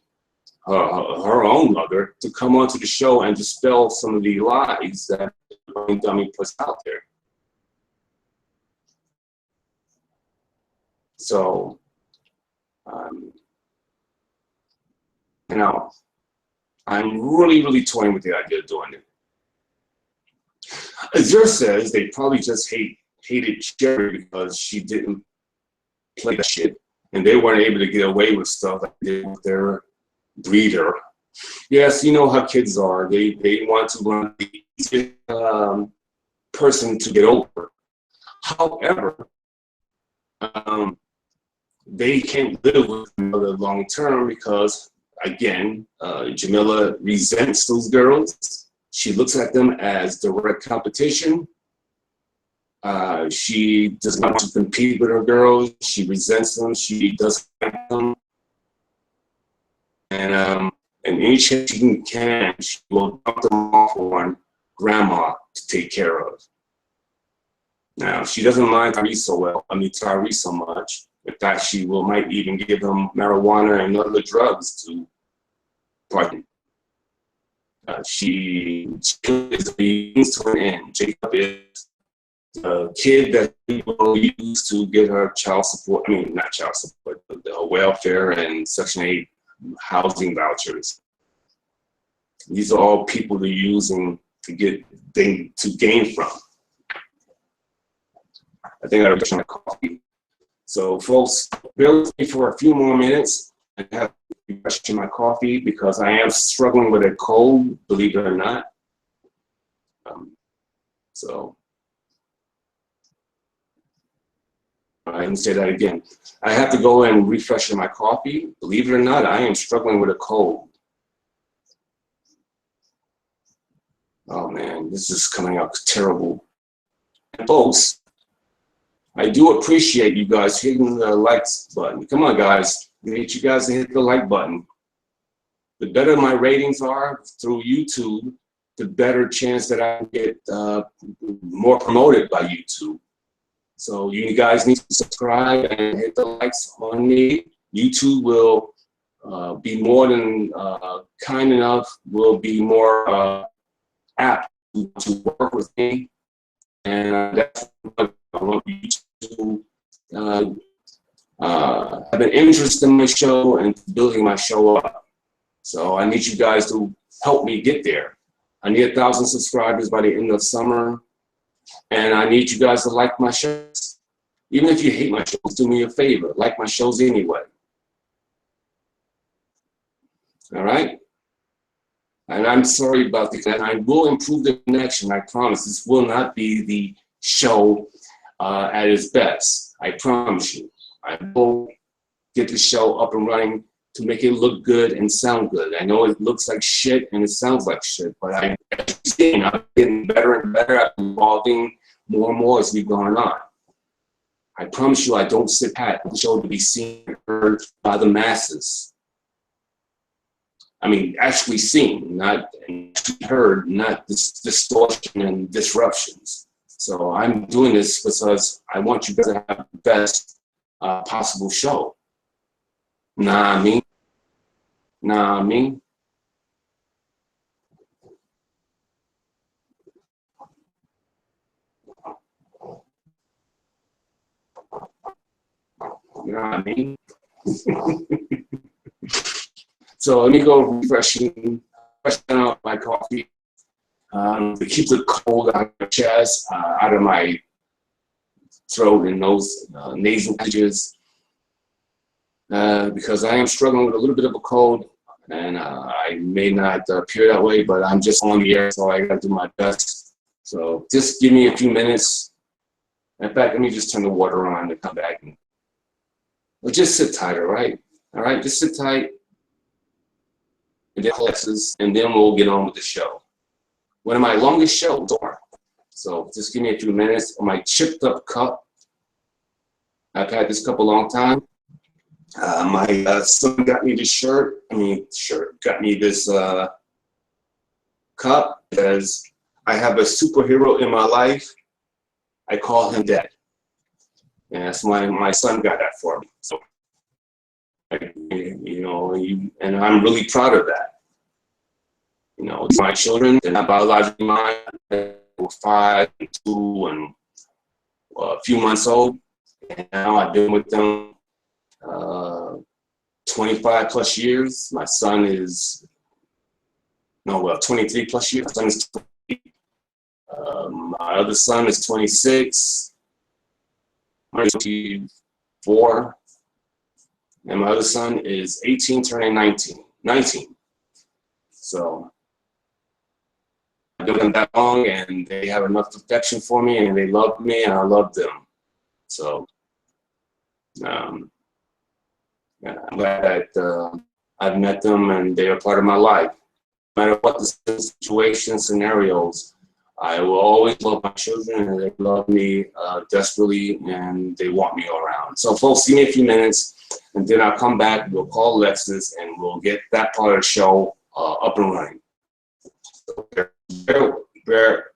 her own mother, to come onto the show and dispel some of the lies that the dummy puts out there. So, you know, I'm really toying with the idea of doing it. Azure says they probably just hated Cherry because she didn't play that shit, and they weren't able to get away with stuff like they did with their breeder. Yes, you know how kids are. They want to run the easiest person to get over. However, they can't live with another long term because, again, Jamila resents those girls. She looks at them as direct competition. She does not want to compete with her girls. She resents them. She doesn't like them. And any chance she can, she will dump them off on grandma to take care of. Now, she doesn't mind Tyrese so much. In fact, she might even give him marijuana and other drugs to partake. She is the means to an end. Jacob is the kid that people use to get her child support, not child support, but the welfare and Section 8 housing vouchers. These are all people they're using to gain from. I think I already touched on coffee. So folks, bear with me for a few more minutes. I have to brush my coffee because I am struggling with a cold, believe it or not. So I can say that again. I have to go and refresh my coffee. Believe it or not, I am struggling with a cold. Oh man, this is coming out terrible. And folks, I do appreciate you guys hitting the likes button. Come on, guys. I need you guys to hit the like button. The better my ratings are through YouTube, the better chance that I get more promoted by YouTube. So you guys need to subscribe and hit the likes on me. YouTube will be more than kind enough, will be more apt to work with me. And that's what I want you to have an interest in my show and building my show up. So I need you guys to help me get there. I need 1,000 subscribers by the end of summer. And I need you guys to like my shows. Even if you hate my shows, do me a favor. Like my shows anyway. All right? And I'm sorry about the connection. I will improve the connection, I promise. This will not be the show at its best. I promise you. I will get the show up and running to make it look good and sound good. I know it looks like shit and it sounds like shit, but I'm getting better and better. I'm evolving more and more as we've gone on. I promise you I don't sit pat. The show to be seen and heard by the masses. I mean, actually seen, not heard, not this distortion and disruptions. So I'm doing this because I want you guys to have the best possible show. Nah, I mean. You know what I mean? So let me go refreshing out my coffee to keep the cold out of my chest, out of my throat and nose, nasal passages, because I am struggling with a little bit of a cold, and I may not appear that way, but I'm just on the air, so I gotta do my best. So just give me a few minutes. In fact, let me just turn the water on and come back. Well, just sit tight, all right? All right, just sit tight. And then Alexis, and then we'll get on with the show. One of my longest shows, so just give me a few minutes. On my chipped up cup, I've had this cup a long time. My son got me this got me this cup because I have a superhero in my life. I call him Dad. And that's why my son got that for me. So, and I'm really proud of that. You know, my children, they're not biologically mine. They were 5 and 2 and a few months old. And now I've been with them 25 plus years. My son is No, well, 23 plus years. My son is 20. My other son is 26. I'm 24. And my other son is 18, turning 19. So I've been that long, and they have enough affection for me, and they love me, and I love them. So yeah, I'm glad that I've met them, and they are part of my life. No matter what the situation, scenarios, I will always love my children, and they love me desperately, and they want me around. So folks, give me a few minutes, and then I'll come back, we'll call Alexis, and we'll get that part of the show up and running. So bear.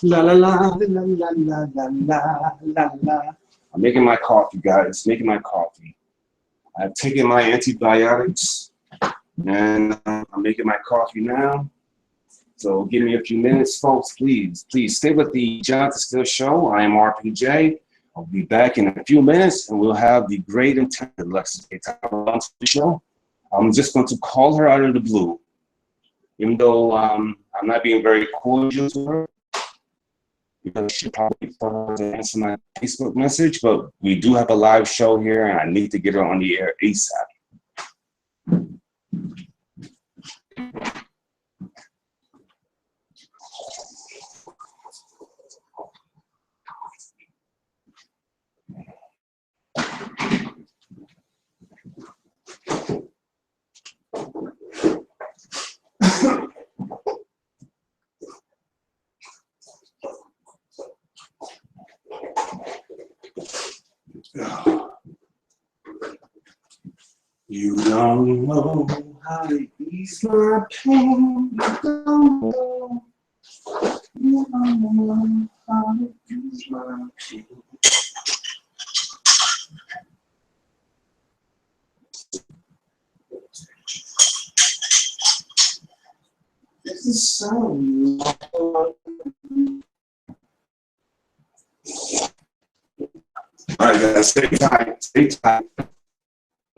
La la la la la la la la la la. I'm making my coffee, guys. Making my coffee. I've taken my antibiotics, and I'm making my coffee now. So give me a few minutes, folks. Please stay with the Johnathan Steele Show. I am RPJ. I'll be back in a few minutes, and we'll have the great and talented Alexis Tyler on the show. I'm just going to call her out of the blue, even though I'm not being very cordial to her, because she probably forgot to answer my Facebook message, but we do have a live show here, and I need to get her on the air ASAP. You don't know how to ease my pain. You don't know. You don't know how to ease my pain. This is so. All right, guys, stay tight. Stay tight.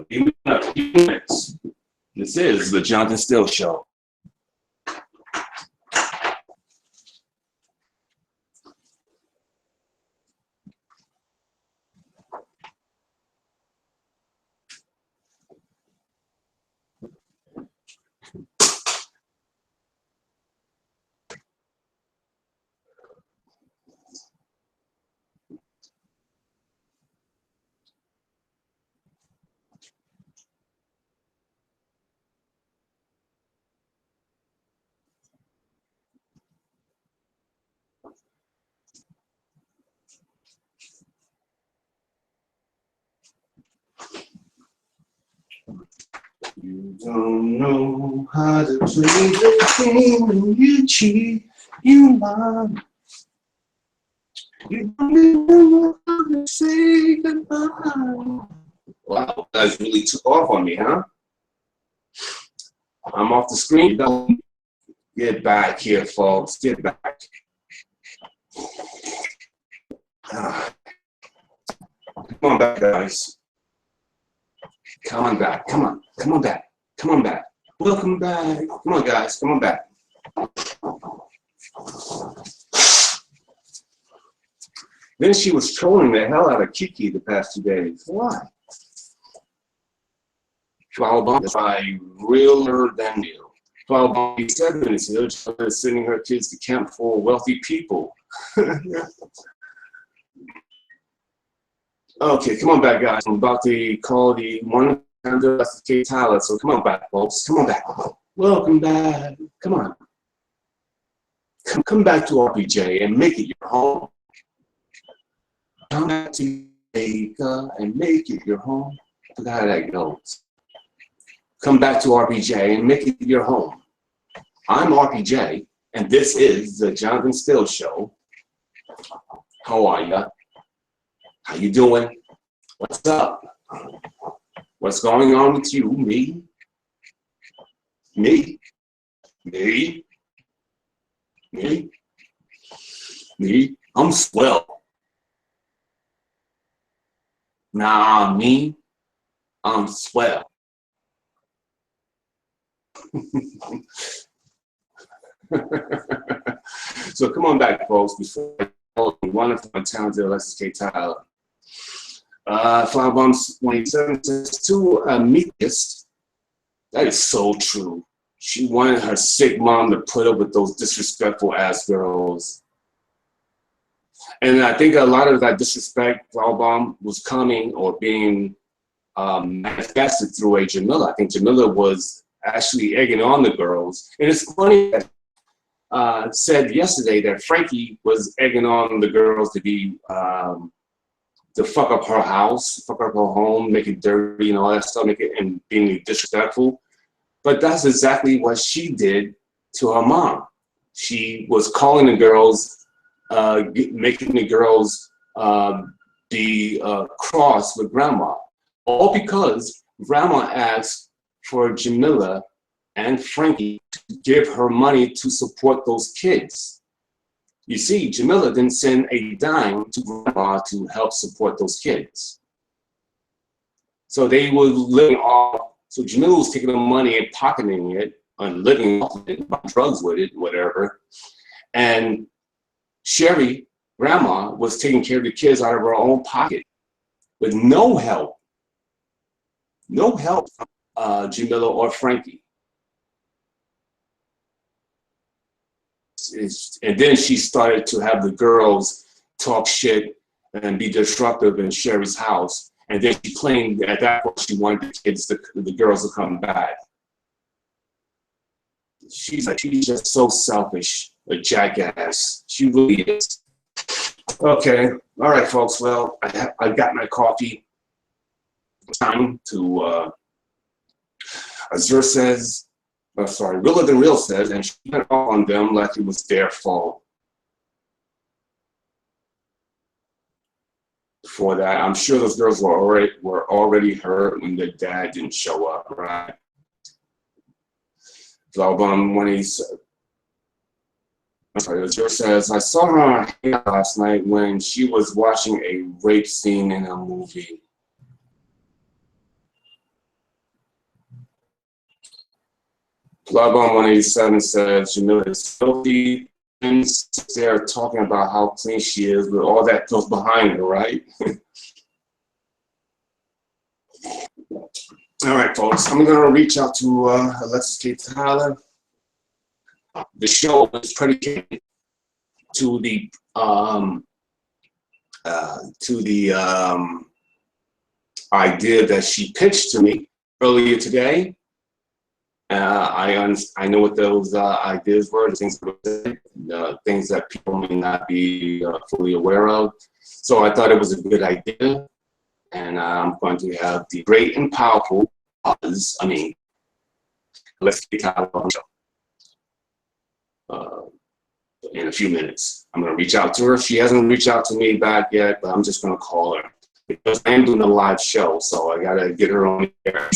Give me a few minutes. This is the Johnathan Steele Show. You don't know how to play the game when you cheat, you lie. You don't even know how to say goodbye. Wow, you guys really took off on me, huh? I'm off the screen. Get back here, folks. Get back. Come on back, guys. Come on back. Come on. Come on back. Come on back. Welcome back. Come on, guys. Come on back. Then she was trolling the hell out of Kiki the past 2 days. Why? I realer than you. About 7 minutes ago, Jamila is sending her kids to camp for wealthy people. Okay, come on back, guys. I'm about to call the one Alexis Tyler. So come on back, folks. Come on back. Welcome back. Come on. Come back to RPJ and make it your home. Come back to Jamaica and make it your home. I forgot how that goes. Come back to RPJ and make it your home. I'm RPJ, and this is the Johnathan Steele Show. How are ya? How you doing? What's up? What's going on with you? Me? Me? Me? Me? Me? I'm swell. Nah, me? I'm swell. So come on back, folks, before I call one of my talented Alexis Tyler. Firebombs 27 says to a meekest, that is so true. She wanted her sick mom to put up with those disrespectful ass girls. And I think a lot of that disrespect, Firebomb, was coming or being manifested through a Jamila. I think Jamila was actually egging on the girls. And it's funny that said yesterday that Frankie was egging on the girls to be to fuck up her house, fuck up her home, make it dirty and all that stuff, make it and being disrespectful. But that's exactly what she did to her mom. She was calling the girls, making the girls be cross with grandma, all because grandma asked for Jamila and Frankie to give her money to support those kids. You see, Jamila didn't send a dime to grandma to help support those kids. So they were living off, so Jamila was taking the money and pocketing it and living off of it, buying drugs with it, whatever. And Sherry, grandma, was taking care of the kids out of her own pocket with no help from Jamila or Frankie. And then she started to have the girls talk shit and be disruptive in Sherry's house. And then she claimed at that point she wanted the girls to come back. She's just so selfish, a jackass. She really is. Okay, all right, folks. Well, I got my coffee. Time to. Azure says. Sorry, Realer Than Real says, and she went off on them like it was their fault. For that, I'm sure those girls were already hurt when their dad didn't show up, right? So when Azure says, I saw her on her hair last night when she was watching a rape scene in a movie. Plug on 187 says Jamila is filthy, and they're talking about how clean she is with all that filth behind her, right? All right, folks, I'm going to reach out to Alexis Tyler. The show is predicated to the idea that she pitched to me earlier today. I know what those ideas were, the things that people may not be fully aware of. So I thought it was a good idea, and I'm going to have the great and powerful, let's get Tyler on the show in a few minutes. I'm going to reach out to her. She hasn't reached out to me back yet, but I'm just going to call her because I am doing a live show, so I got to get her on the air.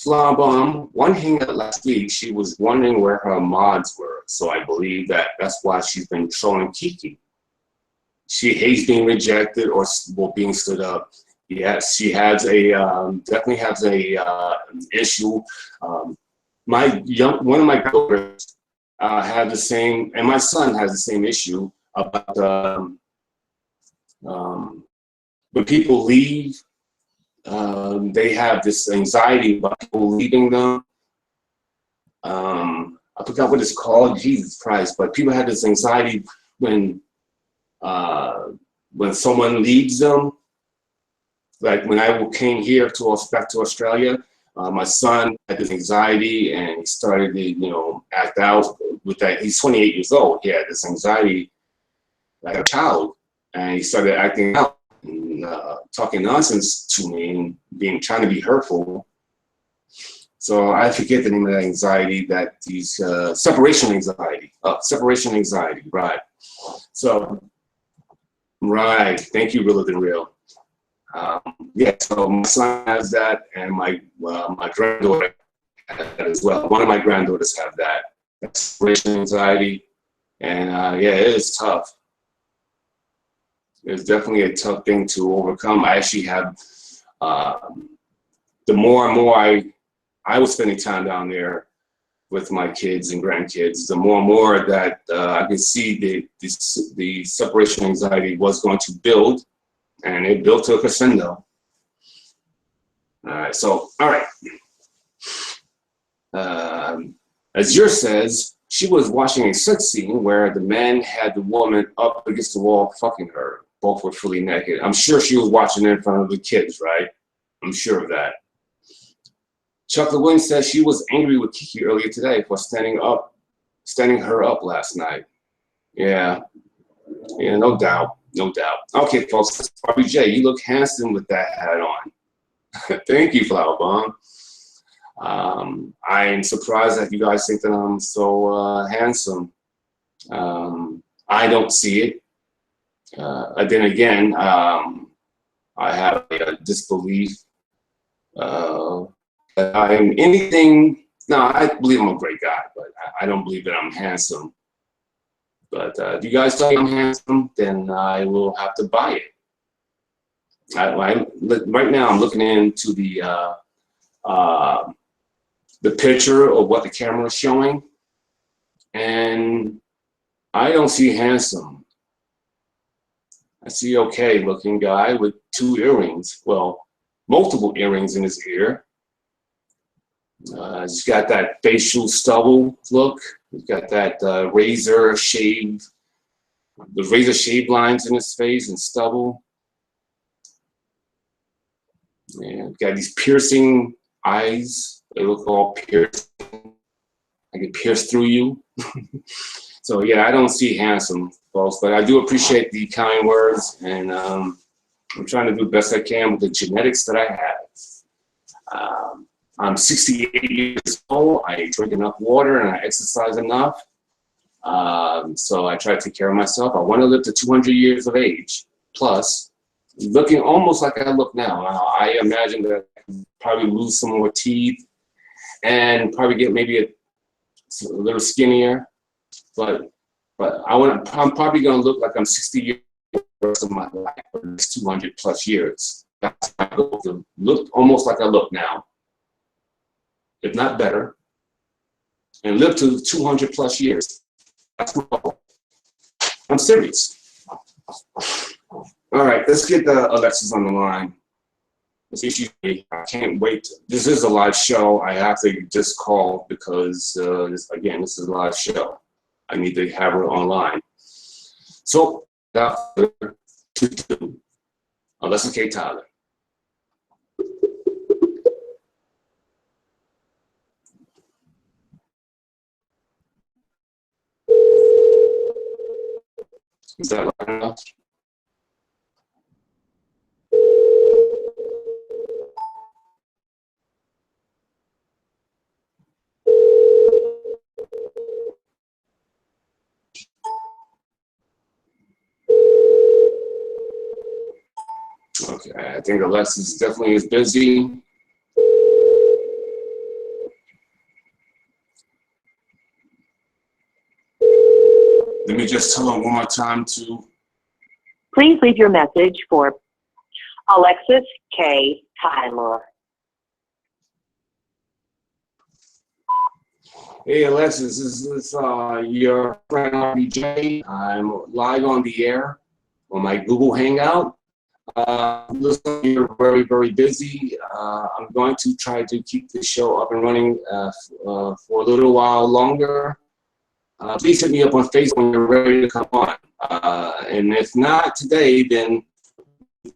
One hangout last week, she was wondering where her mods were, so I believe that's why she's been trolling Kiki. She hates being rejected or being stood up. Yes, she has definitely has a issue. One of my daughters had the same, and my son has the same issue about when people leave. They have this anxiety about people leaving them. I forgot what it's called, Jesus Christ, but people had this anxiety when someone leaves them. Like when I came here back to Australia, my son had this anxiety and he started to, you know, act out with that. He's 28 years old. He had this anxiety like a child, and he started acting out and talking nonsense to me and trying to be hurtful. So I forget the name of that anxiety, that these separation anxiety, right. So, right, thank you, Realer Than Real. Yeah, so my son has that, and my granddaughter has that as well. One of my granddaughters have that separation anxiety, and yeah, it is tough. It's definitely a tough thing to overcome. I actually have, the more and more I was spending time down there with my kids and grandkids, the more and more that I could see the separation anxiety was going to build, and it built to a crescendo. All right, so, all right. As yours says, she was watching a sex scene where the man had the woman up against the wall fucking her. Both were fully naked. I'm sure she was watching it in front of the kids, right? I'm sure of that. Chocolate Williams says she was angry with Kiki earlier today for standing her up last night. Yeah, no doubt, no doubt. Okay, folks, RBJ, you look handsome with that hat on. Thank you, Flower Bomb. I am surprised that you guys think that I'm so handsome. I don't see it. Then again, I have a disbelief that I'm anything. No, I believe I'm a great guy, but I don't believe that I'm handsome. But if you guys think I'm handsome, then I will have to buy it. Right now, I'm looking into the picture of what the camera is showing, and I don't see handsome. I see okay looking guy with 2 earrings. Well, multiple earrings in his ear. He's got that facial stubble look. He's got that razor shave lines in his face and stubble. And got these piercing eyes. They look all piercing. I can pierce through you. So yeah, I don't see handsome, folks, but I do appreciate the kind words, and I'm trying to do the best I can with the genetics that I have. I'm 68 years old. I drink enough water and I exercise enough. So I try to take care of myself. I want to live to 200 years of age, plus looking almost like I look now. I imagine that I can probably lose some more teeth and probably get maybe a little skinnier. But I'm probably going to look like I'm 60 years the rest of my life for the next 200 plus years. That's my goal, to look almost like I look now, if not better, and live to 200 plus years. That's my goal. I'm serious. All right, let's get Alexis on the line. I can't wait. This is a live show. I have to just call because, again, this is a live show. I need to have her online. So, without further ado, Alexis K. Tyler. Is that loud enough? Okay, I think Alexis definitely is busy. Let me just tell her one more time to. Please leave your message for Alexis K. Tylor. Hey Alexis, this is your friend RBJ. I'm live on the air on my Google Hangout. Looks like you're very, very busy. I'm going to try to keep the show up and running for a little while longer. Please hit me up on Facebook when you're ready to come on. And if not today, then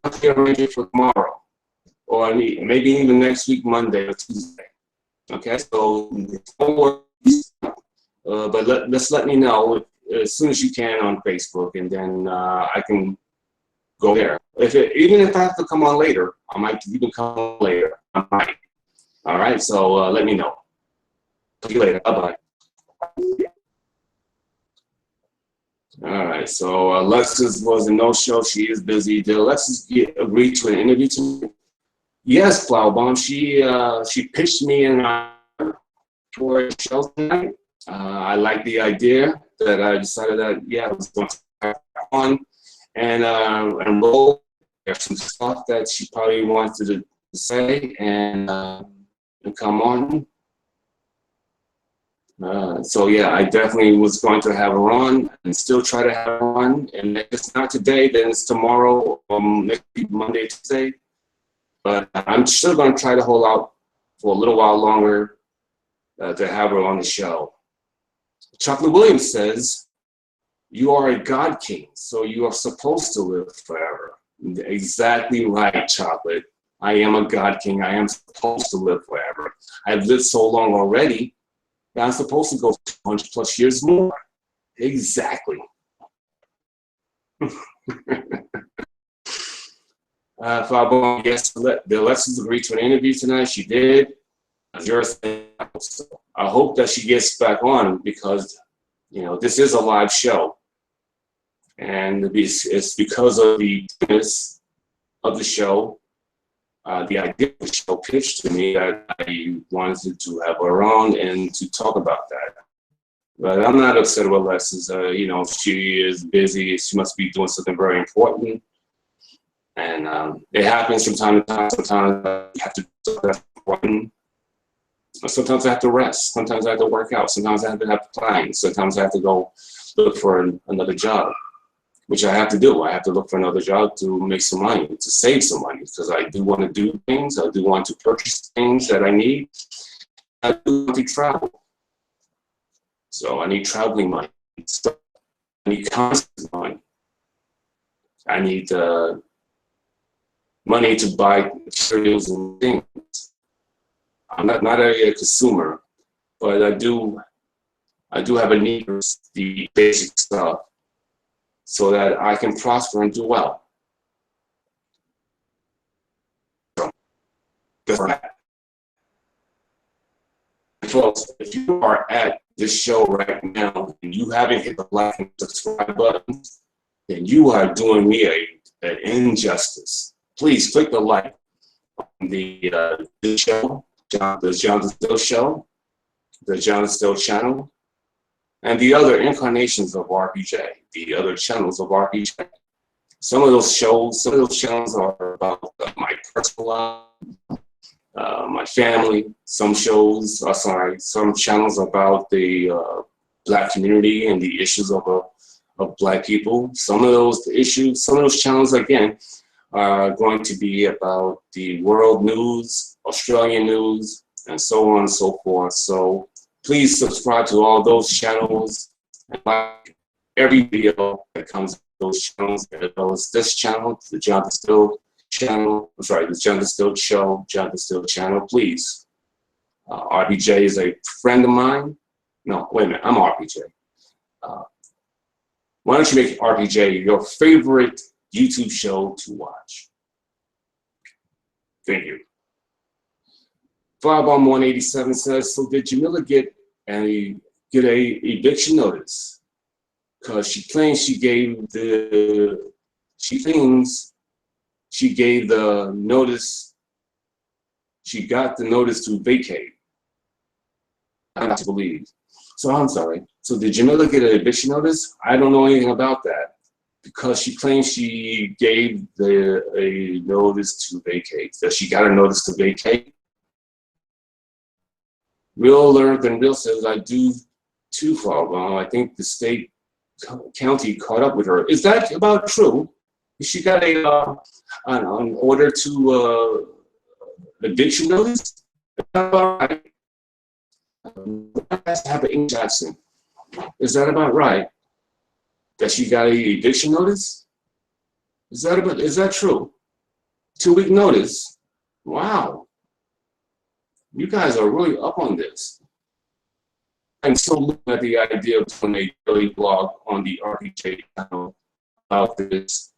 I'll arrange it for tomorrow, or maybe even next week, Monday or Tuesday. Okay, so don't worry, but let me know as soon as you can on Facebook, and then I can go there. Even if I have to come on later, I might even come on later. I might. All right, so let me know. See you later. Bye-bye. All right, so Alexis was a no-show. She is busy. Did Alexis agree to an interview tonight? Yes, Flowerbomb. She pitched me in for a show tonight. I like the idea that I decided that, yeah, I was going to have fun and roll. There's some stuff that she probably wanted to say and come on. So yeah, I definitely was going to have her on and still try to have her on. And if it's not today, then it's tomorrow, next week, Monday, Tuesday. But I'm still going to try to hold out for a little while longer to have her on the show. Chocolate Williams says, "You are a God King, so you are supposed to live forever." Exactly right, Chocolate. I am a God King. I am supposed to live forever. I've lived so long already that I'm supposed to go 200 plus years more. Exactly. Fabo, yes, the Alexis agreed to an interview tonight. She did. I hope that she gets back on because, you know, this is a live show. And it's because of the premise of the show, the idea of the show pitched to me that I wanted to have her on and to talk about that. But I'm not upset with Alexis. You know, she is busy. She must be doing something very important. And it happens from time to time. Sometimes I have to do something important. Sometimes I have to rest. Sometimes I have to work out. Sometimes I have to have plans. Sometimes I have to go look for another job, which I have to do. I have to look for another job to make some money, to save some money, because I do want to do things. I do want to purchase things that I need. I do want to travel. So I need traveling money. I need constant money. I need money to buy materials and things. I'm not a consumer, but I do have a need for the basic stuff so that I can prosper and do well. So, that's right. Folks, if you are at this show right now and you haven't hit the like and subscribe button, then you are doing me an injustice. Please click the like on the show, the Johnathan Steele Show, the Johnathan Steele channel, and the other incarnations of RPJ, the other channels of RPJ. Some of those channels are about my personal life, my family. Some channels are about the Black community and the issues of Black people. Some of those channels, again, are going to be about the world news, Australian news, and so on and so forth. So please subscribe to all those channels and like every video that comes from those channels, as well as this channel, the Johnathan Steele channel. I'm sorry, the Johnathan Steele Show, Johnathan Steele channel, please. RPJ is a friend of mine. No, wait a minute, I'm RPJ. Why don't you make RPJ your favorite YouTube show to watch? Thank you. Firebomb 187 says, so did Jamila get a eviction notice? Because she claims she gave the notice, she got the notice to vacate. I have to believe. So I'm sorry. So did Jamila get an eviction notice? I don't know anything about that, because she claims she gave a notice to vacate. That she got a notice to vacate. Real alert than real says I do too far. Well, I think the county caught up with her. Is that about true? She got in order to eviction notice? Is that about right? What has to happen in Jackson? Is that about right? That she got a eviction notice? Is that true? 2-week notice? Wow. You guys are really up on this. I'm still looking at the idea of doing a daily blog on the RPJ channel about this.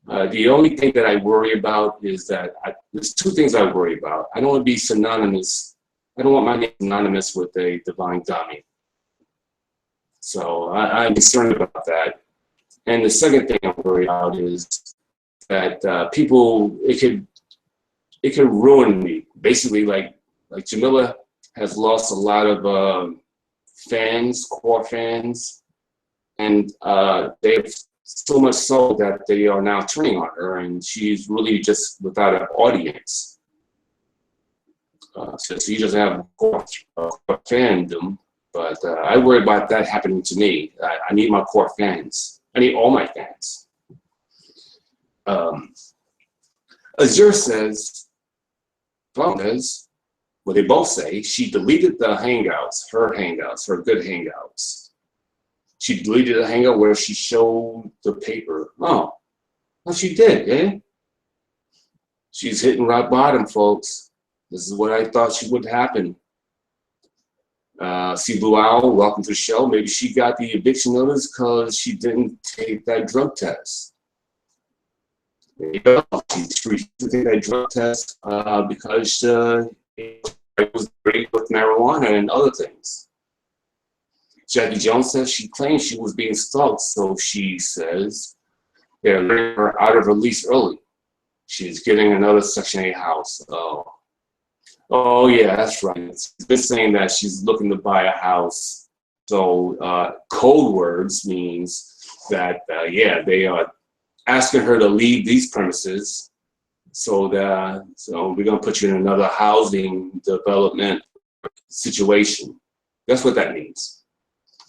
The only thing that I worry about is that there's 2 things I worry about. I don't want to be synonymous. I don't want my name synonymous with a divine dummy. So I'm concerned about that. And the second thing I'm worried about is that people, it could ruin me. Basically, like Jamila has lost a lot of fans, core fans, and they've so much so that they are now turning on her, and she's really just without an audience. So she doesn't have core fandom, but I worry about that happening to me. I need my core fans. I need all my fans. Azure says, well, they both say, she deleted the hangouts, her good hangouts. She deleted a hangout where she showed the paper. Oh, well, she did, eh? She's hitting rock bottom, folks. This is what I thought would happen. See Blue Owl, welcome to the show. Maybe she got the eviction notice because she didn't take that drug test. There you go. She refused to take that drug test because it was great with marijuana and other things. Jackie Jones says she claims she was being stalked, so she says they're letting her out of her lease early. She's getting another Section 8 house. Oh yeah, that's right. She's been saying that she's looking to buy a house. So code words means that, yeah, they are asking her to leave these premises. So we're gonna put you in another housing development situation. That's what that means.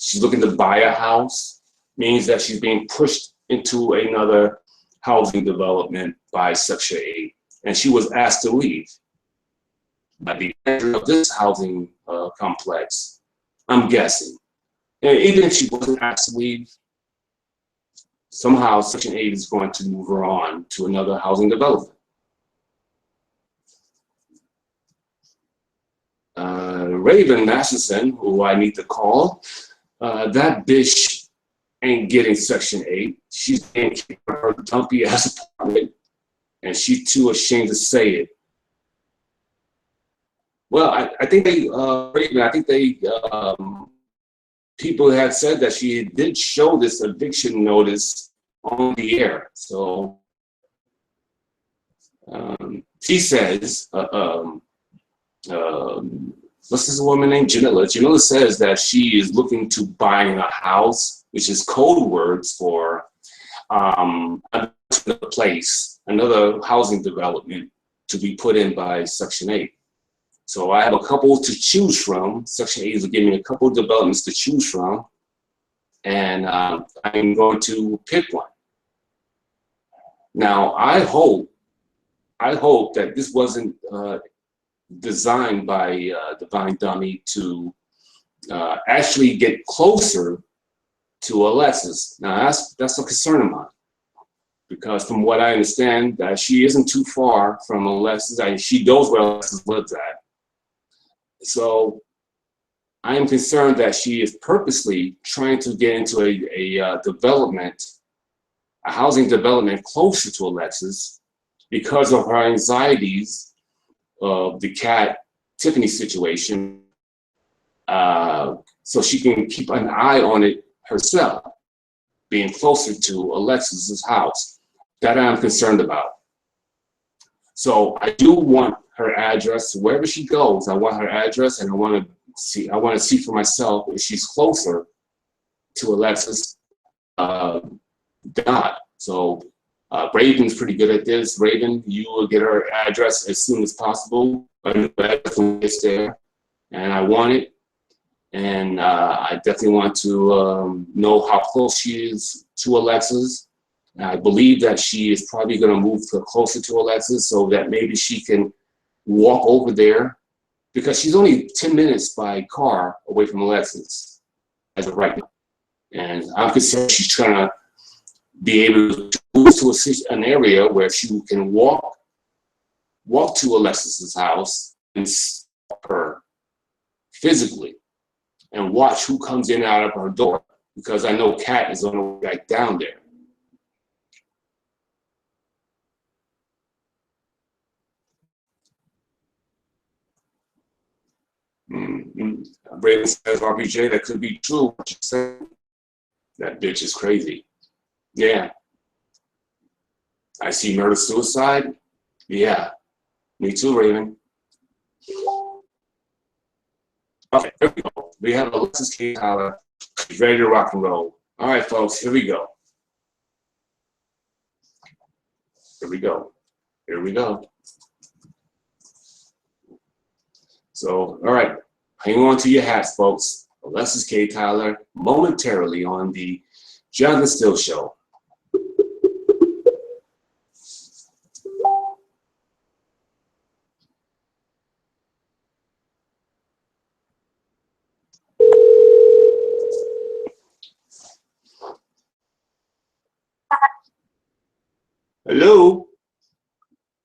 She's looking to buy a house, means that she's being pushed into another housing development by Section 8, and she was asked to leave by the manager of this housing complex, I'm guessing. And even if she wasn't asked to leave, somehow Section 8 is going to move her on to another housing development. Raven Masterson, who I need to call, that bitch ain't getting Section 8. She's being kicked out of her dumpy ass apartment, and she's too ashamed to say it. Well, I think they, Raven, I think they, people had said that she did show this eviction notice on the air. So she says, what's this woman named Jamila? Jamila says that she is looking to buying a house, which is code words for another place, another housing development to be put in by Section 8. So I have a couple to choose from. Section 8 is giving me a couple of developments to choose from, and I'm going to pick one. Now I hope that this wasn't designed by Divine Dummy to actually get closer to Alexis. Now that's a concern of mine, because from what I understand, that she isn't too far from Alexis. She knows where Alexis lives at. So I am concerned that she is purposely trying to get into a development, a housing development closer to Alexis, because of her anxieties of the cat Tiffany situation, so she can keep an eye on it herself, being closer to Alexis's house. That I'm concerned about. So I do want her address wherever she goes. I want her address, and I want to see for myself if she's closer to Alexis. Not. So Raven's pretty good at this. Raven, you will get her address as soon as possible. I know address when it's there, and I want it. And I definitely want to know how close she is to Alexis. I believe that she is probably going to move closer to Alexis so that maybe she can walk over there, because she's only 10 minutes by car away from Alexis as of right now. And I'm concerned she's trying to be able to move to an area where she can walk to Alexis's house and stop her physically and watch who comes in and out of her door, because I know Kat is on the way back down there. Raven says, RPJ, that could be true. What you said. That bitch is crazy. Yeah. I see murder suicide. Yeah. Me too, Raven. Okay, here we go. We have Alexis K. Tyler ready to rock and roll. All right, folks, here we go. Here we go. Here we go. So, all right, hang on to your hats, folks. Alexis K. Tyler momentarily on the Johnathan Steele Show. Hello.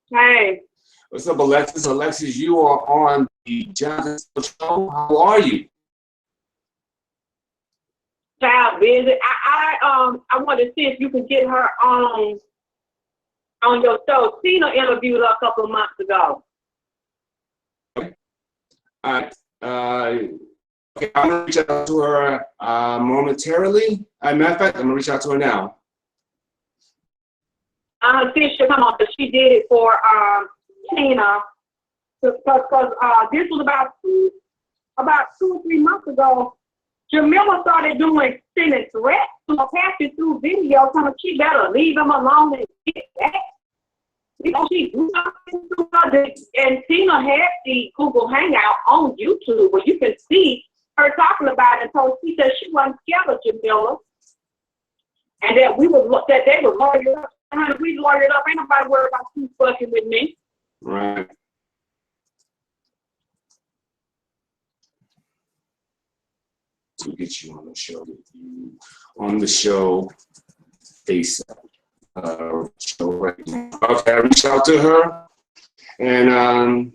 Hey. What's up, Alexis? Alexis, you are on the Johnathan Steele Show. How are you? Child busy. I want to see if you can get her on your show. Tina interviewed her a couple of months ago. All right. Okay, I'm gonna reach out to her momentarily. Matter of fact, I'm gonna reach out to her now. See if she'll come on, but she did it for Tina, because this was about 2 or 3 months ago. Jamila started sending threats to her pastor through video, telling her she better leave him alone and get back. You know, she do something to her, and Tina had the Google Hangout on YouTube where you can see her talking about it. So she said she wasn't scared of Jamila, and that they were lawyered up. Honey, we lawyered up. Ain't nobody worried about you fucking with me. Right. To get you on the show, ASAP. Show right now. Okay, I reached out to her, and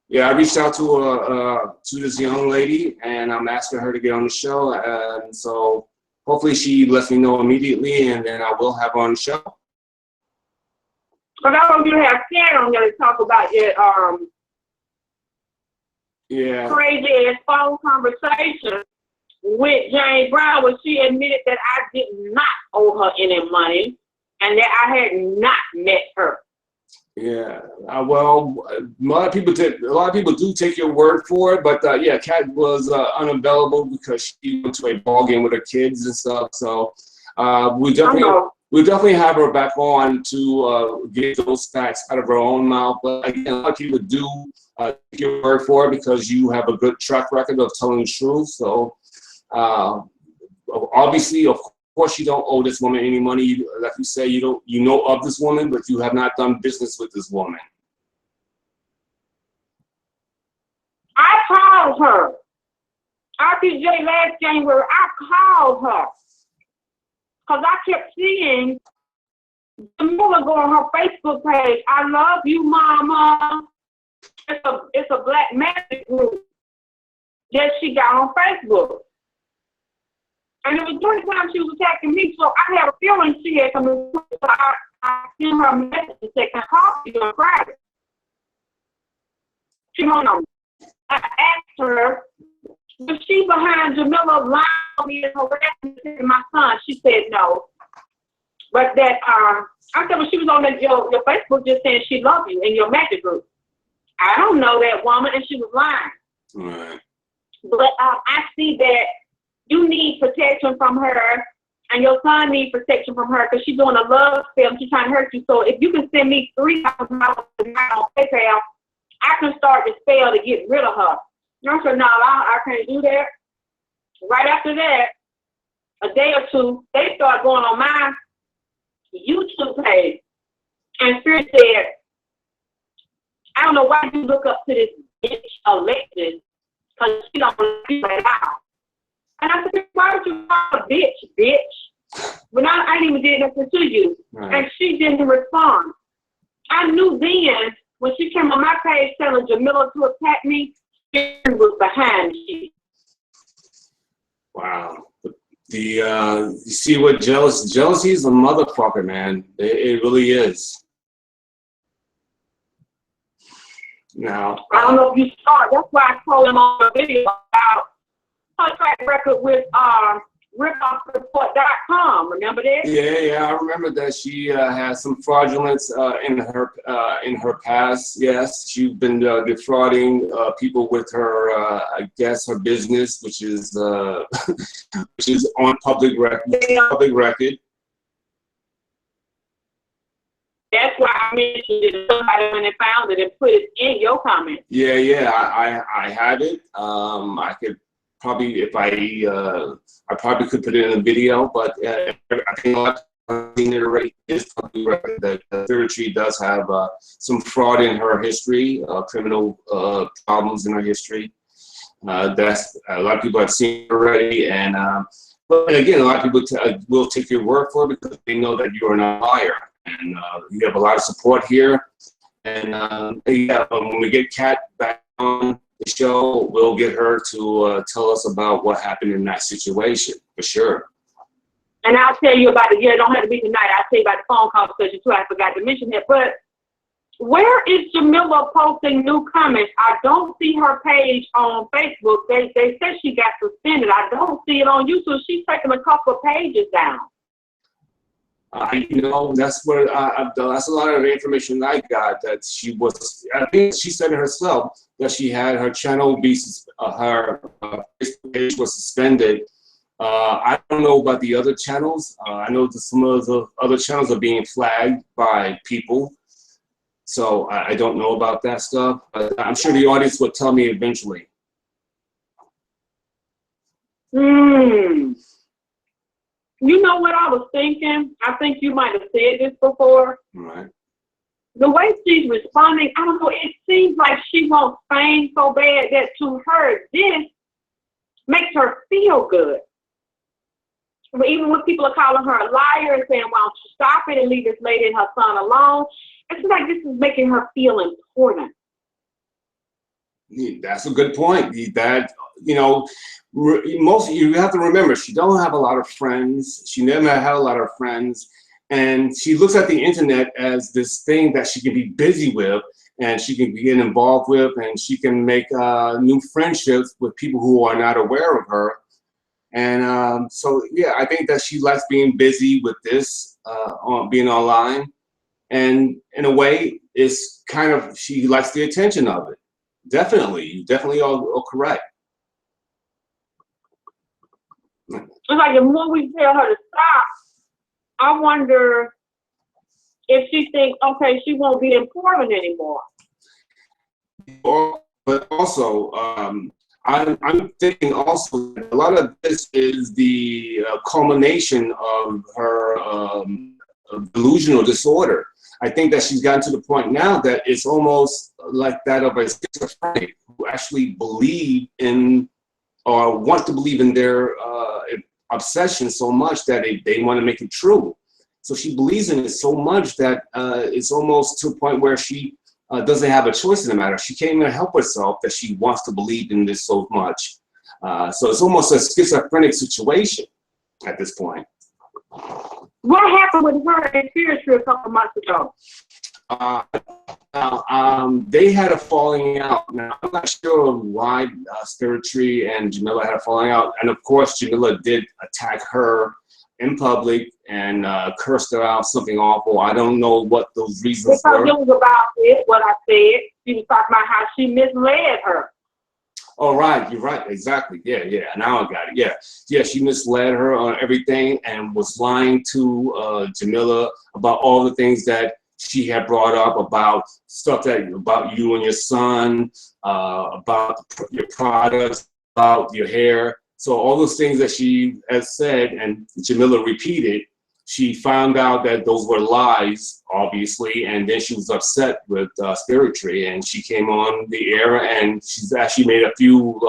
yeah, I reached out to this young lady, and I'm asking her to get on the show, and so hopefully she lets me know immediately, and then I will have her on the show. But I want you to have Kat on there to talk about your crazy ass phone conversation with Jane Brown, where she admitted that I did not owe her any money and that I had not met her. Yeah, well, a lot of people do take your word for it, but yeah, Kat was unavailable because she went to a ball game with her kids and stuff. So we definitely have her back on to get those facts out of her own mouth. But again, a lot of people do take your word for it because you have a good track record of telling the truth. So obviously, of course, you don't owe this woman any money. Like you say, you know of this woman, but you have not done business with this woman. I called her. RPJ last January, I called her. Because I kept seeing Jamila go on her Facebook page. I love you, Mama. It's a black magic group that she got on Facebook. And it was during the time she was attacking me, so I had a feeling she had come in. So I sent her a message and said, can I call you on Friday? She hung on. I asked her, was she behind Jamila lying on me and harassing my son? She said no. But that, I said, well, she was on your Facebook just saying she loved you in your magic group. I don't know that woman, and she was lying. Right. But I see that you need protection from her, and your son needs protection from her because she's doing a love spell and she's trying to hurt you. So if you can send me $3,000 on PayPal, I can start the spell to get rid of her. And I said, no, I can't do that. Right after that, a day or two, they start going on my YouTube page. And Spirit said, I don't know why you look up to this bitch Alexis, because she don't be right out. And I said, why would you call her bitch? When I ain't even did nothing to you. Right. And she didn't respond. I knew then, when she came on my page telling Jamila to attack me, she was behind me. Wow. You see what jealousy is a motherfucker, man. It really is. Now, I don't know if you saw it. That's why I told him on the video about her track record with ripoffreport.com. Remember that? Yeah, I remember that she had some fraudulence in her past. Yes, she's been defrauding people with her, I guess, her business, which is which is on public record. Public record. That's why I mentioned it. Somebody when they found it and put it in your comment. Yeah, I had it. I could probably, if I probably could put it in a video, but I think a lot of seen it already. It's public record that Territory does have some fraud in her history, criminal problems in her history. That's a lot of people have seen it already, and but again, a lot of people will take your word for it because they know that you are not a liar. And you have a lot of support here. And yeah, when we get Kat back on the show, we'll get her to tell us about what happened in that situation, for sure. And I'll tell you about it. Yeah, it don't have to be tonight. I'll tell you about the phone conversation too. I forgot to mention that. But where is Jamila posting new comments? I don't see her page on Facebook. They said she got suspended. I don't see it on YouTube. She's taking a couple of pages down. You know, that's where that's a lot of the information I got, that she was, I think she said it herself, that she had her channel her Facebook page was suspended. I don't know about the other channels. I know that some of the other channels are being flagged by people. So I don't know about that stuff, but I'm sure the audience will tell me eventually. You know what I was thinking? I think you might have said this before. Right. The way she's responding, I don't know, it seems like she wants fame so bad that to her, this makes her feel good. But even when people are calling her a liar and saying, why don't you stop it and leave this lady and her son alone, it's like this is making her feel important. That's a good point. That, you know, you have to remember, she don't have a lot of friends. She never had a lot of friends, and she looks at the internet as this thing that she can be busy with, and she can get involved with, and she can make new friendships with people who are not aware of her. And so, yeah, I think that she likes being busy with this, being online, and in a way, it's kind of, she likes the attention of it. Definitely, you definitely are correct. It's like the more we tell her to stop, I wonder if she thinks, okay, she won't be important anymore. But also, I'm thinking also that a lot of this is the culmination of her delusional disorder. I think that she's gotten to the point now that it's almost like that of a schizophrenic who actually believe in or want to believe in their obsession so much that they want to make it true. So she believes in it so much that it's almost to a point where she doesn't have a choice in the matter. She can't even help herself that she wants to believe in this so much. So it's almost a schizophrenic situation at this point. What happened with her and Spiritual a couple months ago? They had a falling out. Now, I'm not sure why Spiritual and Jamila had a falling out. And of course, Jamila did attack her in public and cursed her out, something awful. I don't know what those reasons were. It was about it, what I said. She was talking about how she misled her. Oh, right, you're right, exactly. Yeah, now I got it. Yeah, she misled her on everything and was lying to Jamila about all the things that she had brought up, about stuff about you and your son, about your products, about your hair. So all those things that she has said and Jamila repeated, she found out that those were lies, obviously, and then she was upset with Spiritry, and she came on the air, and she's actually made a few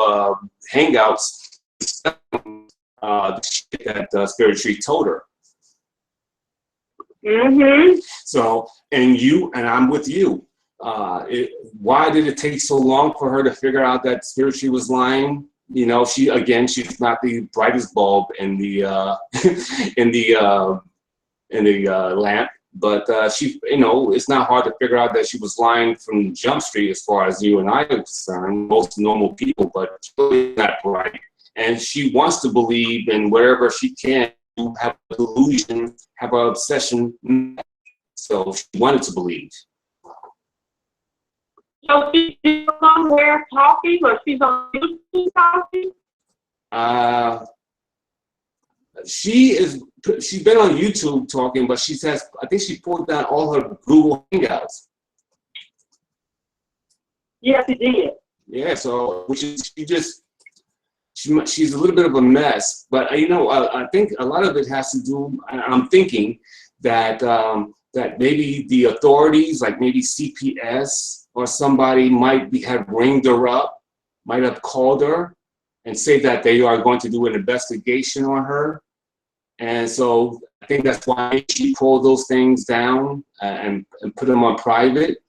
hangouts the shit that Spiritry told her. Mm-hmm. So, and I'm with you. Why did it take so long for her to figure out that Spiritry was lying? You know, she's not the brightest bulb in the lamp, but she, you know, it's not hard to figure out that she was lying from Jump Street as far as you and I are concerned, most normal people, but she's really not bright. And she wants to believe in wherever she can, have a delusion, have an obsession. So she wanted to believe. So she's somewhere talking, or she's on YouTube talking? She's been on YouTube talking, but I think she pulled down all her Google Hangouts. Yes, she did. Yeah, so she's a little bit of a mess, but you know, I think a lot of it has to do. I'm thinking that that maybe the authorities, like maybe CPS or somebody, might have ringed her up, might have called her, and say that they are going to do an investigation on her. And so I think that's why she pulled those things down and put them on private,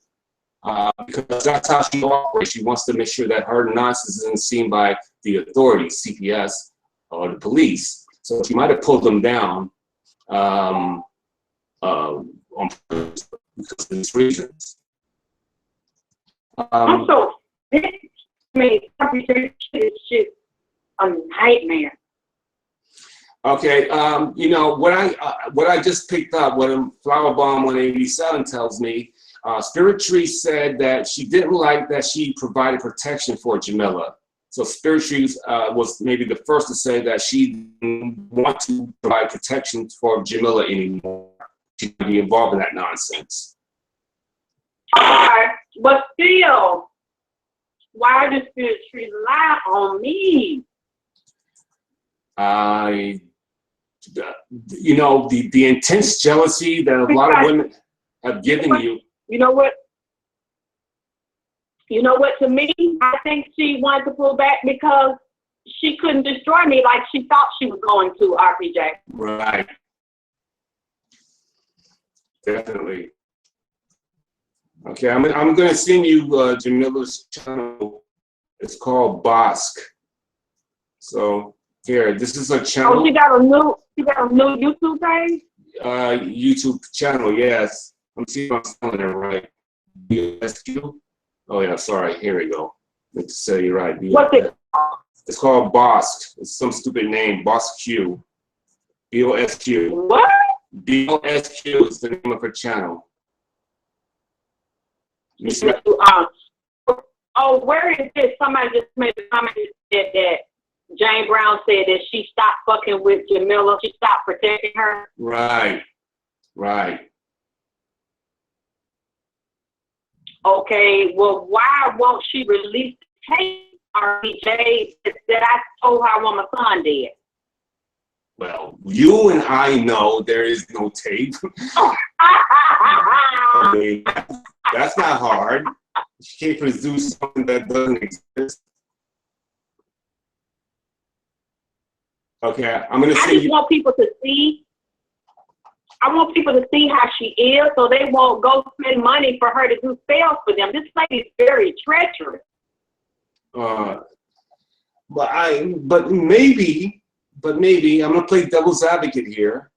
because that's how she operates. She wants to make sure that her nonsense isn't seen by the authorities, CPS, or the police. So she might have pulled them down on purpose because of these reasons. Also, I mean, shit a nightmare. Okay, you know what I just picked up, what Flower Bomb 187 tells me. Spiritry said that she didn't like that she provided protection for Jamila. So Spiritry was maybe the first to say that she didn't want to provide protection for Jamila anymore. She didn't be involved in that nonsense. Okay, but still, why does Spiritry lie on me? You know, the intense jealousy that a lot of women have given you. You know what? You know what? To me, I think she wanted to pull back because she couldn't destroy me like she thought she was going to, RPJ. Right. Definitely. Okay, I'm going to send you Jamila's channel. It's called Bosque. So here, this is a channel. Oh, she got a new YouTube page? YouTube channel, yes. I'm seeing if I'm spelling it right. BSQ. Oh yeah, sorry. Here we go. Let me say you right. What's it? It's called Bosque. It's some stupid name. Bosque. BOSQ. What? BOSQ is the name of her channel. Oh, where is this? Somebody just made a comment that said that Jane Brown said that she stopped fucking with Jamila. She stopped protecting her. Right. Right. Okay, well, why won't she release the tape, RPJ, that I told her I want my son dead? Well, you and I know there is no tape. I mean, that's not hard. She can't produce something that doesn't exist. Okay, I'm gonna see. I just want people to see. I want people to see how she is, so they won't go spend money for her to do spells for them. This lady is very treacherous. But maybe I'm gonna play devil's advocate here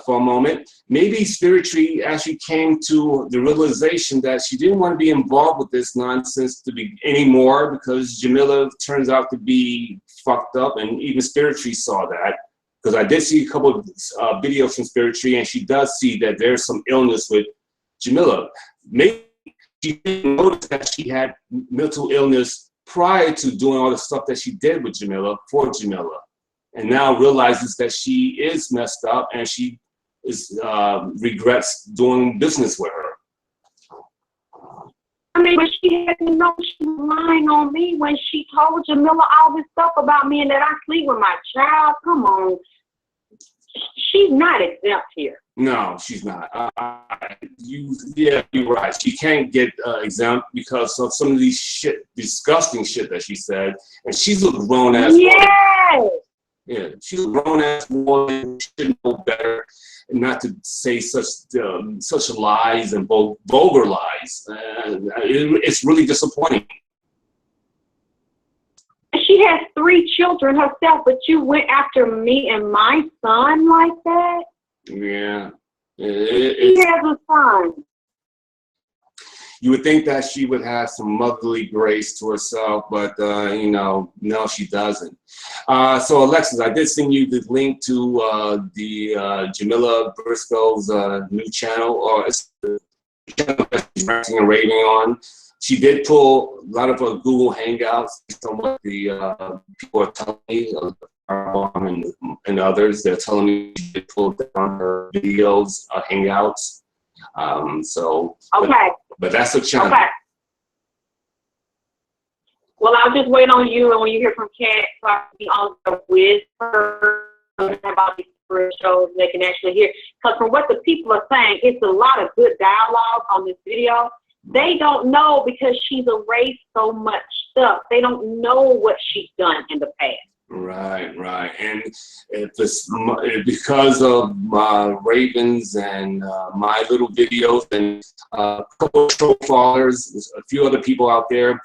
for a moment. Maybe Spiritry actually came to the realization that she didn't want to be involved with this nonsense anymore because Jamila turns out to be fucked up, and even Spiritry saw that. Because I did see a couple of videos from Spiritry, and she does see that there's some illness with Jamila. Maybe she didn't notice that she had mental illness prior to doing all the stuff that she did with Jamila, for Jamila, and now realizes that she is messed up and she regrets doing business with her. I mean, but she had to know she was lying on me when she told Jamila all this stuff about me and that I sleep with my child. Come on. she's not exempt here. No, she's not. Yeah, you're right. She can't get exempt because of some of these disgusting shit that she said. And she's a grown-ass woman. Yeah, she's a grown-ass woman. She should know better, and not to say such lies and vulgar lies. It's really disappointing. She has 3 children herself, but you went after me and my son like that? Yeah. She has a son. You would think that she would have some motherly grace to herself, but, you know, no, she doesn't. So, Alexis, I did send you the link to the Jamila Briscoe's new channel, or it's the channel that she's ranting and raving on. She did pull a lot of Google Hangouts, some of the people are telling me, and others, they're telling me she did pull down her videos, Hangouts. So, okay. But that's a challenge. Okay. Well, I'll just wait on you, and when you hear from Kat, so I can be on with her about these shows, they can actually hear. Because from what the people are saying, it's a lot of good dialogue on this video. They don't know because she's erased so much stuff. They don't know what she's done in the past. Right, right. And if it's because of Ravens and my little videos and a couple of troll followers, a few other people out there,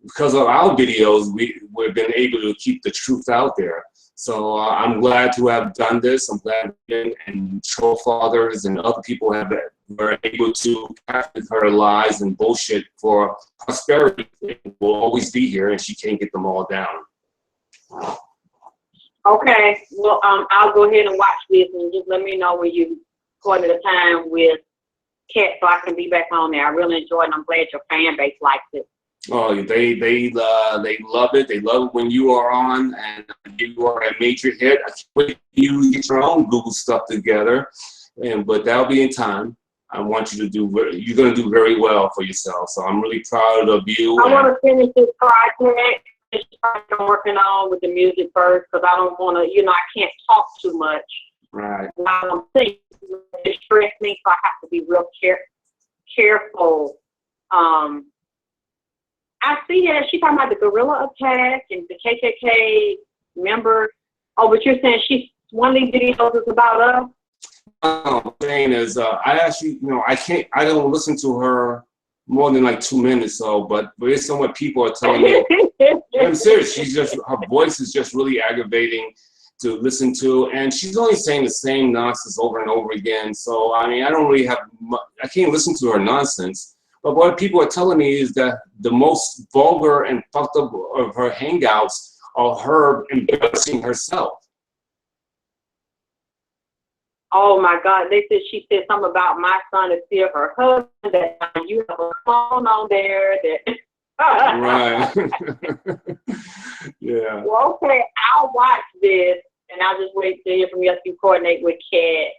because of our videos, we've been able to keep the truth out there. So I'm glad to have done this. I'm glad and troll fathers and other people were able to capture her lies and bullshit for prosperity. It will always be here, and she can't get them all down. Okay, well, I'll go ahead and watch this, and just let me know when you according to the time with Kat, so I can be back on there. I really enjoyed it, and I'm glad your fan base likes it. Oh, they love it. They love it when you are on, and you are a major hit. I can't wait for you to get your own Google stuff together, but that'll be in time. I want you to do. You're going to do very well for yourself. So I'm really proud of you. I want to finish this project. I'm working on with the music first, because I don't want to, I can't talk too much. Right. I'm thinking it stress me, so I have to be real careful. I see that she's talking about the guerrilla attack and the KKK members. Oh, but you're saying one of these videos is about us? What I'm saying is, I actually, I don't listen to her more than like 2 minutes, but it's somewhat people are telling me. I'm serious. Her voice is just really aggravating to listen to, and she's only saying the same nonsense over and over again. So I mean, I don't really I can't listen to her nonsense. But what people are telling me is that the most vulgar and fucked up of her hangouts are her embarrassing herself. Oh my God! She said something about my son is still her husband. That you have a clone on there. That right. Yeah. Well, okay, I'll watch this, and I'll just wait to hear from you as you coordinate with Kat.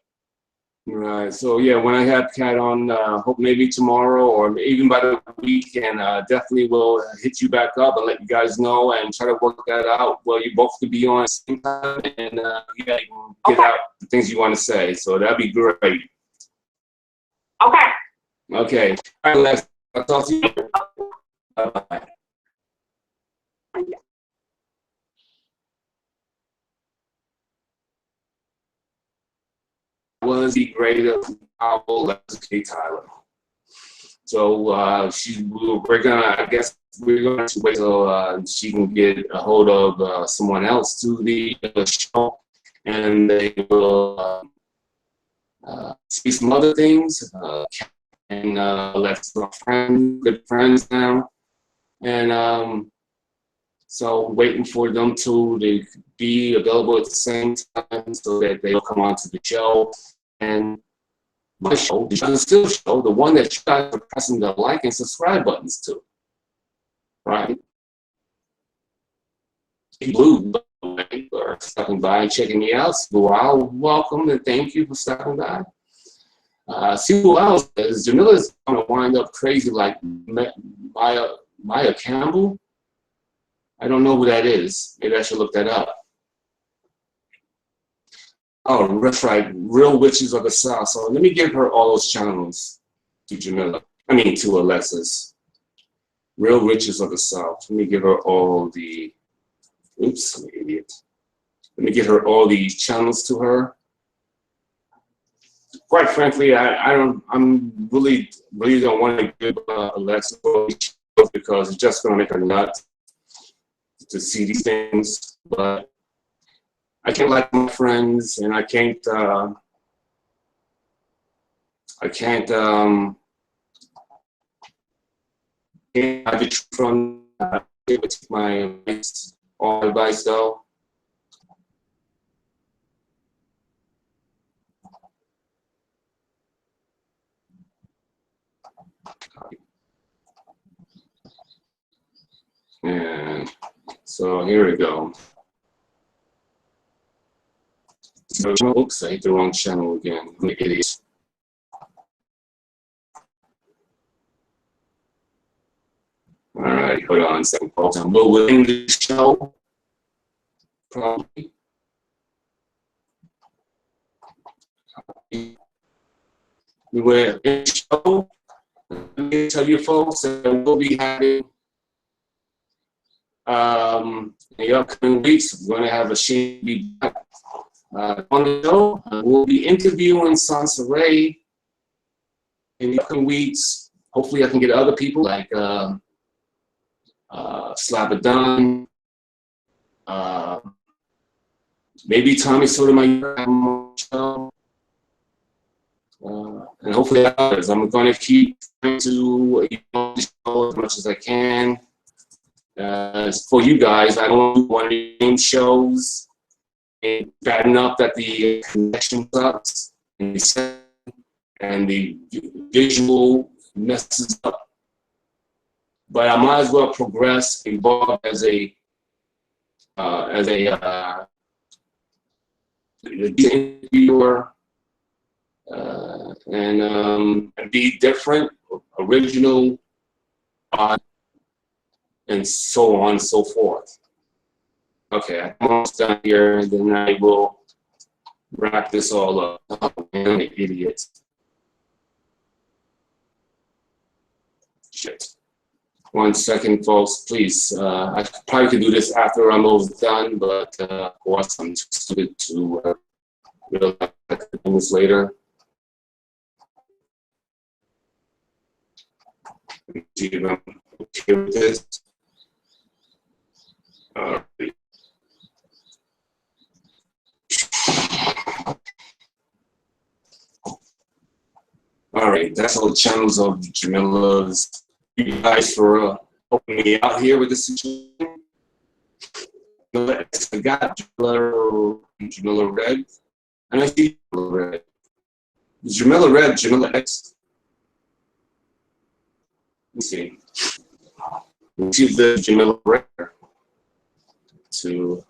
Right. So yeah, when I have Kat on, hope maybe tomorrow or even by the weekend, definitely will hit you back up and let you guys know and try to work that out. Well, you both could be on at the same time, and you can get out the things you want to say. So that'd be great. Okay. Okay. All right, Lex. I'll talk to you. Bye-bye. Was the greatest novel Alexis Tyler. So we're gonna to wait till she can get a hold of someone else to the show, and they will see some other things. And let's good friends now, and so waiting for them to be available at the same time so that they'll come on to the show. And my show, the Johnathan Steele show, the one that you guys are pressing the like and subscribe buttons to, right? Blue, for stopping by and checking me out. Well, welcome and thank you for stopping by. See who else is. Jamila's going to wind up crazy like Maya Campbell. I don't know who that is. Maybe I should look that up. Oh, that's right. Real Witches of the South. So let me give her all those channels to Jamila. I mean, to Alexis. Real Witches of the South. Let me give her all the. Oops, I'm an idiot. Let me get her all the channels to her. Quite frankly, I'm really don't want to give Alexis all these channels because it's just going to make her nuts to see these things. But I can't like my friends, and I can't hide the truth from my advice, all advice though. And so here we go. So, oops, I hit the wrong channel again. I'm an idiot. All right, hold on a second, folks. I'm moving the show. Probably. We were in the show. Let me tell you, folks, that we'll be having in the upcoming weeks. We're going to have a Shady back on the show. We'll be interviewing Sansa Ray in the upcoming weeks. Hopefully, I can get other people like Slabadon, maybe Tommy Sotomayor have him on the show, and hopefully others. I'm going to keep trying to the show as much as I can. For you guys, I don't want to name shows and bad enough that the connection sucks and the visual messes up. But I might as well progress, evolve as a interviewer, and be different, original, and so on and so forth. Okay, I'm almost done here, and then I will wrap this all up. Oh, man, I'm an idiot. Shit. 1 second, folks, please. I probably could do this after I'm almost done, but of course, I'm too stupid to realize I could do this later. Let me see if I'm okay with this. All right. All right, that's all the channels of Jamila's. Thank you guys for helping me out here with this situation. I got Jamila Red, and I see Jamila Red. Jamila Red, Jamila X. Let me see. See the Jamila Red.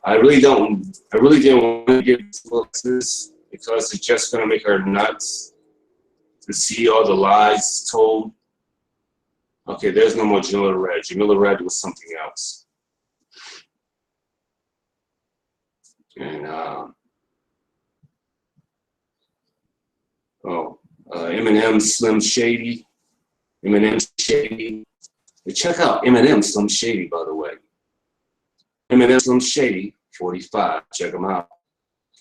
I really didn't want to give this because it's just gonna make her nuts to see all the lies told. Okay, there's no more Jamila Red. Jamila Red was something else. And Eminem Slim Shady. Eminem Shady. Hey, check out Eminem Slim Shady, by the way. Eminem Slim Shady 45. Check them out.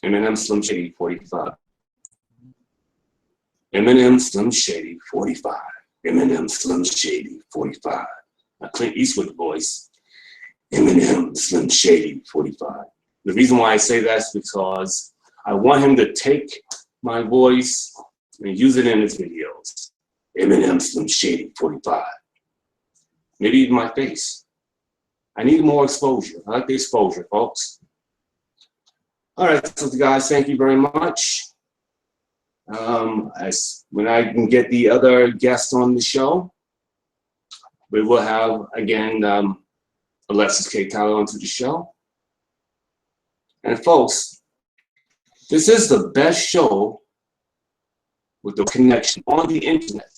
Eminem Slim Shady 45. Eminem Slim Shady 45. Eminem Slim Shady 45. Now Clint Eastwood voice. Eminem Slim Shady 45. The reason why I say that is because I want him to take my voice and use it in his videos. Eminem Slim Shady 45. Maybe even my face. I need more exposure. I like the exposure, folks. All right, so guys, thank you very much. When I can get the other guests on the show, we will have, again, Alexis K. Tylor onto the show. And folks, this is the best show with the connection on the internet.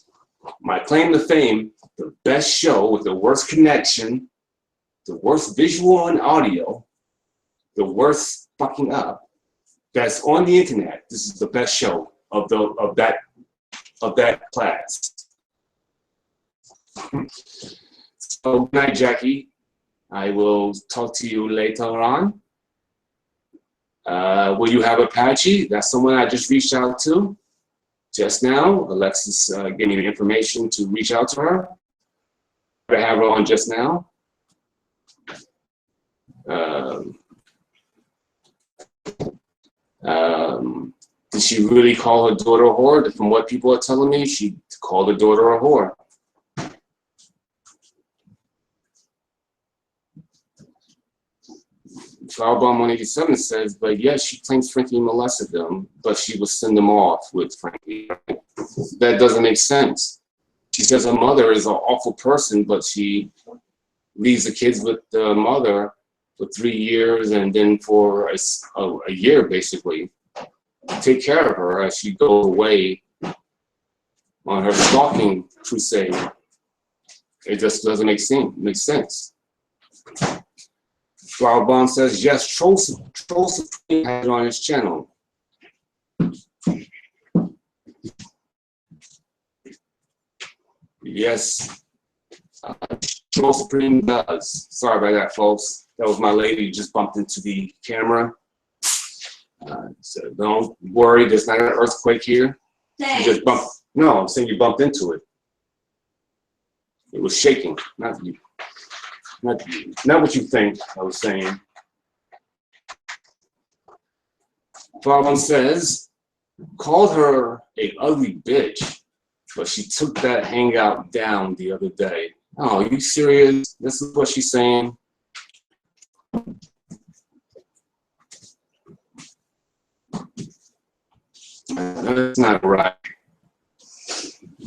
My claim to fame, the best show with the worst connection, the worst visual and audio, the worst fucking up that's on the internet. This is the best show of that class. So good night, Jackie. I will talk to you later on. Will you have Apache? That's someone I just reached out to just now. Alexis gave me the information to reach out to her. I have her on just now. Did she really call her daughter a whore? From what people are telling me, she called her daughter a whore. Flowerbomb 187 says, but yes, she claims Frankie molested them, but she would send them off with Frankie. That doesn't make sense. She says her mother is an awful person, but she leaves the kids with the mother for 3 years, and then for a year, basically, take care of her as she goes away on her stalking crusade. It just doesn't make sense. Flowerbomb says, yes, Troll Supreme has it on his channel. Yes, Troll Supreme does. Sorry about that, folks. That was my lady who just bumped into the camera. So don't worry, there's not an earthquake here. You just bumped. No, I'm saying you bumped into it. It was shaking, not you. Not what you think I was saying. Flowerbomb says, called her a ugly bitch, but she took that hangout down the other day. Oh, are you serious? This is what she's saying? That's not right.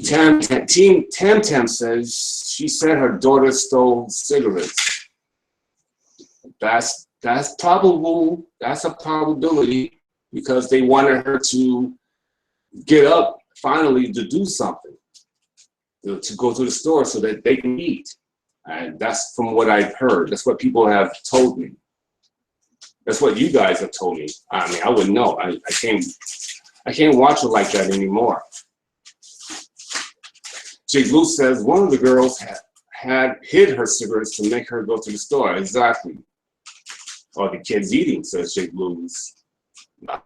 Tam says she said her daughter stole cigarettes. That's probable. That's a probability because they wanted her to get up finally to do something, to go to the store so that they can eat. And that's from what I've heard. That's what people have told me. That's what you guys have told me. I mean, I wouldn't know. I can't watch it like that anymore. Jake Blue says one of the girls had hid her cigarettes to make her go to the store. Exactly. Or the kids eating, says Jake Blues.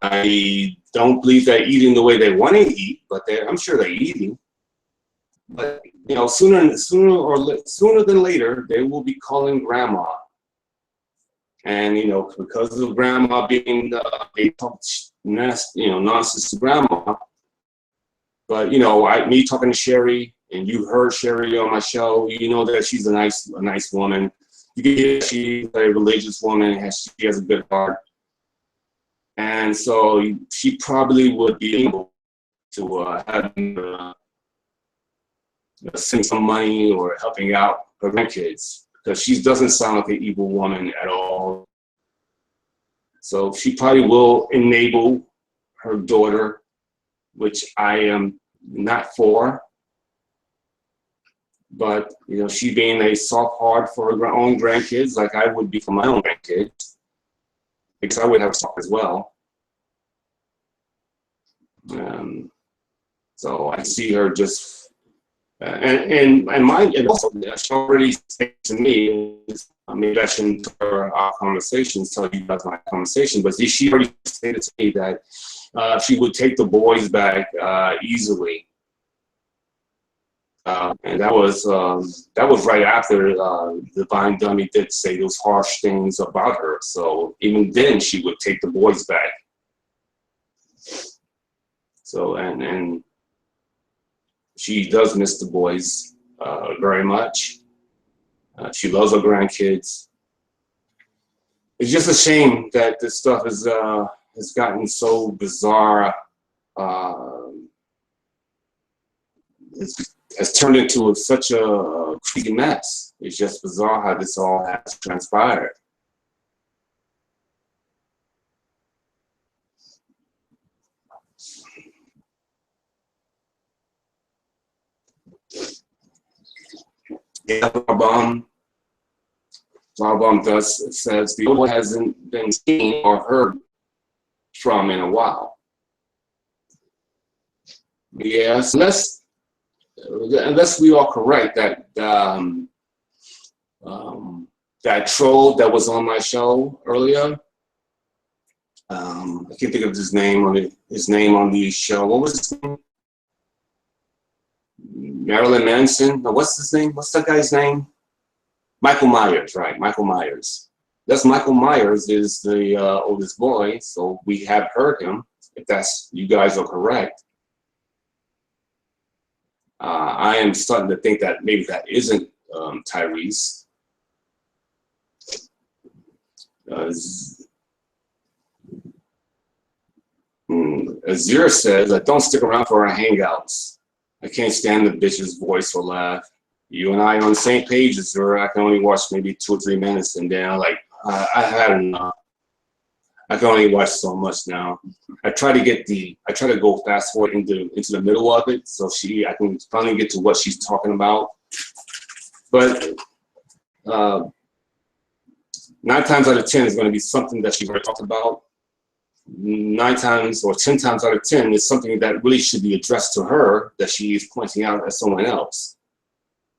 I don't believe they're eating the way they want to eat, but I'm sure they're eating. But you know, sooner than later, they will be calling grandma. And you know, because of grandma being they talk nonsense to grandma. But you know, me talking to Sherry, and you heard Sherry on my show, you know that she's a nice woman. You can hear she's a religious woman, she has a good heart. And so she probably would be able to have send some money or helping out her grandkids, because she doesn't sound like an evil woman at all. So she probably will enable her daughter, which I am not for. But you know, she being a soft heart for her own grandkids, like I would be for my own grandkids, because I would have soft as well. So I see her just, and also she already said to me, maybe I shouldn't tell our conversations, tell you about my conversation, but she already stated to me that she would take the boys back easily. And that was right after Divine Dummy did say those harsh things about her. So even then, she would take the boys back. So and she does miss the boys very much. She loves her grandkids. It's just a shame that this stuff has gotten so bizarre. Has turned into such a creepy mess. It's just bizarre how this all has transpired. Yeah, Flowerbomb says the boy hasn't been seen or heard from in a while. Yes, unless we are correct that that troll that was on my show earlier, I can't think of his name on the show. What was his name? Marilyn Manson. No, what's his name? What's that guy's name? Michael Myers, right? Michael Myers. That's Michael Myers is the oldest boy, so we have heard him. If you guys are correct. I am starting to think that maybe that isn't Tyrese. Azir says, I don't stick around for our hangouts. I can't stand the bitch's voice or laugh. You and I are on the same page, Azir. I can only watch maybe 2 or 3 minutes and then I'm like, I had enough. I can only watch so much now. I try to go fast forward into the middle of it, so I can finally get to what she's talking about. But 9 times out of 10 is going to be something that she's already talked about. 9 times or 10 times out of 10 is something that really should be addressed to her that she is pointing out as someone else.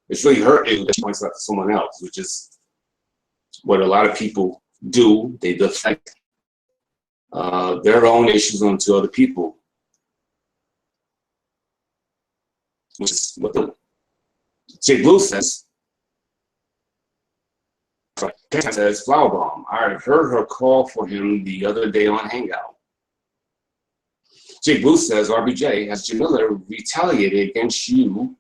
It's really her issue that she points out to someone else, which is what a lot of people do. They deflect their own issues onto other people, which is what the J Blue says. Says Flower Bomb. I heard her call for him the other day on Hangout. J Blue says, RBJ, has Jamila retaliated against you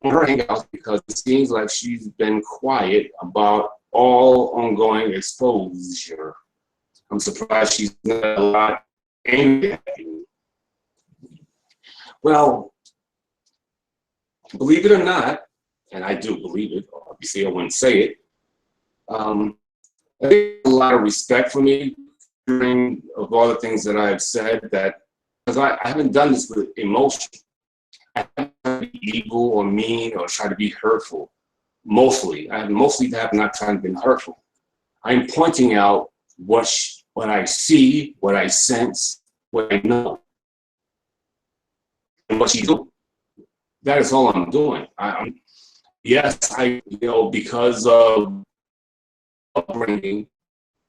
on her Hangout because it seems like she's been quiet about all ongoing exposure. I'm surprised she's not a lot angry at you. Well, believe it or not, and I do believe it, obviously I wouldn't say it, I think a lot of respect for me during of all the things that I've said, that because I haven't done this with emotion. I haven't tried to be evil or mean or try to be hurtful. Mostly, I have not tried to be hurtful. I'm pointing out what I see, what I sense, what I know, and what she's doing. That is all I'm doing. Yes, because of upbringing,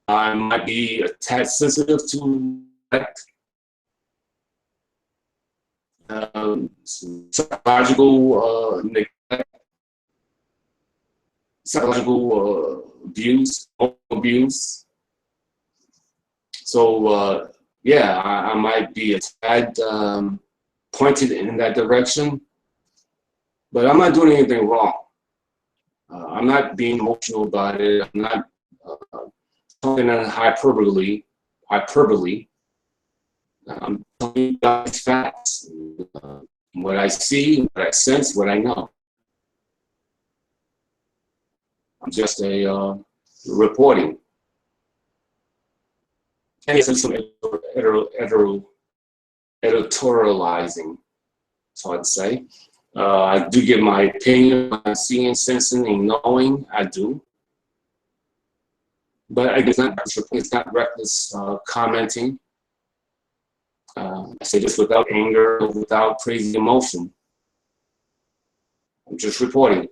I might be a tad sensitive to that. Psychological neglect, psychological abuse. So yeah, I might be a tad pointed in that direction, but I'm not doing anything wrong. I'm not being emotional about it. I'm not talking in hyperbole. I'm telling you guys facts. What I see, what I sense, what I know. I'm just reporting. And it's some editorializing, so I'd say. I do give my opinion on seeing, sensing, and knowing. I do. But again, it's not reckless commenting. I say this without anger, without crazy emotion. I'm just reporting.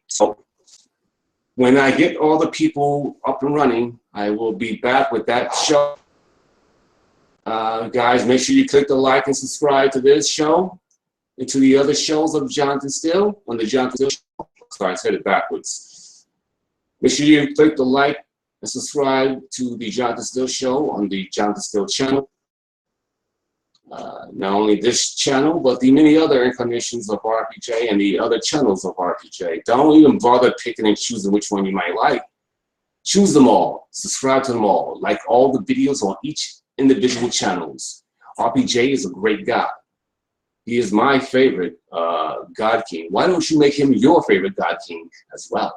So when I get all the people up and running, I will be back with that show. Guys, make sure you click the like and subscribe to this show and to the other shows of Johnathan Steele on the Johnathan Steele show. Sorry, I said it backwards. Make sure you click the like and subscribe to the Johnathan Steele show on the Johnathan Steele channel. Not only this channel, but the many other incarnations of RPJ and the other channels of RPJ. Don't even bother picking and choosing which one you might like. Choose them all. Subscribe to them all. Like all the videos on each individual channels. RPJ is a great God. He is my favorite God King. Why don't you make him your favorite God King as well?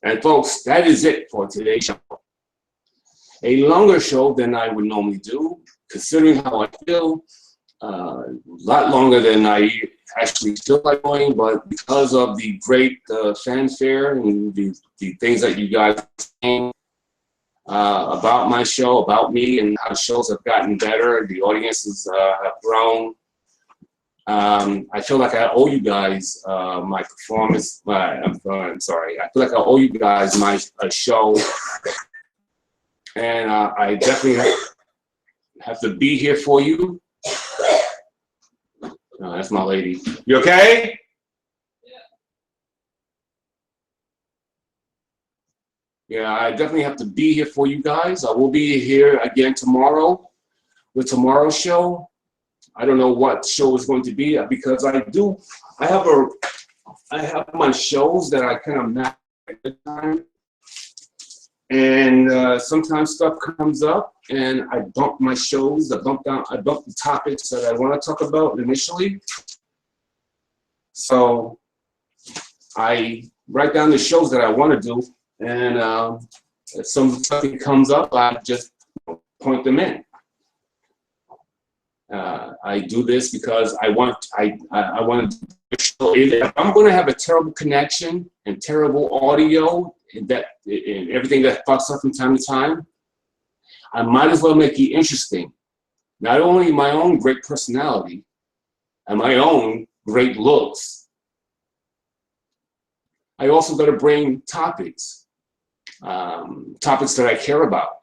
And folks, that is it for today's show. A longer show than I would normally do, considering how I feel, a lot longer than I actually feel like doing, but because of the great fanfare and the things that you guys are saying about my show, about me, and how shows have gotten better, the audiences have grown. I feel like I owe you guys my performance. I'm sorry. I feel like I owe you guys my show, and I definitely have to be here for you. Oh, that's my lady. You okay? Yeah, I definitely have to be here for you guys. I will be here again tomorrow with tomorrow's show. I don't know what show is going to be because I have my shows that I kind of map at the time, and sometimes stuff comes up and I bump my shows. I bump the topics that I want to talk about initially. So I write down the shows that I want to do, and if something comes up, I just point them in. I do this because I want to show. If I'm going to have a terrible connection and terrible audio and everything that fucks up from time to time, I might as well make it interesting. Not only my own great personality and my own great looks, I also got to bring topics, topics that I care about,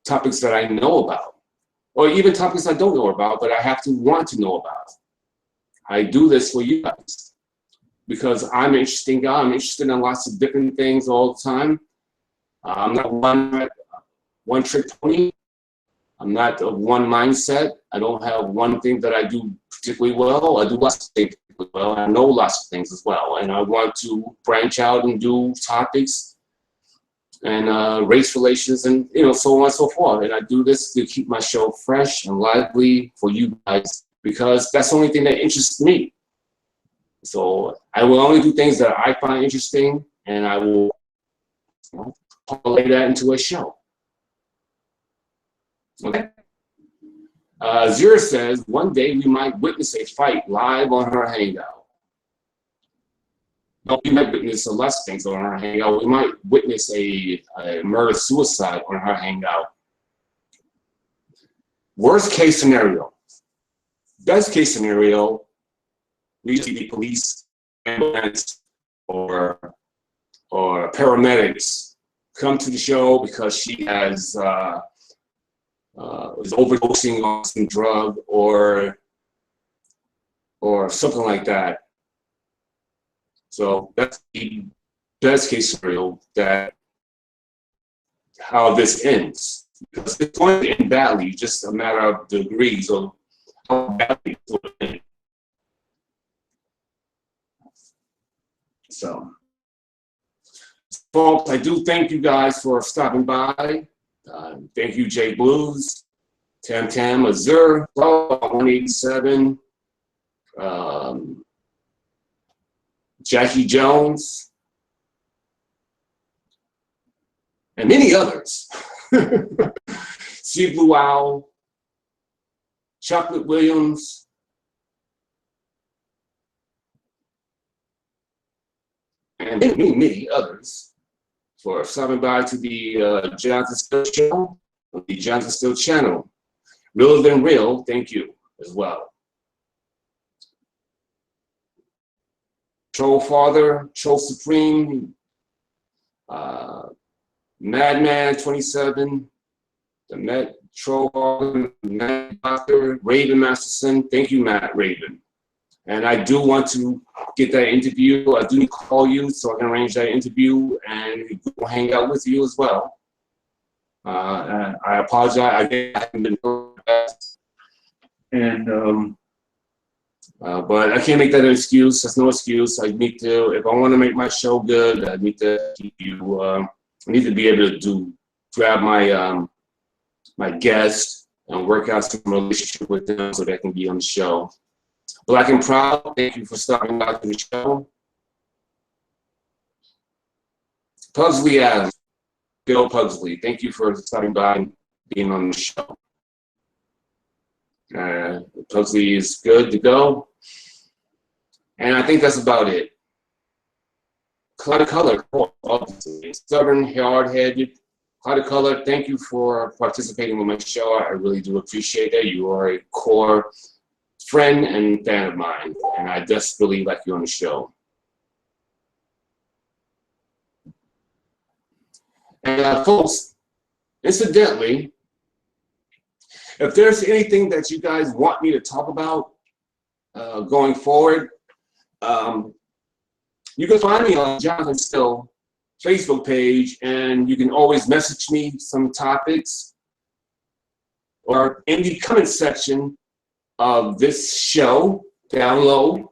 topics that I know about, or even topics I don't know about, but I have to want to know about. I do this for you guys because I'm an interesting guy. I'm interested in lots of different things all the time. I'm not one trick pony. I'm not of one mindset. I don't have one thing that I do particularly well. I do lots of things particularly well. I know lots of things as well. And I want to branch out and do topics and race relations and so on and so forth. And I do this to keep my show fresh and lively for you guys because that's the only thing that interests me. So I will only do things that I find interesting, and I will parlay that into a show. Okay. Zira says, one day we might witness a fight live on her Hangout. No, we might witness a less things on her Hangout. We might witness a murder-suicide on her Hangout. Worst case scenario. Best case scenario, we see the police, ambulance, or paramedics come to the show because she has is overdosing on some drug or something like that. So that's the best case scenario, that how this ends. Because it's going to end badly, just a matter of degrees of how badly it's going to end. So, folks, I do thank you guys for stopping by. Thank you, Jay Blues, Tam Tam, Azur, 187, Jackie Jones, and many others. Steve Blue Owl, Chocolate Williams, and many others for stopping by to the Johnathan Steele show, the Johnathan Steele channel. Realer Than Real, thank you as well. Troll Father, Troll Supreme, Madman 27, the Met Troll Father, Mad Doctor, Raven Masterson, thank you, Matt Raven. And I do want to get that interview. I do need to call you so I can arrange that interview and we'll hang out with you as well. I apologize. I haven't been doing that. And but I can't make that an excuse. That's no excuse. I need to, if I want to make my show good, I need to keep you. I need to be able to grab my my guest and work out some relationship with them so they can be on the show. Black and Proud, thank you for stopping by to the show. Pugsley Adams, Bill Pugsley, thank you for stopping by and being on the show. Pugsley is good to go. And I think that's about it. Cloud of Color, obviously. Stubborn, hard-headed. Cloud of Color, thank you for participating with my show. I really do appreciate it. You are a core friend and fan of mine, and I just really like you on the show. And folks, incidentally, if there's anything that you guys want me to talk about going forward, you can find me on Johnathan Steele Facebook page, and you can always message me some topics, or in the comment section of this show down low,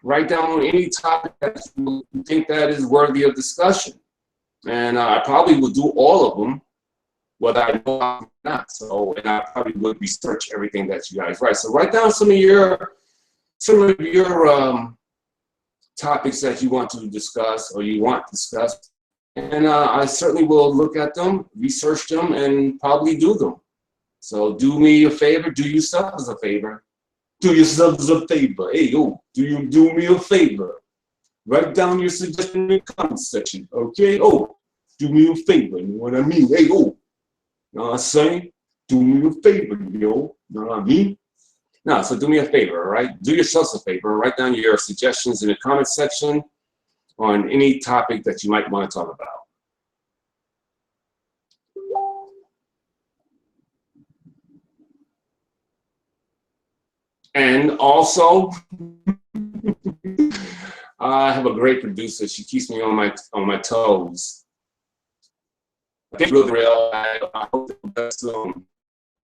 write down any topic that you think that is worthy of discussion. And I probably will do all of them, whether I know or not. So, and I probably would research everything that you guys write. So write down some of your topics that you want to discuss or you want discussed, and I certainly will look at them, research them, and probably do them. So do me a favor, do yourselves a favor. Do yourselves a favor. Hey, yo, do you do me a favor? Write down your suggestion in the comment section, okay? Oh, do me a favor, you know what I mean? Hey, oh, you know what I'm saying? Do me a favor, yo, you know what I mean? No, so do me a favor, all right? Do yourselves a favor. Write down your suggestions in the comment section on any topic that you might want to talk about. And also, I have a great producer. She keeps me on my toes. I think Really Real, I hope to better soon.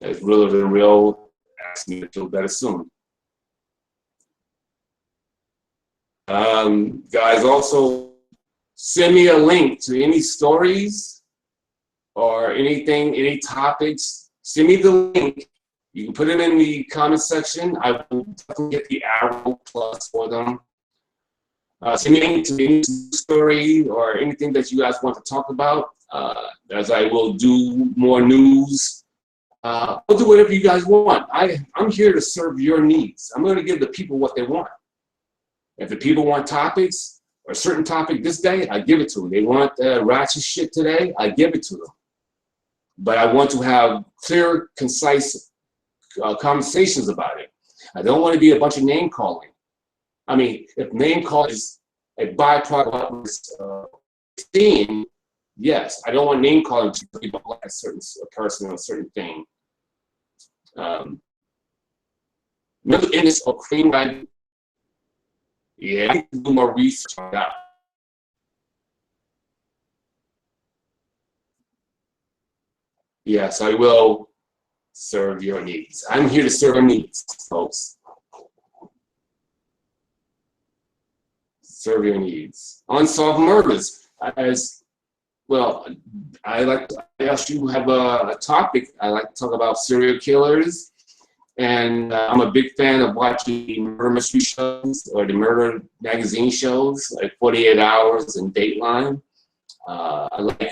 It's Really Real. Ask me to feel better soon. Guys, also send me a link to any stories or anything, any topics. Send me the link. You can put it in the comment section. I will definitely get the arrow plus for them. Send me a link to any story or anything that you guys want to talk about, as I will do more news. I'll do whatever you guys want. I'm here to serve your needs. I'm going to give the people what they want. If the people want topics or a certain topic this day, I give it to them. They want ratchet shit today, I give it to them. But I want to have clear, concise conversations about it. I don't want to be a bunch of name calling. I mean, if name calling is a byproduct of this theme, yes, I don't want name calling to people like a certain person or a certain thing. Middle Indies or cream line. Yeah, I need to do more research on that. Yes, I will serve your needs. I'm here to serve your needs, folks. Serve your needs. Unsolved murders. As well, I asked you to have a topic. I like to talk about serial killers. And I'm a big fan of watching the murder mystery shows or the murder magazine shows, like 48 Hours and Dateline. I like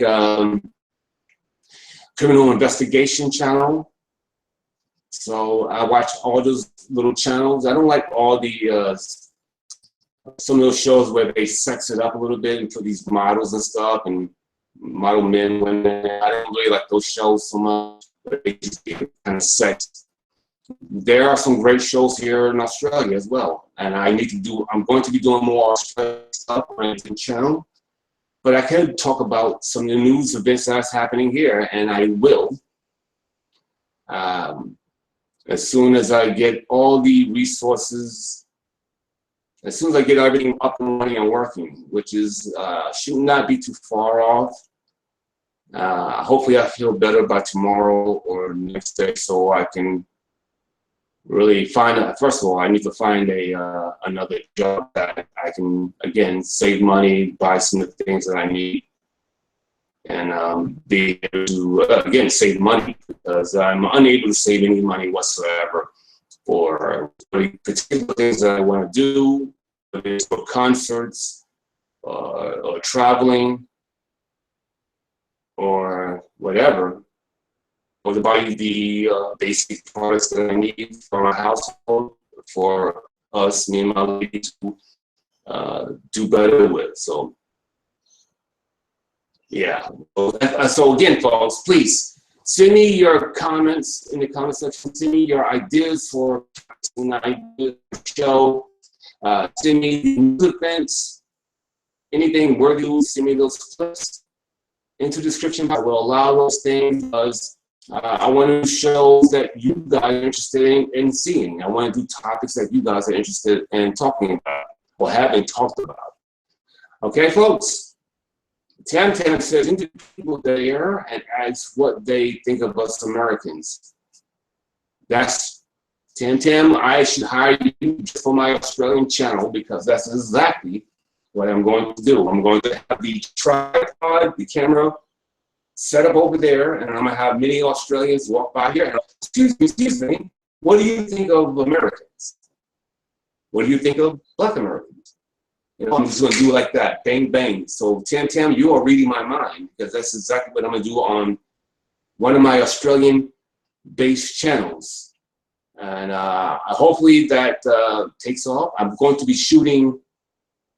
Criminal Investigation Channel. So I watch all those little channels. I don't like all the, some of those shows where they sex it up a little bit and put these models and stuff and model men, women. I don't really like those shows so much, but they just get kind of sex. There are some great shows here in Australia as well, and I'm going to be doing more Australian stuff on the channel, but I can talk about some of the news events that's happening here, and I will. As soon as I get all the resources, as soon as I get everything up and running and working, which is should not be too far off. Hopefully I feel better by tomorrow or next day, so I can really first of all, I need to find another job that I can, again, save money, buy some of the things that I need, and be able to, again, save money, because I'm unable to save any money whatsoever for particular things that I want to do, whether it's for concerts or traveling or whatever. Or to buy the basic products that I need for my household, for us, me and my lady, to do better with. So, yeah. So again, folks, please send me your comments in the comment section. Send me your ideas for the show. Send me news events, anything worthy. Send me those clips into the description. I will allow those things because I want to do shows that you guys are interested in seeing. I want to do topics that you guys are interested in talking about or having talked about. Okay, folks? Tam says, into people there and asks what they think of us Americans. That's Tam. I should hire you just for my Australian channel because that's exactly what I'm going to do. I'm going to have the tripod, the camera set up over there, and I'm going to have many Australians walk by here. And, excuse me, what do you think of Americans? What do you think of Black Americans? You know, I'm just going to do it like that, bang, bang. So, Tam, you are reading my mind because that's exactly what I'm going to do on one of my Australian-based channels. And hopefully that takes off. I'm going to be shooting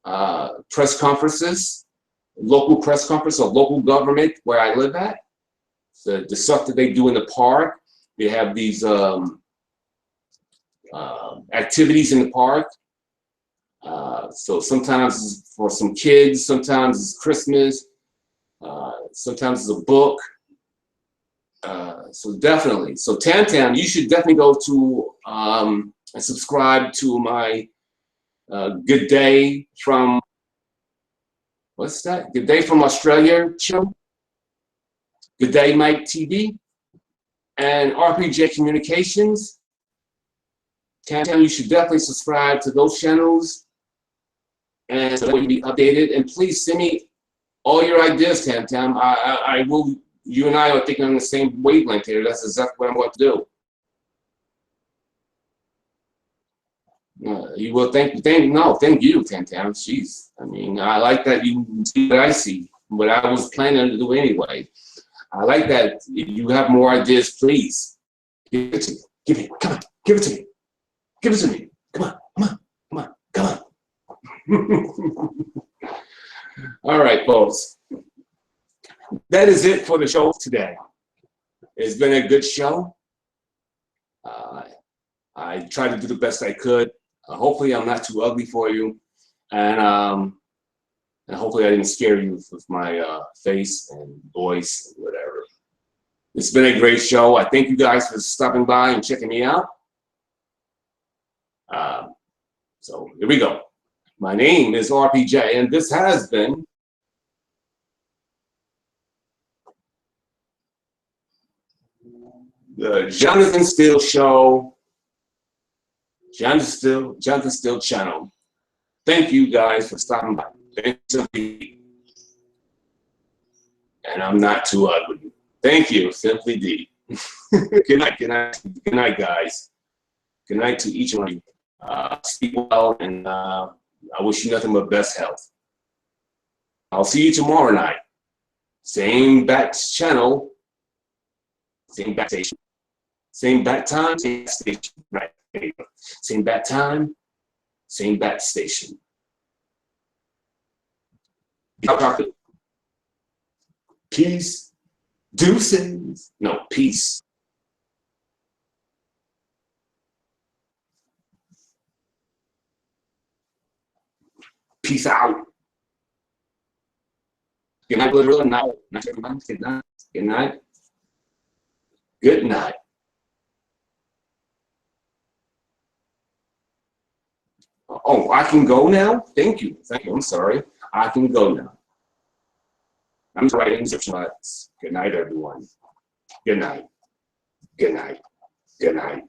press conferences, local press conference or local government where I live at. The stuff that they do in the park. They have these activities in the park. So sometimes it's for some kids, sometimes it's Christmas, sometimes it's a book. So definitely. So Tam, you should definitely go to and subscribe to my Good Day from, what's that? Good Day from Australia show. Good Day Mike TV and RPJ Communications. Tam, you should definitely subscribe to those channels and so you'll be updated. And please send me all your ideas, Tam. I will. You and I are thinking on the same wavelength here. That's exactly what I'm going to do. You will thank you, Tam. Jeez, I mean, I like that you see what I see, what I was planning to do anyway. I like that you have more ideas. Please give it to me. Give it. Come on. Give it to me. Give it to me. Come on. Come on. Come on. Come on. All right, folks. That is it for the show today. It's been a good show. I tried to do the best I could. Hopefully, I'm not too ugly for you, and hopefully, I didn't scare you with my face and voice and whatever. It's been a great show. I thank you guys for stopping by and checking me out. So here we go. My name is RPJ, and this has been the Johnathan Steele Show, Johnathan Steele channel. Thank you guys for stopping by. Thank you, and I'm not too ugly. Thank you, Simply D. Good night, good night, guys. Good night to each one of you. Sleep well, and I wish you nothing but best health. I'll see you tomorrow night. Same bat channel, same bat station. Same bat time, same bat station. Right. Same bat time, same bat station. Peace. Deuces. No, peace. Peace out. Good night, literally. Night. Night, everybody. Good night. Good night. Good night. Oh, I can go now? Thank you. Thank you. I'm sorry. I can go now. I'm just writing description box. Good night, everyone. Good night. Good night. Good night.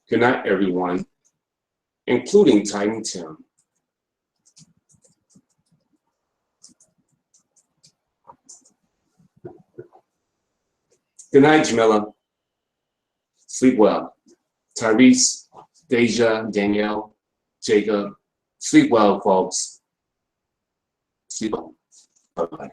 Good night, everyone, including Tiny Tim. Good night, Jamila. Sleep well. Tyrese, Deja, Danielle, Jacob. Sleep well, folks. Sleep well. Bye-bye.